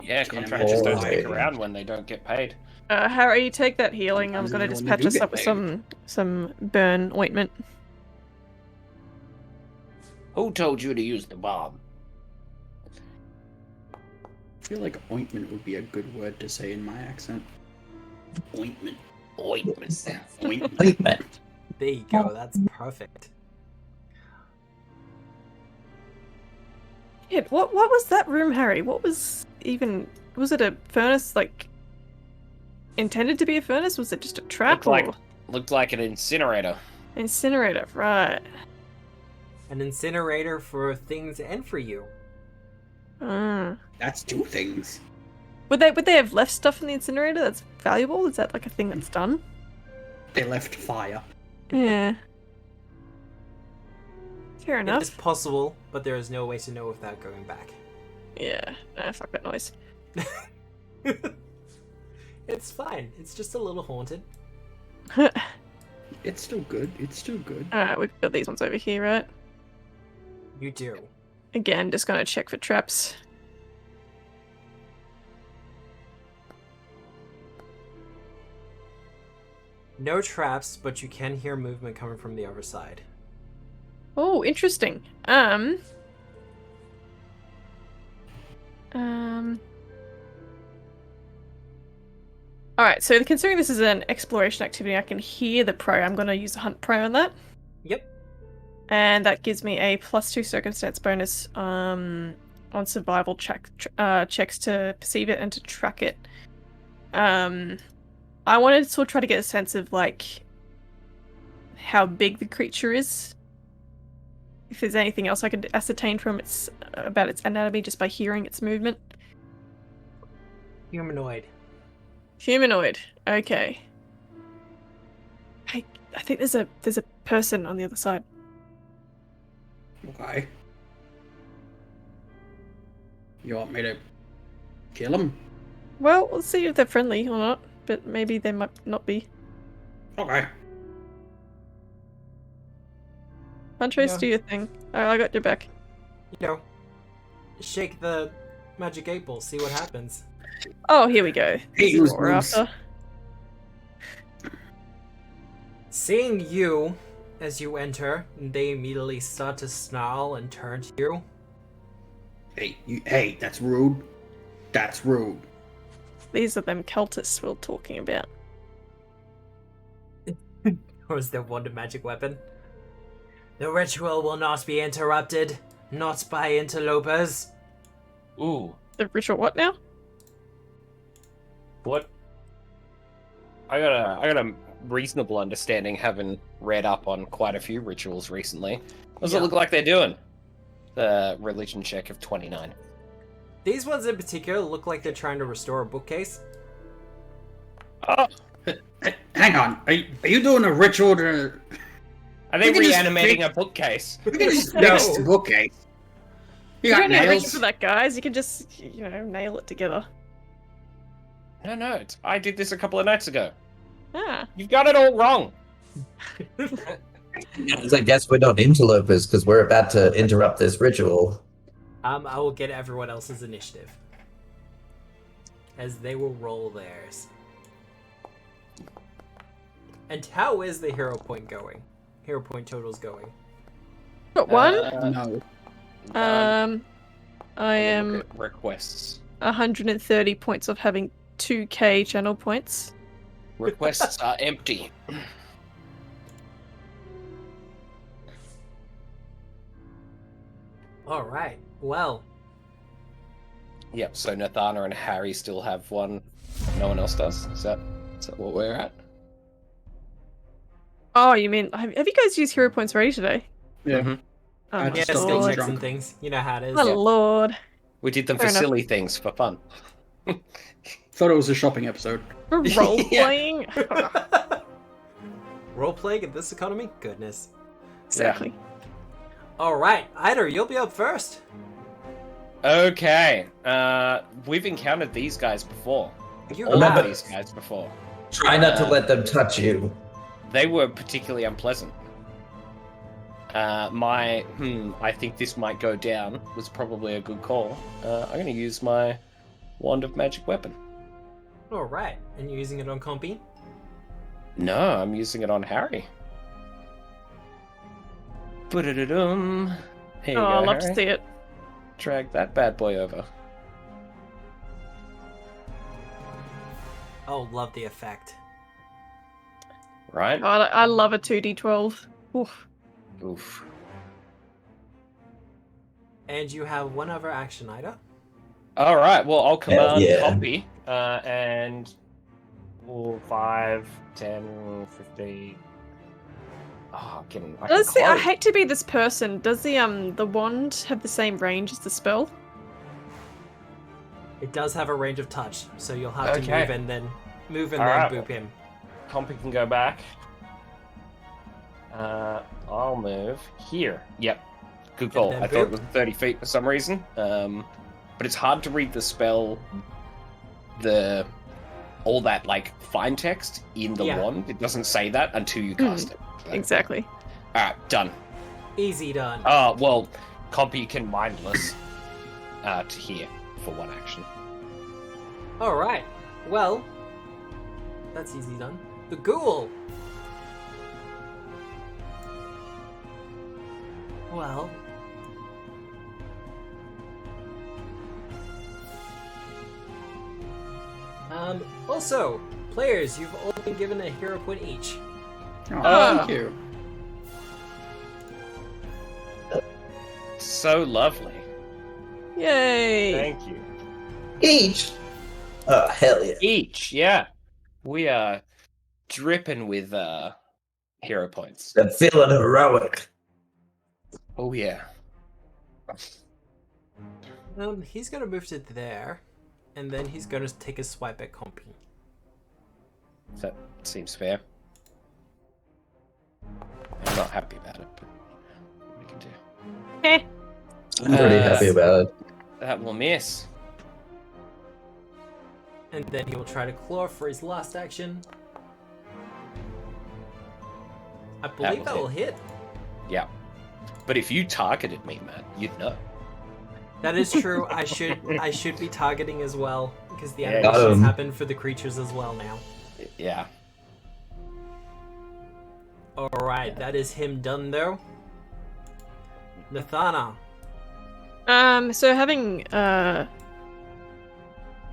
Yeah, contractors don't stick boy. around when they don't get paid. Harry, take that healing. I'm Sometimes gonna you just only patch do us get up with paid. some burn ointment. Who told you to use the bomb? I feel like ointment would be a good word to say in my accent. Ointment. Ointment. Ointment. There you go, that's perfect. Yeah, what was that room, Harry? What was was it a furnace like intended to be a furnace? Was it just a trap Looked like an incinerator. incinerator? Right. An incinerator for things and for you. That's two things. Would they have left stuff in the incinerator that's valuable? Is that like a thing that's done? They left fire. Yeah. Fair It enough. is possible, but there is no way to know without going back. Yeah. Nah, fuck that noise. It's fine. It's just a little haunted. It's still good. It's still good. Alright, we've got these ones over here, right? You do. Again, just gonna check for traps. No traps, but you can hear movement coming from the other side. Oh, interesting. Alright, so considering this is an exploration activity, I can hear the prey. I'm gonna use a hunt prey on that. Yep. And that gives me a +2 circumstance bonus on survival checks to perceive it and to track it. I wanted to sort of try to get a sense of like how big the creature is. If there's anything else I could ascertain from about its anatomy just by hearing its movement. Humanoid. Humanoid. Okay. I think there's a person on the other side. Okay. You want me to kill him? Well, we'll see if they're friendly or not, but maybe they might not be. Okay. Montrose, Yeah. do your thing. I got your back. You know, shake the magic 8 ball, see what happens. Oh, here we go. This is what we're loose. after. Seeing you as you enter, they immediately start to snarl and turn to you. Hey, that's rude. That's rude. These are them cultists we're talking about. Or is there wonder magic weapon? The ritual will not be interrupted, not by interlopers. Ooh, The ritual what now? what? I got a reasonable understanding, having read up on quite a few rituals recently. What does it look like they're doing? The religion check of 29. These ones in particular look like they're trying to restore a bookcase. Oh, Hang on. Are you doing a ritual to... are they We can just reanimating fix- a bookcase? You can just No. fix the bookcase. You You got don't need a reason nails? for that, guys. You can just, nail it together. No, I did this a couple of nights ago. Ah. You've got it all wrong. I guess we're not interlopers because we're about to interrupt this ritual. I will get everyone else's initiative. As they will roll theirs. And how is the hero point going? Hero point totals going. Got one. No. I am Requests. 130 points of having 2k channel points. Requests are empty. Alright, well. Yep, so Nathana and Harry still have one. No one else does. Is that what we're at? Oh, you mean have you guys used hero points already today? Yeah. Mhm. Oh I my Yeah, just skill got checks drunk. and things. You know how it is. My lord. We did them Fair for enough. silly things, for fun. Thought it was a shopping episode. We're role playing. Role playing in this economy? Goodness. Exactly. Alright, Eider, you'll be up first. Okay, we've encountered these guys before. You All have. of these guys before. Try not to let them touch you. They were particularly unpleasant. I think this might go down was probably a good call. I'm going to use my Wand of Magic Weapon. Alright, and you're using it on Compy? No, I'm using it on Harry. Ba-da-da-dum. Here you Oh, go, I'd love Harry. to see it. Drag that bad boy over. Oh, love the effect. Right? God, I love a 2d12. Oof. Oof. And you have one other action, Ida. All right. Well, I'll command yeah. copy, and 4, 5, 10, 15. Oh, I can I close. hate to be this person. Does the wand have the same range as the spell? It does have a range of touch, so you'll have to Okay. move and Alright. then boop him. Compy can go back. I'll move here. Yep. Good call. then I thought it boop. was 30 feet for some reason. But it's hard to read the spell, all that like fine text in the Yeah. wand. It doesn't say that until you cast it. So- Exactly. Alright, done. Easy done. Well, Compy can mindless to here for one action. Alright, well, that's easy done. The ghoul! Well... Also, players, you've all been given a hero point each. Oh, thank you. So lovely. Yay! Thank you. Each? Oh, hell yeah. Each, yeah. We are dripping with hero points. I'm feeling heroic. Oh yeah. He's gonna move to there, and then he's gonna take a swipe at Compy. That seems fair. I'm not happy about it, but what we can do. Eh. I'm pretty happy about it. That will miss. And then he will try to claw for his last action. I believe will that will hit. Yeah. But if you targeted me, Matt, you'd know. That is true. I should be targeting as well, because the Yeah. Got animations him. happen for the creatures as well now. Yeah. Alright, that is him done though. Nathana. So having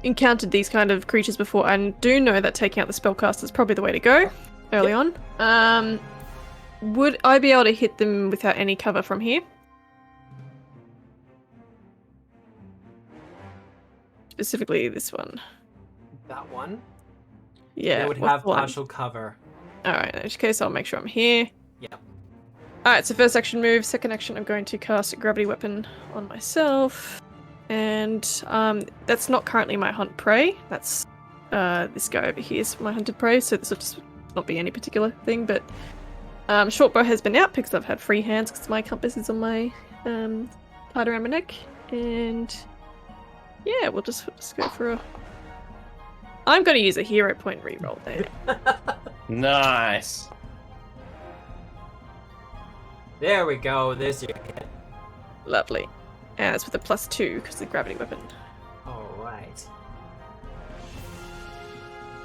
encountered these kind of creatures before, I do know that taking out the spellcaster is probably the way to go early on. Would I be able to hit them without any cover from here? Specifically this one. That one? Yeah. It would what's have the one? partial cover. Alright, in which case I'll make sure I'm here. Yep. Alright, so first action move. Second action, I'm going to cast a gravity weapon on myself. And that's not currently my hunt prey. That's this guy over here is my hunted prey, so this will just not be any particular thing, but short bow has been out because I've had free hands because my compass is on my tied around my neck. And yeah, we'll just go for a... I'm going to use a hero point reroll there. Nice. There we go. There's your hit. Lovely. And it's with a +2 because the gravity weapon. Alright.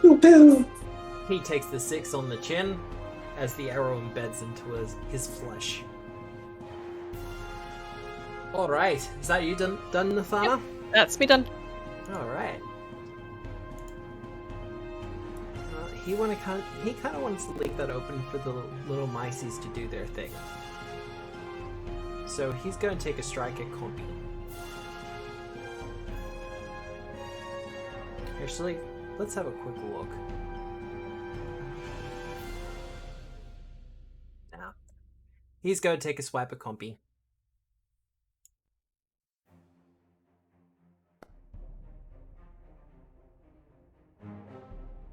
Boo. He takes the 6 on the chin as the arrow embeds into his flesh. Alright. Is that you done Nathana? Yep. That's me done. Alright. He kind of wants to leave that open for the little mices to do their thing. So he's going to take a strike at Compy. Actually, let's have a quick look. Now, he's going to take a swipe at Compy.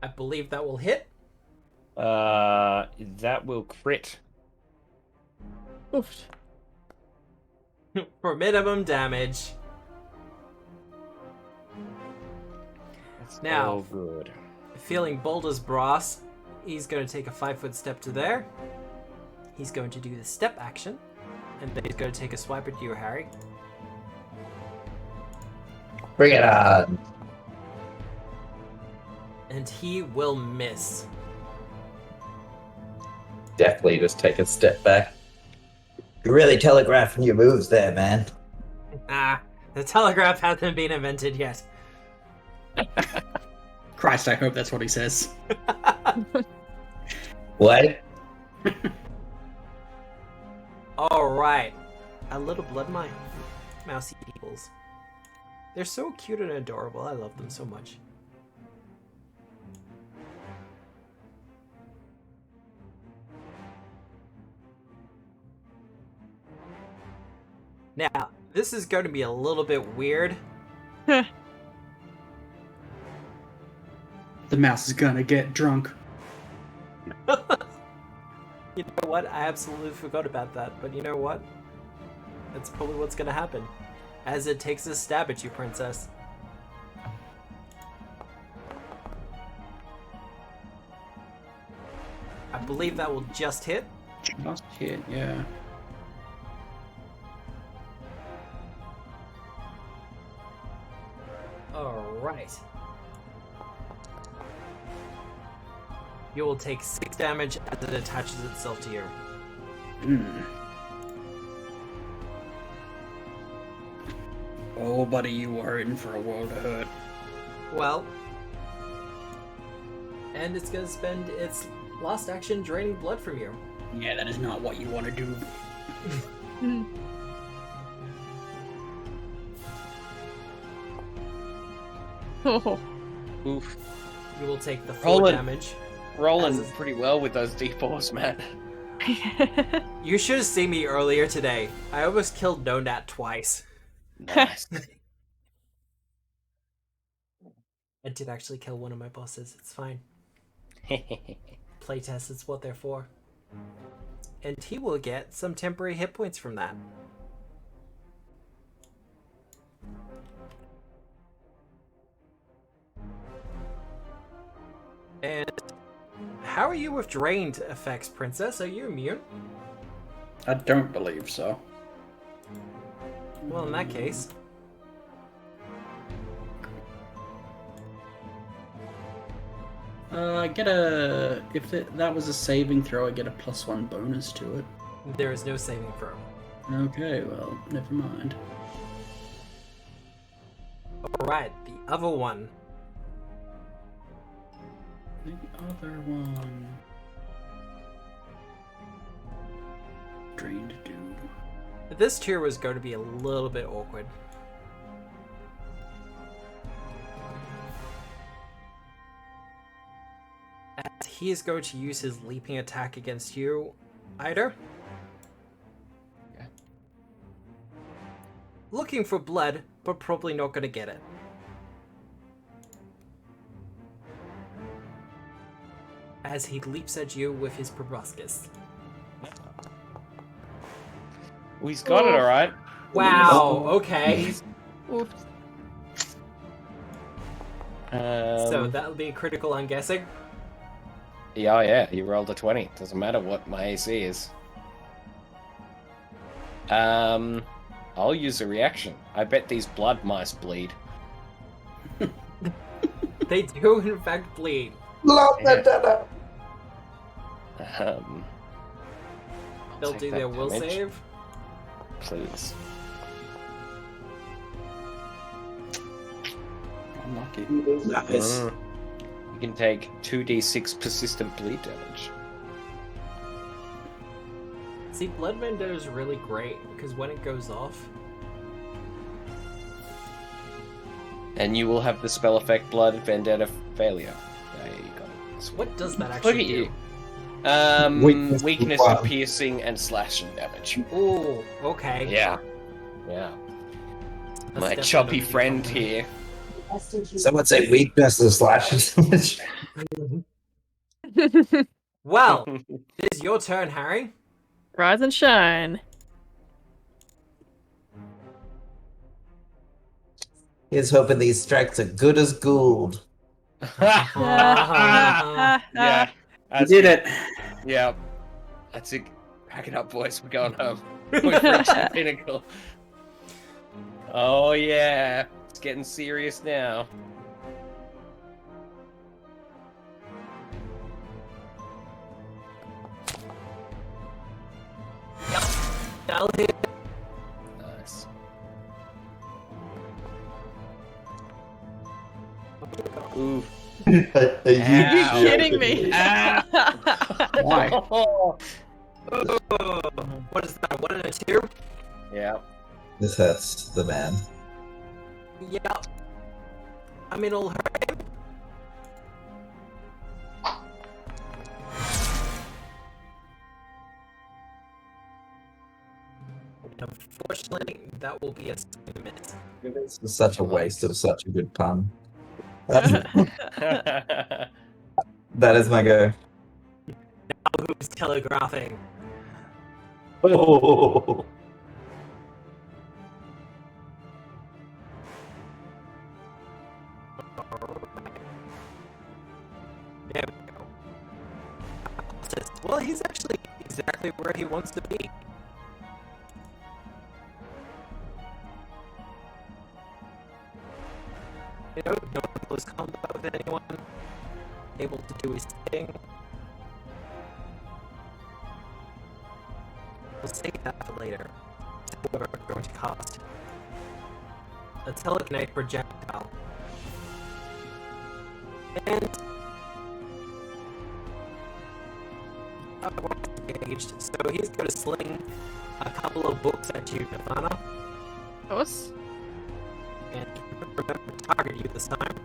I believe that will hit. That will crit. Oof. For minimum damage. That's Now, all good. feeling bold as brass, he's going to take a 5-foot step to there. He's going to do the step action, and then he's going to take a swipe at you, Harry. Bring it on. And he will miss. Definitely just take a step back. You're really telegraphing your moves there, man. The telegraph hasn't been invented yet. Christ, I hope that's what he says. What? Alright. A little blood my mousy peoples. They're so cute and adorable. I love them so much. Now, this is going to be a little bit weird. The mouse is gonna get drunk. You know what? I absolutely forgot about that, but you know what? That's probably what's gonna happen. As it takes a stab at you, Princess. I believe that will just hit. Just hit, yeah. Alright. You will take 6 damage as it attaches itself to you. Oh, buddy, you are in for a world of hurt. Well. And it's gonna spend its last action draining blood from you. Yeah, that is not what you want to do. Oh. Oof. You will take the full Roland. damage. Rolling As- pretty well with those D4s, man. You should have seen me earlier today. I almost killed No Nat twice. Nice. I did actually kill one of my bosses. It's fine. Playtest, it's what they're for. And he will get some temporary hit points from that. And how are you with drained effects, Princess? Are you immune? I don't believe so. Well, in that case... I get a... If that was a saving throw, I get a +1 bonus to it. There is no saving throw. Okay, well, never mind. Alright, the other one. The other one... Drained dude. This tier was going to be a little bit awkward. As he is going to use his leaping attack against you, Ida. Yeah. Looking for blood, but probably not going to get it. As he leaps at you with his proboscis. Well, he's got it, all right. Wow, okay. Oof. So that'll be critical, I'm guessing. Yeah, oh yeah, he rolled a 20. Doesn't matter what my AC is. I'll use a reaction. I bet these blood mice bleed. They do, in fact, bleed. Love that. I'll They'll take do that their will damage, save. please. Unlucky. Nice. You can take 2d6 persistent bleed damage. See, Blood Vendetta is really great, because when it goes off... And you will have the spell effect Blood Vendetta failure. There you go. Sweet. What does that Look actually at do? you. Weakness Wow. to piercing and slashing damage. Ooh, okay. Yeah. Yeah. That's My definitely choppy gonna be friend something. here. Some would say weakness is slashes. Well, it is your turn, Harry. Rise and shine. He's hoping these strikes are good as gold. Yeah. You That's did good. it. Yeah. That's it. Pack it up, boys. We're going home. We've reached the pinnacle. Oh, yeah. It's getting serious now. That'll hit. Nice. Ooh. Are you Are you Ow. kidding me? Why? What is that? 1 and a 2? Yeah. This hurts the man. Yep. I mean, it'll hurt him. Unfortunately, that will be a miss. This is such a waste of such a good pun. That is my go. Now who's telegraphing? Oh. There we go. Well, he's actually exactly where he wants to be. You know, no close combat with anyone. Able to do his thing. We'll save that for later. However, we're going to cast a telekinetic projectile. And engaged, so he's going to sling a couple of books at you, Nirvana, Of course. and remember to target you this time.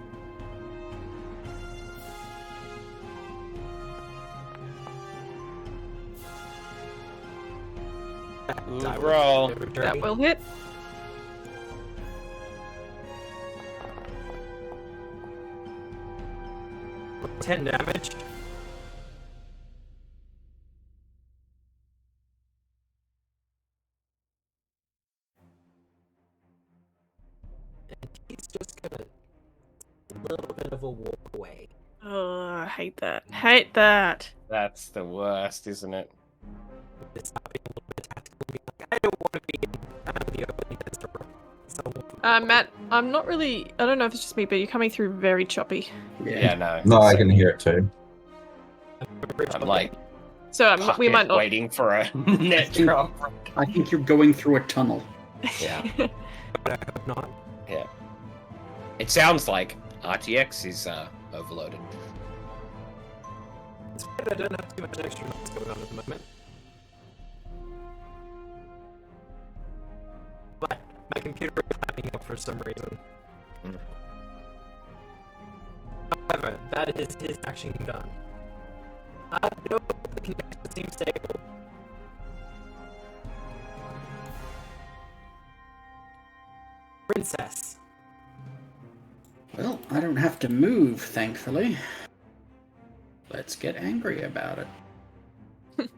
Ooh, I will roll. deliver That dirty. will hit. For 10 damage. And he's just gonna a little bit of a walk away. Oh, I hate that. Hate that. That's the worst, isn't it? It's not being a little bit tactical, being like, I don't want to be in the open against someone from Matt, I'm not really. I don't know if it's just me, but you're coming through very choppy. Yeah, no. No, I can hear it too. I'm like So we might not. waiting for a net drop. I think you're going through a tunnel. Yeah. But I hope not. Yeah. It sounds like RTX is overloaded. It's weird I don't have too much extra noise going on at the moment. But my computer is acting up for some reason. Mm. However, that is his action done. No, the connection seems stable. Princess. Well, I don't have to move, thankfully. Let's get angry about it.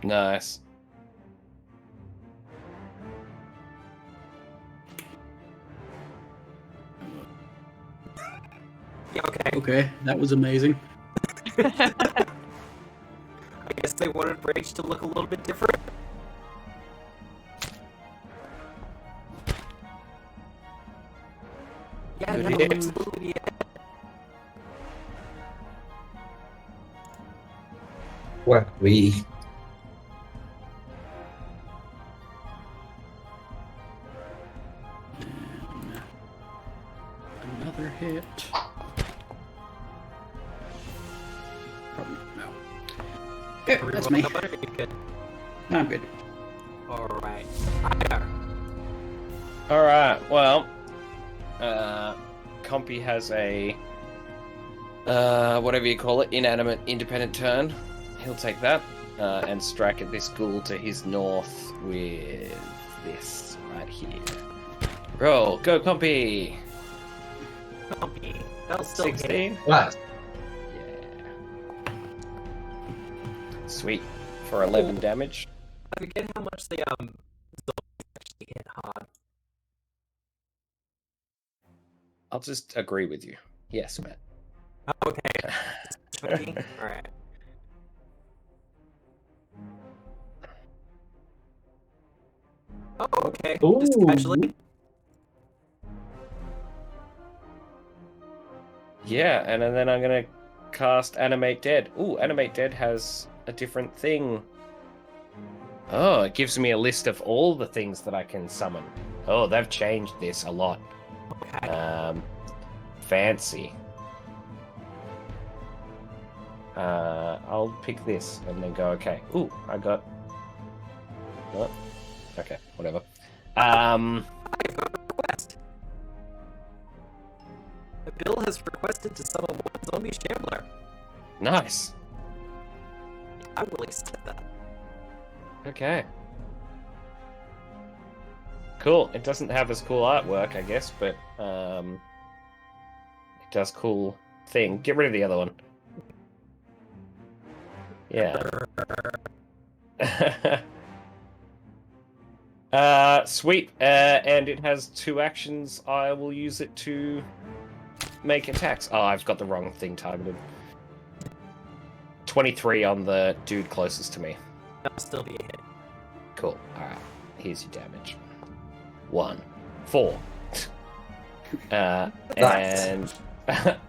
Nice. Yeah, okay. Okay, that was amazing. I guess they wanted Rage to look a little bit different. Yeah, no, Good. absolutely. Yeah. What we Another hit. Probably no. Yeah, that's me. I'm good. Alright. Alright, well. Compy has a whatever you call it, inanimate independent turn. He'll take that and strike at this ghoul to his north with this right here. Roll, go Compy! Compy. That'll still 16? what? Yeah. Sweet. For 11 damage. I forget how much the zombies actually hit hard. I'll just agree with you. Yes, Matt. Oh, okay. 20? Alright. Oh, okay. Just Ooh. casually. Yeah, and then I'm gonna cast Animate Dead. Ooh, Animate Dead has a different thing. Oh, it gives me a list of all the things that I can summon. Oh, they've changed this a lot. Okay. Fancy. I'll pick this and then go, okay. Ooh, I got... What? Okay, whatever. I've got a request. Bill has requested to summon one zombie shambler. Nice. I will accept that. Okay. Cool. It doesn't have as cool artwork, I guess, but it does cool thing. Get rid of the other one. Yeah. Sweet. And it has 2 actions. I will use it to make attacks. Oh, I've got the wrong thing targeted. 23 on the dude closest to me. That'll still be a hit. Cool. Alright. Here's your damage. 1. 4. And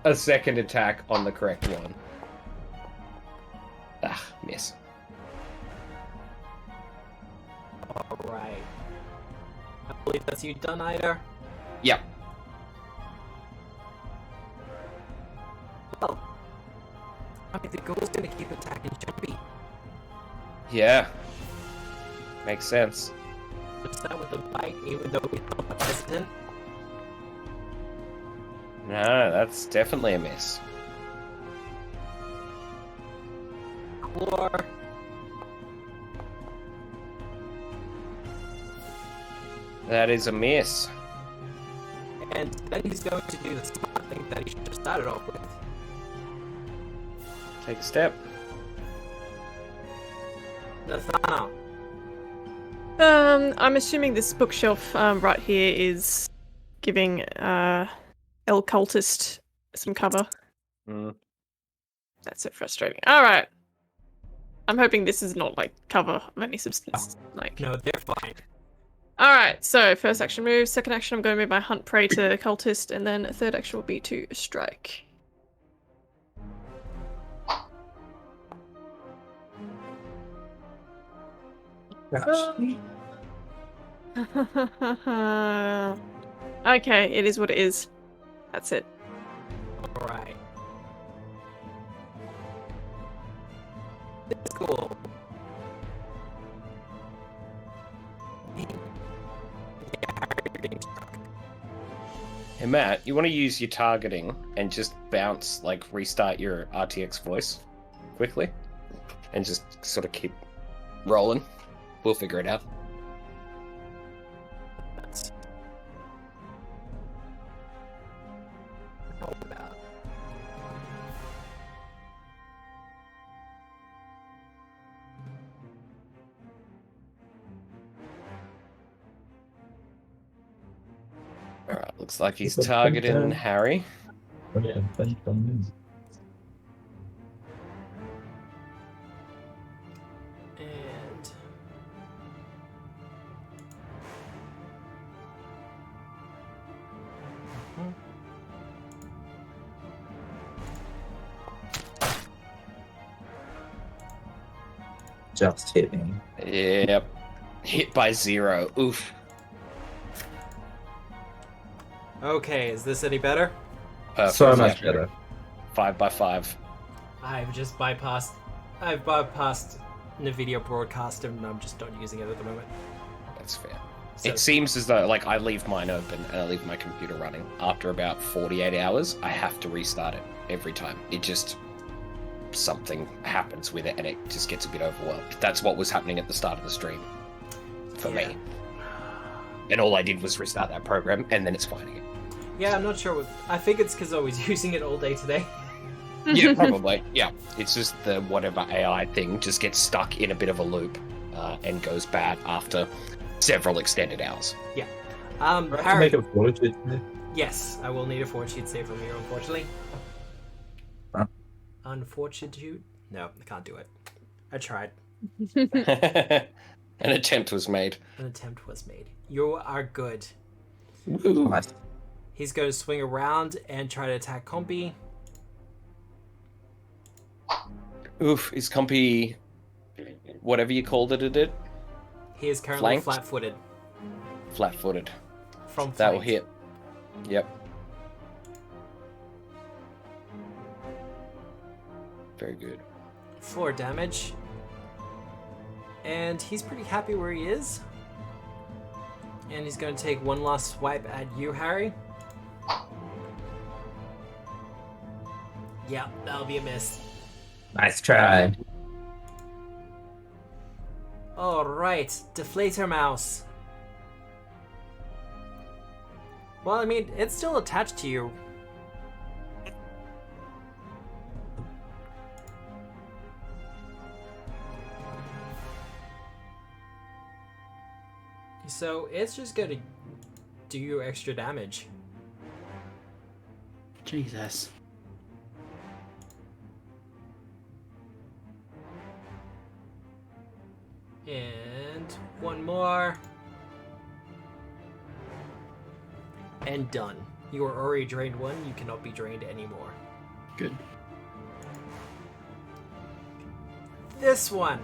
a second attack on the correct one. Ah, miss. Alright. I believe that's you done, Ida. Yep. Well, I mean, the ghoul's gonna keep attacking Jumpy. Yeah. Makes sense. Let's start with the bite, even though we don't have hesitant. No, that's definitely a miss. Claw. That is a miss. And then he's going to do the smart thing that he should have started off with. Take a step. Nathano. I'm assuming this bookshelf right here is giving El Cultist some cover. Mm. That's so frustrating. All right. I'm hoping this is not like cover of any substance. Like, No, they're fine. Alright, so first action move, second action I'm going to move my hunt prey to cultist, and then third action will be to strike. Okay, it is what it is. That's it. Alright. It's cool. Hey Matt, you want to use your targeting and just bounce, like restart your RTX voice quickly, and just sort of keep rolling. We'll figure it out. Alright, looks like he's targeting Harry. And Just hit me. Yep. Hit by 0. Oof. okay, is this any better? Perfect. So much better. 5 by 5. I've bypassed NVIDIA broadcast and I'm just not using it at the moment. That's fair. So- It seems as though, like, I leave mine open and I leave my computer running. After about 48 hours, I have to restart it every time. It just... something happens with it and it just gets a bit overwhelmed. That's what was happening at the start of the stream. For Yeah. me. And all I did was restart that program and then it's fine again. Yeah, I'm not sure what. I think it's because I was using it all day today. Yeah, probably. Yeah. It's just the whatever AI thing just gets stuck in a bit of a loop and goes bad after several extended hours. Harry. Make a fortitude. Yes, I will need a fortitude save from here, unfortunately. Huh? Unfortitude? No, I can't do it. I tried. An attempt was made. An attempt was made. You are good. Woo. Nice. He's going to swing around and try to attack Compy. Oof, is Compy whatever you called it, it? He is currently Flanked? flat-footed. Flat-footed. From That will flanked. hit. Yep. Very good. 4 damage. And he's pretty happy where he is. And he's going to take one last swipe at you, Harry. Yeah, that'll be a miss. Nice try. Alright, Deflator Mouse. Well, I mean, it's still attached to you. So it's just gonna do you extra damage. Jesus. And one more. And done. You are already drained 1, you cannot be drained anymore. Good. This one!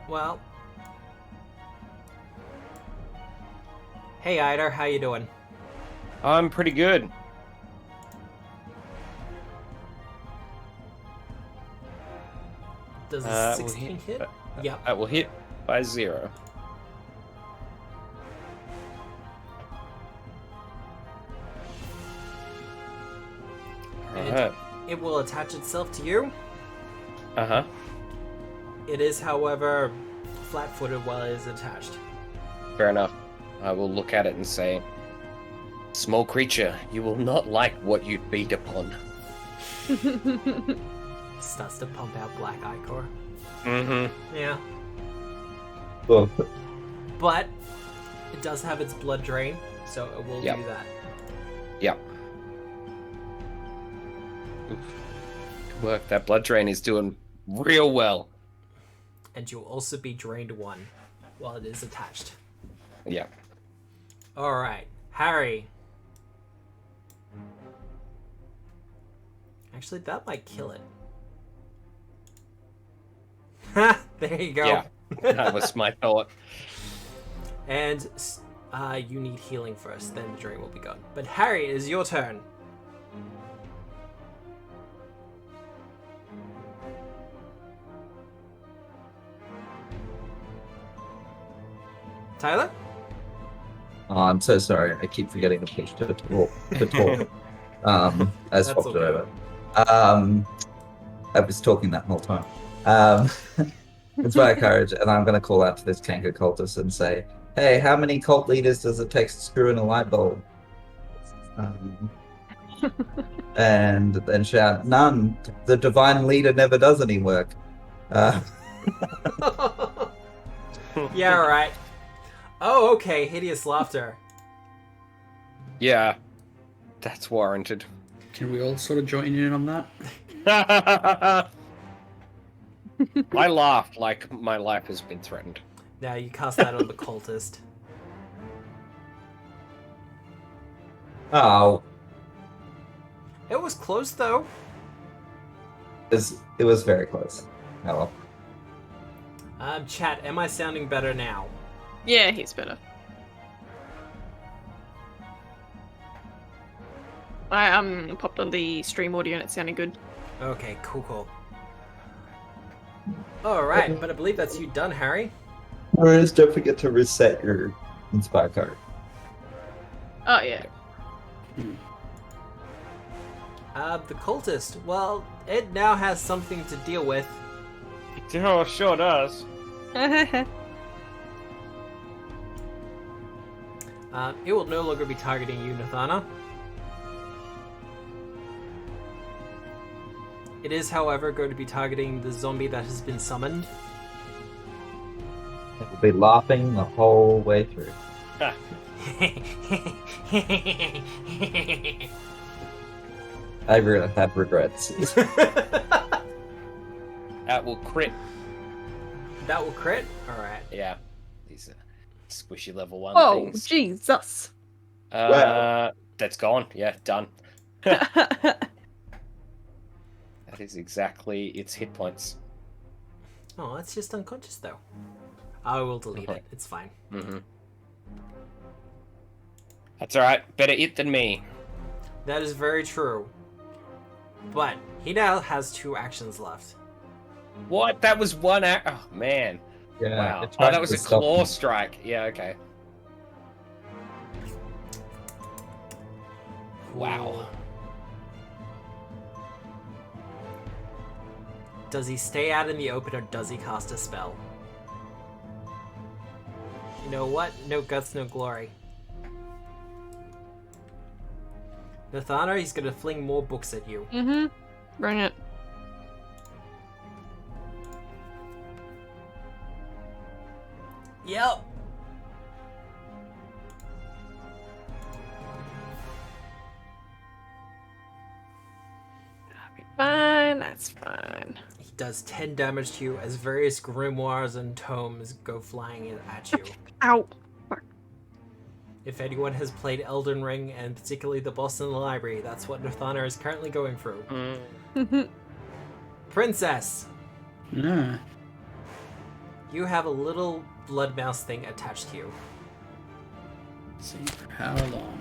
Well. Hey Eider, how you doing? I'm pretty good. Does a Will 16 hit? Yep. That will hit by 0. And Alright. it will attach itself to you. Uh-huh. It is, however, flat-footed while it is attached. Fair enough. I will look at it and say, small creature, you will not like what you feed upon. Starts to pump out black ichor. Mm-hmm. Yeah. Well, But it does have its blood drain, so it will Yep. do that. Yep. Oof. Good work. That blood drain is doing real well. and you'll also be drained 1 while it is attached. Yeah. Alright, Harry. Actually, that might kill it. Ha! There you go. Yeah. That was my thought. And you need healing first, then the drain will be gone. But Harry, it is your turn. Tyler? Oh, I'm so sorry. I keep forgetting to push to talk. I swapped it over. I was talking that whole time. Inspire courage, and I'm going to call out to this Canker cultist and say, "Hey, how many cult leaders does it take to screw in a light bulb?" And then shout, "None. The divine leader never does any work." Yeah, right. Oh, okay. Hideous laughter. Yeah. That's warranted. Can we all sort of join in on that? I laugh like my life has been threatened. Now you cast that on the cultist. Oh, It was close though. it was very close. Oh well. Chat, am I sounding better now? Yeah, he's better. I popped on the stream audio and it sounded good. Okay, cool. Alright, but I believe that's you done, Harry. Whereas, don't forget to reset your inspire card. Oh yeah. The cultist, well, it now has something to deal with. Oh, sure does. It will no longer be targeting you, Nathana. It is, however, going to be targeting the zombie that has been summoned. It will be laughing the whole way through. I really have regrets. That will crit. That will crit? Alright. Yeah. These are squishy level 1 Oh, things. Jesus. That's gone. Yeah, done. That is exactly its hit points. Oh, that's just unconscious, though. I will delete it. It's fine. Mm-hmm. That's alright. Better it than me. That is very true. But he now has 2 actions left. What? That was one act. Oh, man. Yeah, Wow. it's Oh, right that was to a stop claw him. strike. Yeah, okay. Wow. Does he stay out in the open or does he cast a spell? You know what? No guts, no glory. Nathana, he's gonna fling more books at you. Mm-hmm. Bring it. Yep. Fine, that's fine. He does 10 damage to you as various grimoires and tomes go flying at you. Ow. If anyone has played Elden Ring, and particularly the boss in the library, that's what Nathana is currently going through. Princess, Yeah. you have a little blood mouse thing attached to you. Let's see for how long.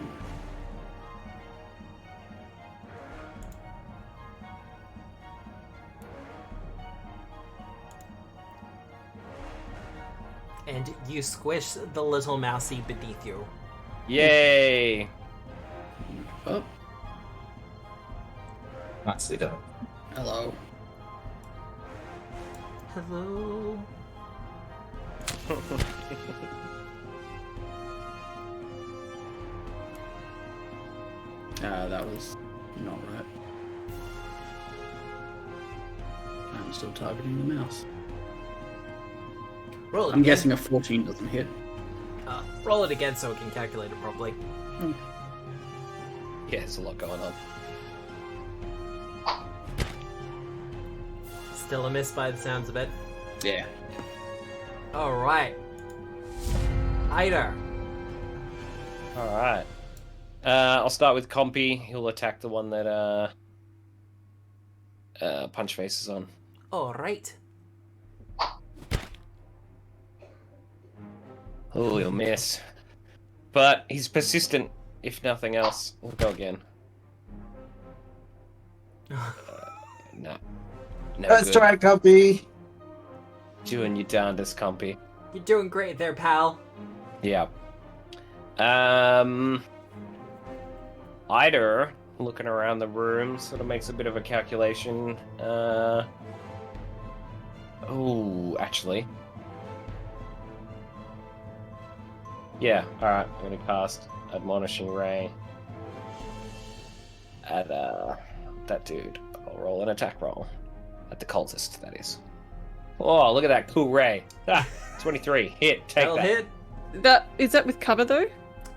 And you squish the little mousey beneath you. Yay! Oh, Nicely done. hello. Hello. That was not right. I'm still targeting the mouse. Roll it I'm again. guessing a 14 doesn't hit. Roll it again so it can calculate it properly. Yeah, there's a lot going on. Still a miss by the sounds of it. Yeah. Alright. Ida. Alright. I'll start with Compy. He'll attack the one that Punch Face is on. Alright. Oh, he'll miss. But he's persistent, if nothing else. We'll go again. No. No Let's good. try, Compy. Doing your darndest, Compy. You're doing great there, pal. Yeah. Ida, looking around the room, sort of makes a bit of a calculation. Oh, actually. Yeah, alright, I'm gonna cast Admonishing Ray at that dude. I'll roll an attack roll. At the cultist, that is. Oh, look at that cool ray. Ah, 23. Hit, take That'll that. hit. Is that with cover though?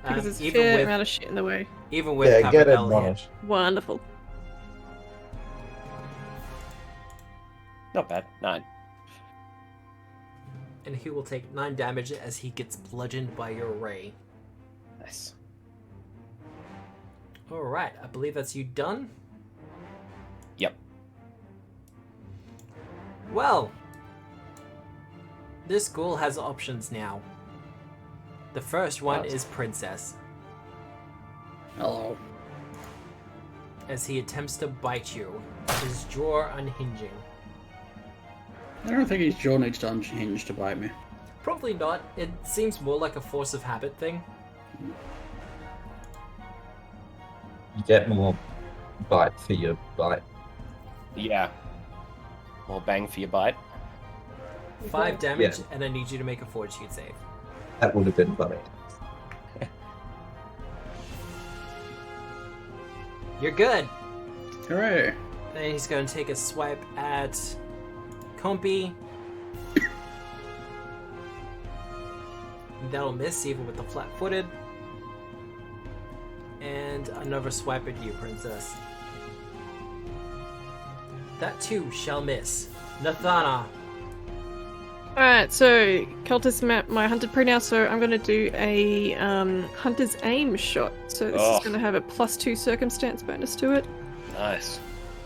Because there's a fair amount of shit in the way. Even with Yeah, cover, get it, that'll hit. Monash. Wonderful. Not bad. 9. And he will take 9 damage as he gets bludgeoned by your ray. Nice. Alright, I believe that's you done. Yep. Well, this ghoul has options now. The first one is Princess, Hello. as he attempts to bite you, his jaw unhinging. I don't think his jaw needs to unhinge to bite me. Probably not, it seems more like a force of habit thing. You get more bite for your bite. Yeah. More bang for your bite. 5 damage, Yeah. and I need you to make a fortitude save. That would have been funny. You're good! Hooray. Then he's going to take a swipe at Compy. That'll miss even with the flat-footed. And another swipe at you, Princess. That too shall miss. Nathana. Alright, so cultist map my hunted prey now, so I'm gonna do a hunter's aim shot. So this Oh. is gonna have a +2 circumstance bonus to it. Nice.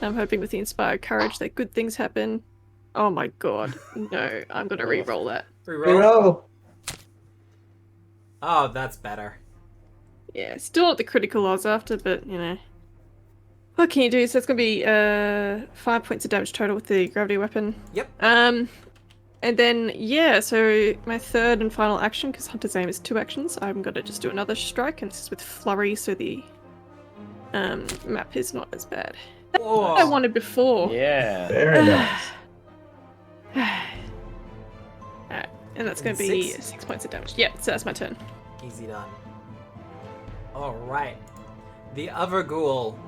I'm hoping with the inspired courage that good things happen. Oh my god, no, I'm gonna re-roll that. Reroll. Reroll. Oh, that's better. Yeah, still not the critical odds after, but you know. What can you do? So it's gonna be 5 points of damage total with the gravity weapon. Yep. And then yeah, so my third and final action, because Hunter's Aim is 2 actions, I'm gonna just do another strike, and this is with flurry, so the map is not as bad. That's what I Oh, wanted before. Yeah. Very nice. Alright, and that's gonna And be 6? 6 points of damage. Yeah, so that's my turn. easy done. Alright. The other ghoul.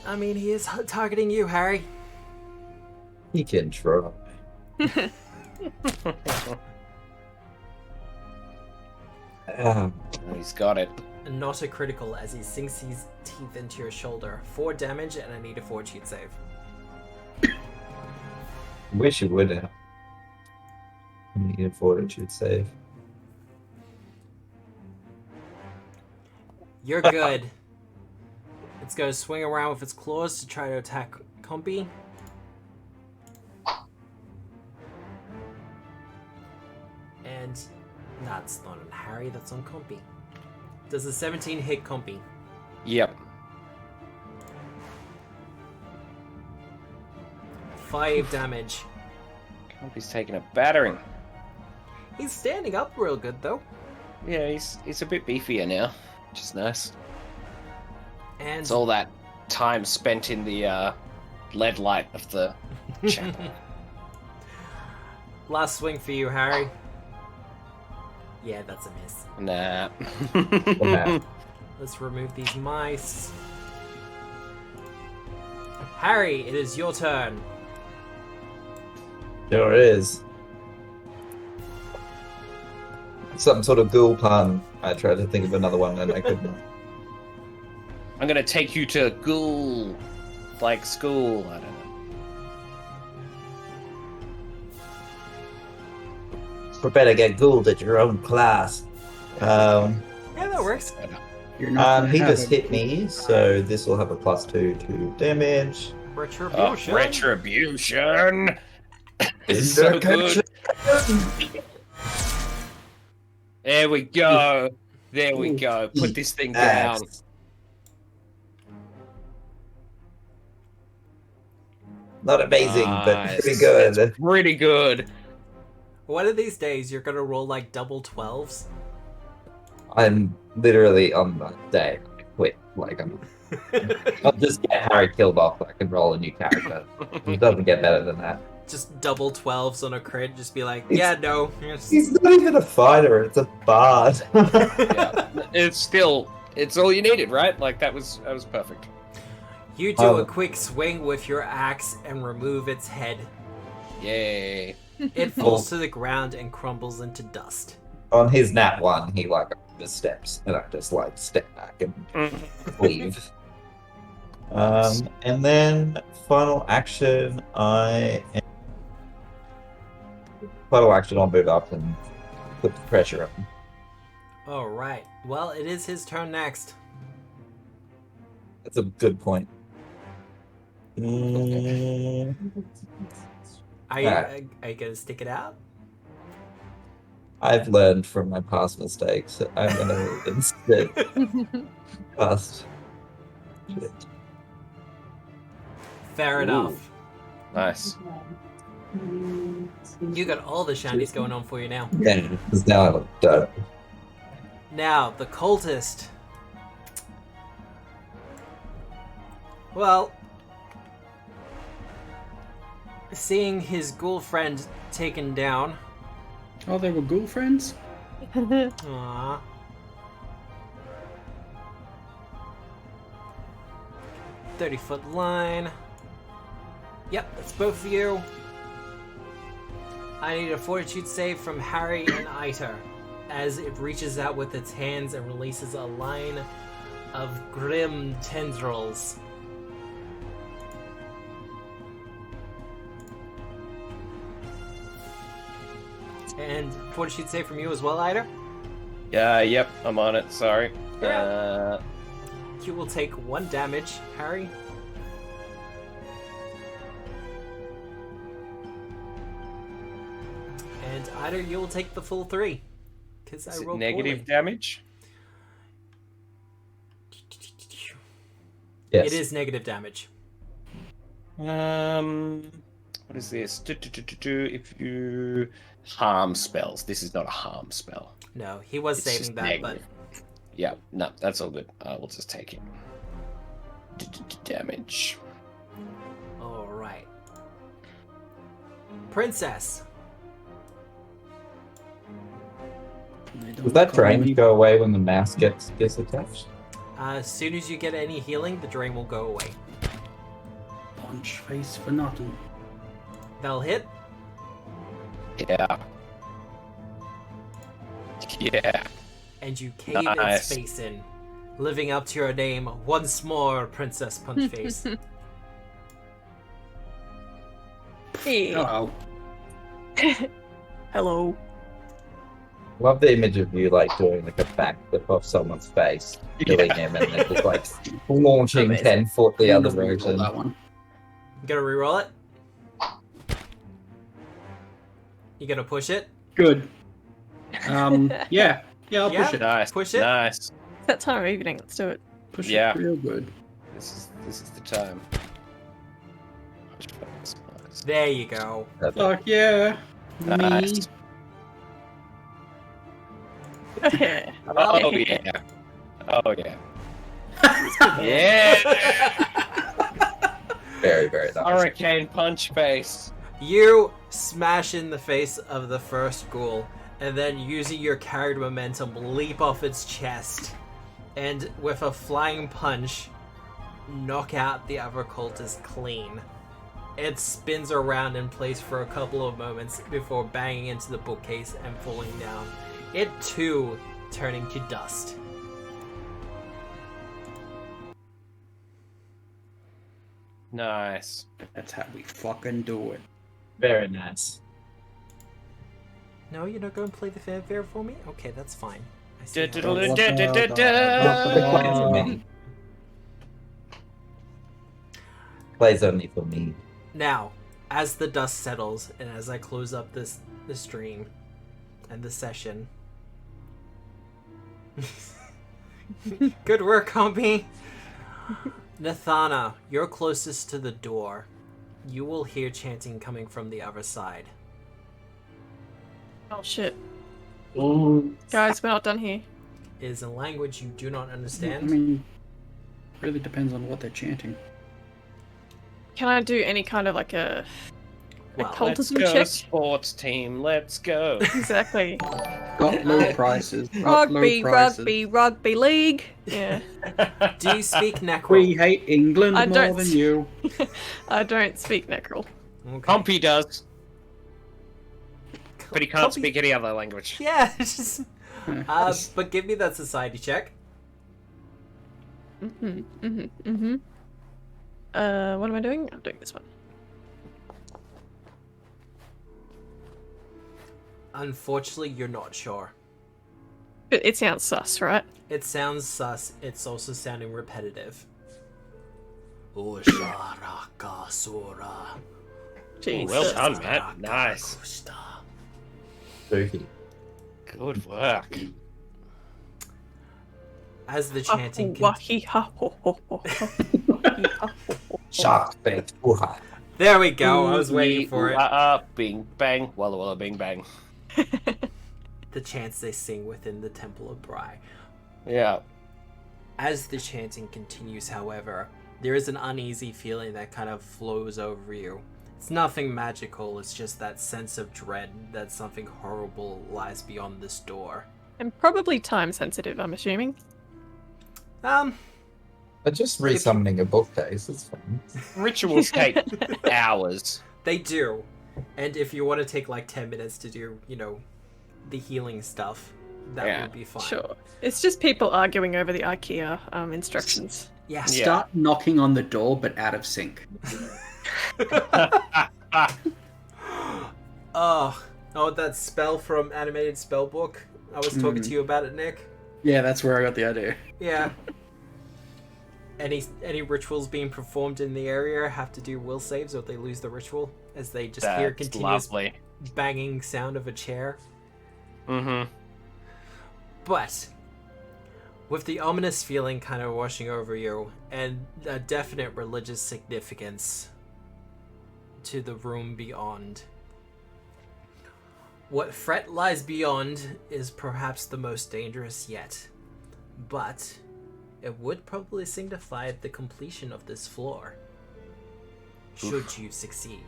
I mean, he is targeting you, Harry. He can try. He's got it. Not a critical as he sinks his teeth into your shoulder. 4 damage, and I need a fortitude save. Wish you would have. Need a fortitude save. You're good. It's going to swing around with its claws to try to attack Compy. And that's not on Harry, that's on Compy. Does a 17 hit Compy? Yep. 5 damage. Compy's taking a battering. He's standing up real good though. Yeah, he's a bit beefier now, which is nice. And It's all that time spent in the lead light of the chapel. last swing for you, Harry. Yeah, that's a miss. Nah. Nah. Let's remove these mice. Harry, it is your turn. Sure is. Some sort of ghoul pun. I tried to think of another one and I couldn't. I'm gonna take you to ghoul, like school. I don't know. better get ghouled at your own class. Yeah, that works. You're not gonna He have just a- hit me, so this will have a +2 to damage. Retribution. Retribution! It's so good. There we go. There we go. Put this thing down. Not amazing, but Nice. pretty good. It's pretty good. One of these days, you're gonna roll like double 12s. I'm literally on the day I quit. Like I'll just get Harry killed off. I can roll a new character. It doesn't get better than that. Just double 12s on a crit. Just be like, It's- yeah, no. He's not even a fighter. It's a bard. Yeah. It's all you needed, right? Like that was perfect. You do a quick swing with your axe and remove its head. Yay. It falls to the ground and crumbles into dust. On his nat 1, he like missteps, and I just like step back and leave. And then final action, I'll move up and put the pressure up. Alright. Well, it is his turn next. That's a good point. Mm, Are you, Alright. are you gonna stick it out? I've learned from my past mistakes. I'm gonna instead cast. Shit. Fair Ooh. enough. Nice. You got all the shinies going on for you now. Yeah, because now I look dope. Now, the cultist. Well, seeing his ghoul friend taken down. Oh, they were ghoul friends? Aww. "30-foot line. Yep, that's both of you. I need a fortitude save from Harry and Iter as it reaches out with its hands and releases a line of grim tendrils. And fortitude save from you as well, Iter. Yep, I'm on it. Sorry. You will take 1 damage, Harry. And Iter, you will take the full 3. Because I Is it rolled negative poorly. damage? Yes. It is negative damage. What is this? If you harm spells, this is not a harm spell. No, he was It's saving just that, negative. Yeah, no, that's all good. I will just take it. Damage. but... Alright. Princess. They don't Does that call drain me go away when the mouse gets attached? As soon as you get any healing, the drain will go away. punch face for nothing. That'll hit. Yeah. Yeah. And you cave Nice. its face in, living up to your name once more, Princess Punchface. Hey. Oh, Hello. Love the image of you like doing like a backflip off someone's face, killing him, and then just like launching Amazing. 10 foot the other I'm gonna reroll version. that one. You gonna reroll it? You gonna push it? Good. Yeah, I'll Yeah? push it. Nice. Push it? Nice. It's that time of evening. Let's do it. Push Yeah. it real good. This is the time. There you go. Fuck yeah. Nice. Me. Oh yeah. Oh yeah. Yeah. Very, very nice. Hurricane punch face. You smash in the face of the first ghoul, and then using your carried momentum, leap off its chest, and with a flying punch, knock out the other cultist clean. It spins around in place for a couple of moments before banging into the bookcase and falling down. It too turning to dust. Nice. That's how we fucking do it. Very nice. No, you're not going to play the fanfare for me? Okay, that's fine. I see how it is. Play for me. Plays only for me. Now, as the dust settles, and as I close up this stream and the session... Good work, homie! Nathana, you're closest to the door. You will hear chanting coming from the other side. Oh shit. Oh, Guys, we're not done here. It is a language you do not I understand. mean, really depends on what they're chanting. Can I do any kind of like a Well, Let's cultism go, check? sports team. Let's go. Exactly. Got low prices. Got low Rugby, prices. rugby league. Yeah. Do you speak Necro? We hate England I more don't- than you. I don't speak Necral. Okay. Humpy does, but he can't Humpy- speak any other language. Yeah, just... but give me that society check. What am I doing? I'm doing this one. Unfortunately, you're not sure. It sounds sus, right? It sounds sus, it's also sounding repetitive. Usharakasura. Jeez. Well done, Matt. Nice. Spooky. Good work. As the chanting Shark face. Ooh-ha. There we go, I was waiting for it. Bing bang, walla walla bing bang. The chants they sing within the Temple of Bry. Yeah. As the chanting continues, however, there is an uneasy feeling that kind of flows over you. It's nothing magical, it's just that sense of dread that something horrible lies beyond this door. And probably time sensitive, I'm assuming. But just resummoning a bookcase is fun. Rituals take hours. They do. And if you want to take like 10 minutes to do, the healing stuff, that would be fine. Sure. It's just people arguing over the IKEA instructions. Yeah. Start knocking on the door, but out of sync. Oh, that spell from Animated Spellbook. I was talking to you about it, Nick. Yeah, that's where I got the idea. Yeah. Any rituals being performed in the area have to do will saves or they lose the ritual as they just hear That's continuous lovely. banging sound of a chair. Mm-hmm. But with the ominous feeling kind of washing over you and a definite religious significance to the room beyond, what threat lies beyond is perhaps the most dangerous yet. But it would probably signify the completion of this floor, should you succeed.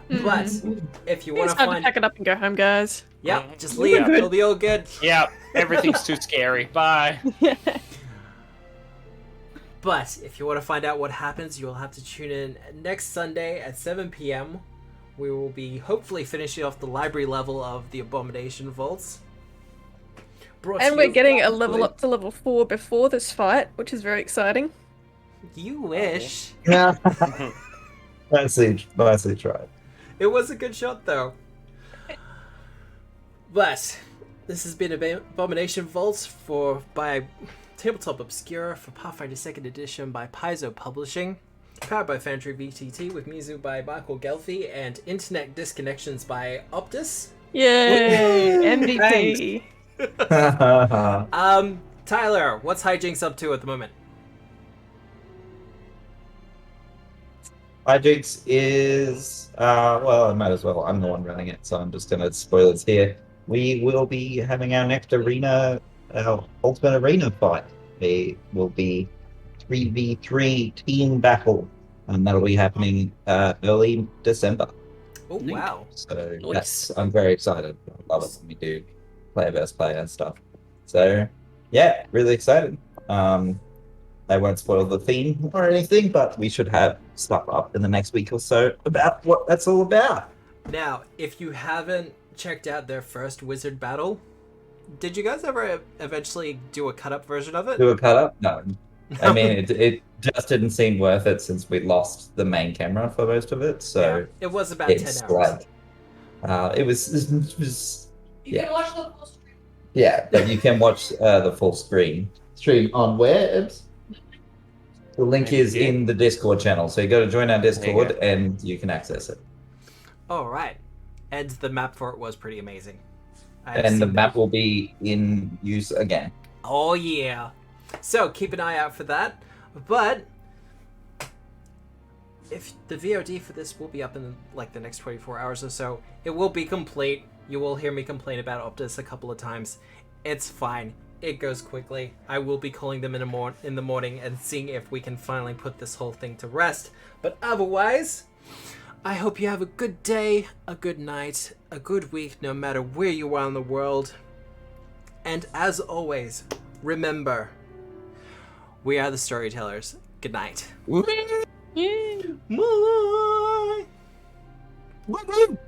But if you want It's to time to find, pack it up and go home, guys. yep, just leave. It'll be all good. Yeah, everything's too scary. Bye. But if you want to find out what happens, you will have to tune in next Sunday at 7 p.m. We will be hopefully finishing off the library level of the Abomination Vaults. Brought And to we're you- getting a level up to level 4 before this fight, which is very exciting. You wish. Yeah. nicely tried. It was a good shot, though. But this has been Abomination Vaults by Tabletop Obscura for Pathfinder 2nd Edition by Paizo Publishing. Powered by Foundry VTT with Mizu by Michael Gelfi and Internet Disconnections by Optus. Yay! MVP! Tyler, what's Hijinks up to at the moment? Hijinks is, well, I might as well. I'm the one running it, so I'm just going to spoil it here. We will be having our next arena, our ultimate arena fight. It will be 3v3 team battle, and that'll be happening early December. Oh, Neat. wow. So Nice. I'm very excited. I love it when we do player versus player and stuff. So yeah, really excited. I won't spoil the theme or anything, but we should have stuff up in the next week or so about what that's all about. Now, if you haven't checked out their first wizard battle, did you guys ever eventually do a cut-up version of it? Do a cut up? No. I mean, it just didn't seem worth it since we lost the main camera for most of it. So Yeah, it was about 10 it's hours. like, It was You yeah. can watch the full stream. Yeah, but you can watch the full stream on where, Ibs? The link Maybe is here? in the Discord channel, so you go to join our There you Discord go. and you can access it. All right, and the map for it was pretty amazing. I've And the seen map will be in use again. Oh yeah. So keep an eye out for that. But if the VOD for this will be up in like the next 24 hours or so, it will be complete. You will hear me complain about Optus a couple of times. It's fine. It goes quickly. I will be calling them in the morning and seeing if we can finally put this whole thing to rest. But otherwise, I hope you have a good day, a good night, a good week, no matter where you are in the world. And as always, remember, we are the storytellers. Good night. Yeah. Bye. Woo-woo!